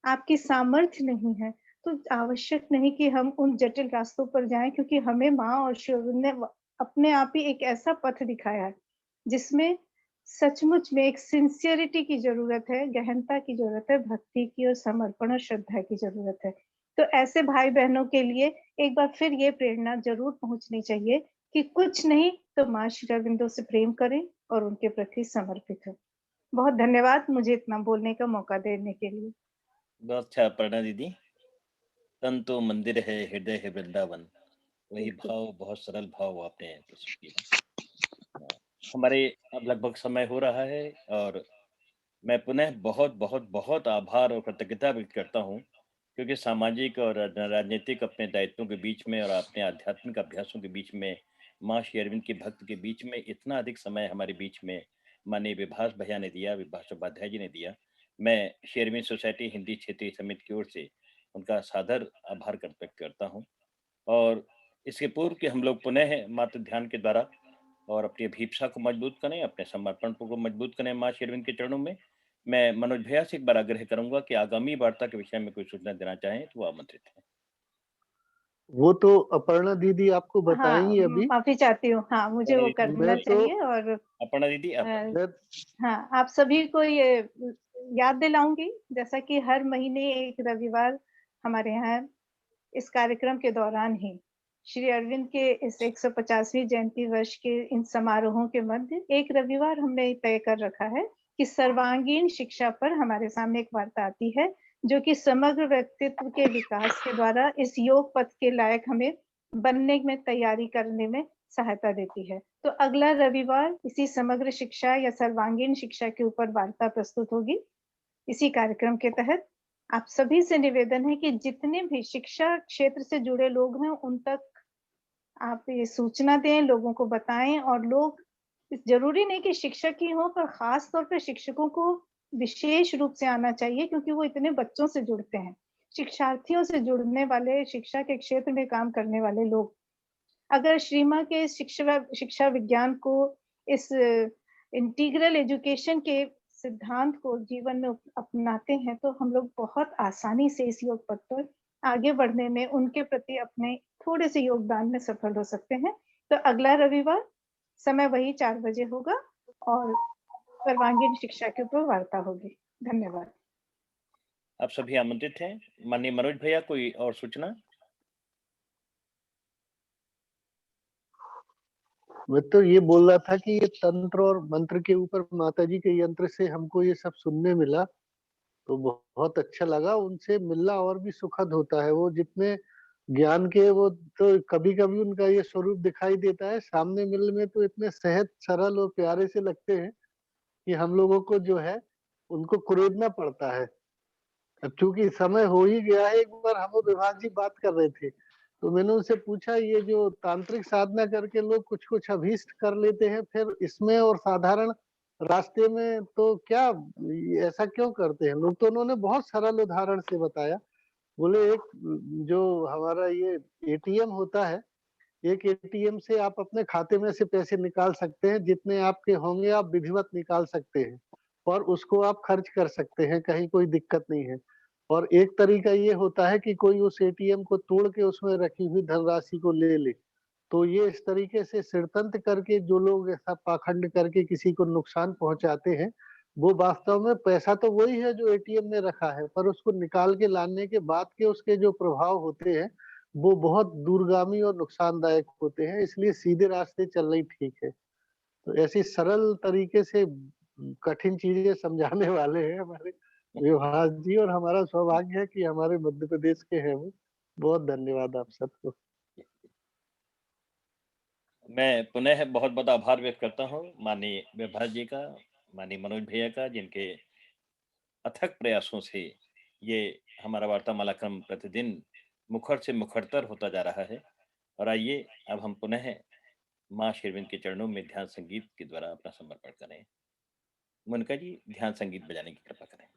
आपकी सामर्थ्य नहीं है, तो आवश्यक नहीं कि हम उन जटिल रास्तों पर जाएं, क्योंकि हमें माँ और शिव ने अपने आप ही एक ऐसा पथ दिखाया है जिसमें सचमुच में एक सिंसियरिटी की जरूरत है, गहनता की जरूरत है, भक्ति की और समर्पण और श्रद्धा की जरूरत है। तो ऐसे भाई बहनों के लिए एक बार फिर ये प्रेरणा जरूर पहुंचनी चाहिए कि कुछ नहीं तो माँ श्री अरविंदो से प्रेम करें और उनके प्रति समर्पित हो। बहुत धन्यवाद मुझे इतना बोलने का मौका देने के लिए। बहुत अच्छा अपर्णा दीदी। तन तो मंदिर है, हृदय है वृंदावन। वही भाव, बहुत सरल भाव आपने प्रस्तुत किया। हमारे अब लगभग समय हो रहा है और मैं पुनः बहुत बहुत बहुत आभार और कृतज्ञता व्यक्त करता हूँ, क्योंकि सामाजिक और राजनीतिक अपने दायित्वों के बीच में और अपने आध्यात्मिक अभ्यासों के बीच में माँ श्री अरविंद के भक्त के बीच में इतना अधिक समय हमारे बीच में माननीय विभास भैया ने दिया, विभास उपाध्याय जी ने दिया। मैं श्री अरविंद सोसाइटी हिंदी क्षेत्रीय समिति की ओर से उनका सादर आभार व्यक्त करता हूँ। और इसके पूर्व कि हम लोग पुनः मात्र ध्यान के द्वारा और अपनी अभीप्सा को मजबूत करें, अपने समर्पण को मजबूत करें माँ श्री अरविंद के चरणों में, मैं मनोज भैया से एक बार आग्रह करूंगा कि आगामी वार्ता के विषय में कोई सूचना देना चाहें तो वो आमंत्रित हैं। वो तो अपर्णा दीदी आपको हाँ, बताएंगी अभी। माफी चाहती हूँ, हाँ मुझे वो करना मैं तो चाहिए। और अपर्णा दीदी आप मैं हाँ, आप सभी को ये याद दिलाऊंगी, जैसा कि हर महीने एक रविवार हमारे यहाँ इस कार्यक्रम के दौरान ही श्री अरविंद के इस 150वीं जयंती वर्ष के इन समारोहों के मध्य एक रविवार हमने तय कर रखा है कि सर्वांगीण शिक्षा पर हमारे सामने एक वार्ता आती है, जो कि समग्र व्यक्तित्व के विकास के द्वारा इस योग पथ के लायक हमें बनने में तैयारी करने में सहायता देती है। तो अगला रविवार इसी समग्र शिक्षा या सर्वांगीण शिक्षा के ऊपर वार्ता प्रस्तुत होगी। इसी कार्यक्रम के तहत आप सभी से निवेदन है कि जितने भी शिक्षा क्षेत्र से जुड़े लोग हैं उन तक आप ये सूचना दें, लोगों को बताएं। और लोग जरूरी नहीं कि शिक्षक ही हो, पर खास तौर पर शिक्षकों को विशेष रूप से आना चाहिए, क्योंकि वो इतने बच्चों से जुड़ते हैं। शिक्षार्थियों से जुड़ने वाले, शिक्षा के क्षेत्र में काम करने वाले लोग अगर श्रीमा के शिक्षा विज्ञान को, इस इंटीग्रल एजुकेशन के सिद्धांत को जीवन में अपनाते हैं, तो हम लोग बहुत आसानी से इस योग पथ पर आगे बढ़ने में उनके प्रति अपने थोड़े से योगदान में सफल हो सकते हैं। तो अगला रविवार समय वही 4 बजे होगा और सर्वांगीण शिक्षा के ऊपर वार्ता होगी। धन्यवाद। आप सभी आमंत्रित हैं। माननीय मनोज भैया कोई और सूचना? मैं तो ये बोल रहा था कि ये तंत्र और मंत्र के ऊपर माताजी के यंत्र से हमको ये सब सुनने मिला, तो बहुत अच्छा लगा। उनसे मिलना और भी सुखद होता है। वो जितने ज्ञान के, वो तो कभी कभी उनका ये स्वरूप दिखाई देता है, सामने मिलने में तो इतने सहज, सरल और प्यारे से लगते हैं कि हम लोगों को जो है उनको कुरेदना पड़ता है। अब चूंकि समय हो ही गया है, एक बार हम और विभाग जी बात कर रहे थे, तो मैंने उनसे पूछा ये जो तांत्रिक साधना करके लोग कुछ कुछ अभीष्ट कर लेते हैं, फिर इसमें और साधारण रास्ते में तो क्या ऐसा क्यों करते हैं लोग? तो उन्होंने बहुत सरल उदाहरण से बताया। बोले एक जो हमारा ये एटीएम होता है, एक एटीएम से आप अपने खाते में से पैसे निकाल सकते हैं, जितने आपके होंगे आप विधिवत निकाल सकते हैं और उसको आप खर्च कर सकते हैं, कहीं कोई दिक्कत नहीं है। और एक तरीका ये होता है कि कोई उस एटीएम को तोड़ के उसमें रखी हुई धनराशि को ले ले। तो ये इस तरीके से सिरतंत्र करके जो लोग ऐसा पाखंड करके किसी को नुकसान पहुंचाते हैं, वो वास्तव में पैसा तो वही है जो एटीएम में रखा है, पर उसको निकाल के लाने के बाद के उसके जो प्रभाव होते हैं वो बहुत दूरगामी और नुकसानदायक होते हैं, इसलिए सीधे रास्ते चलना ही ठीक है। तो ऐसी सरल तरीके से कठिन चीजें समझाने वाले हैं हमारे विभास जी, और हमारा सौभाग्य है कि हमारे मध्य प्रदेश के हैं वो। बहुत धन्यवाद आप सबको। मैं पुनः बहुत-बहुत आभार व्यक्त करता हूँ माननीय विभास जी का, माननीय मनोज भैया का, जिनके अथक प्रयासों से ये हमारा वार्तामाला क्रम प्रतिदिन मुखर से मुखरतर होता जा रहा है। और आइए अब हम पुनः माँ शेरविन के चरणों में ध्यान संगीत के द्वारा अपना समर्पण करें। मोनिका जी, ध्यान संगीत बजाने की कृपा करें।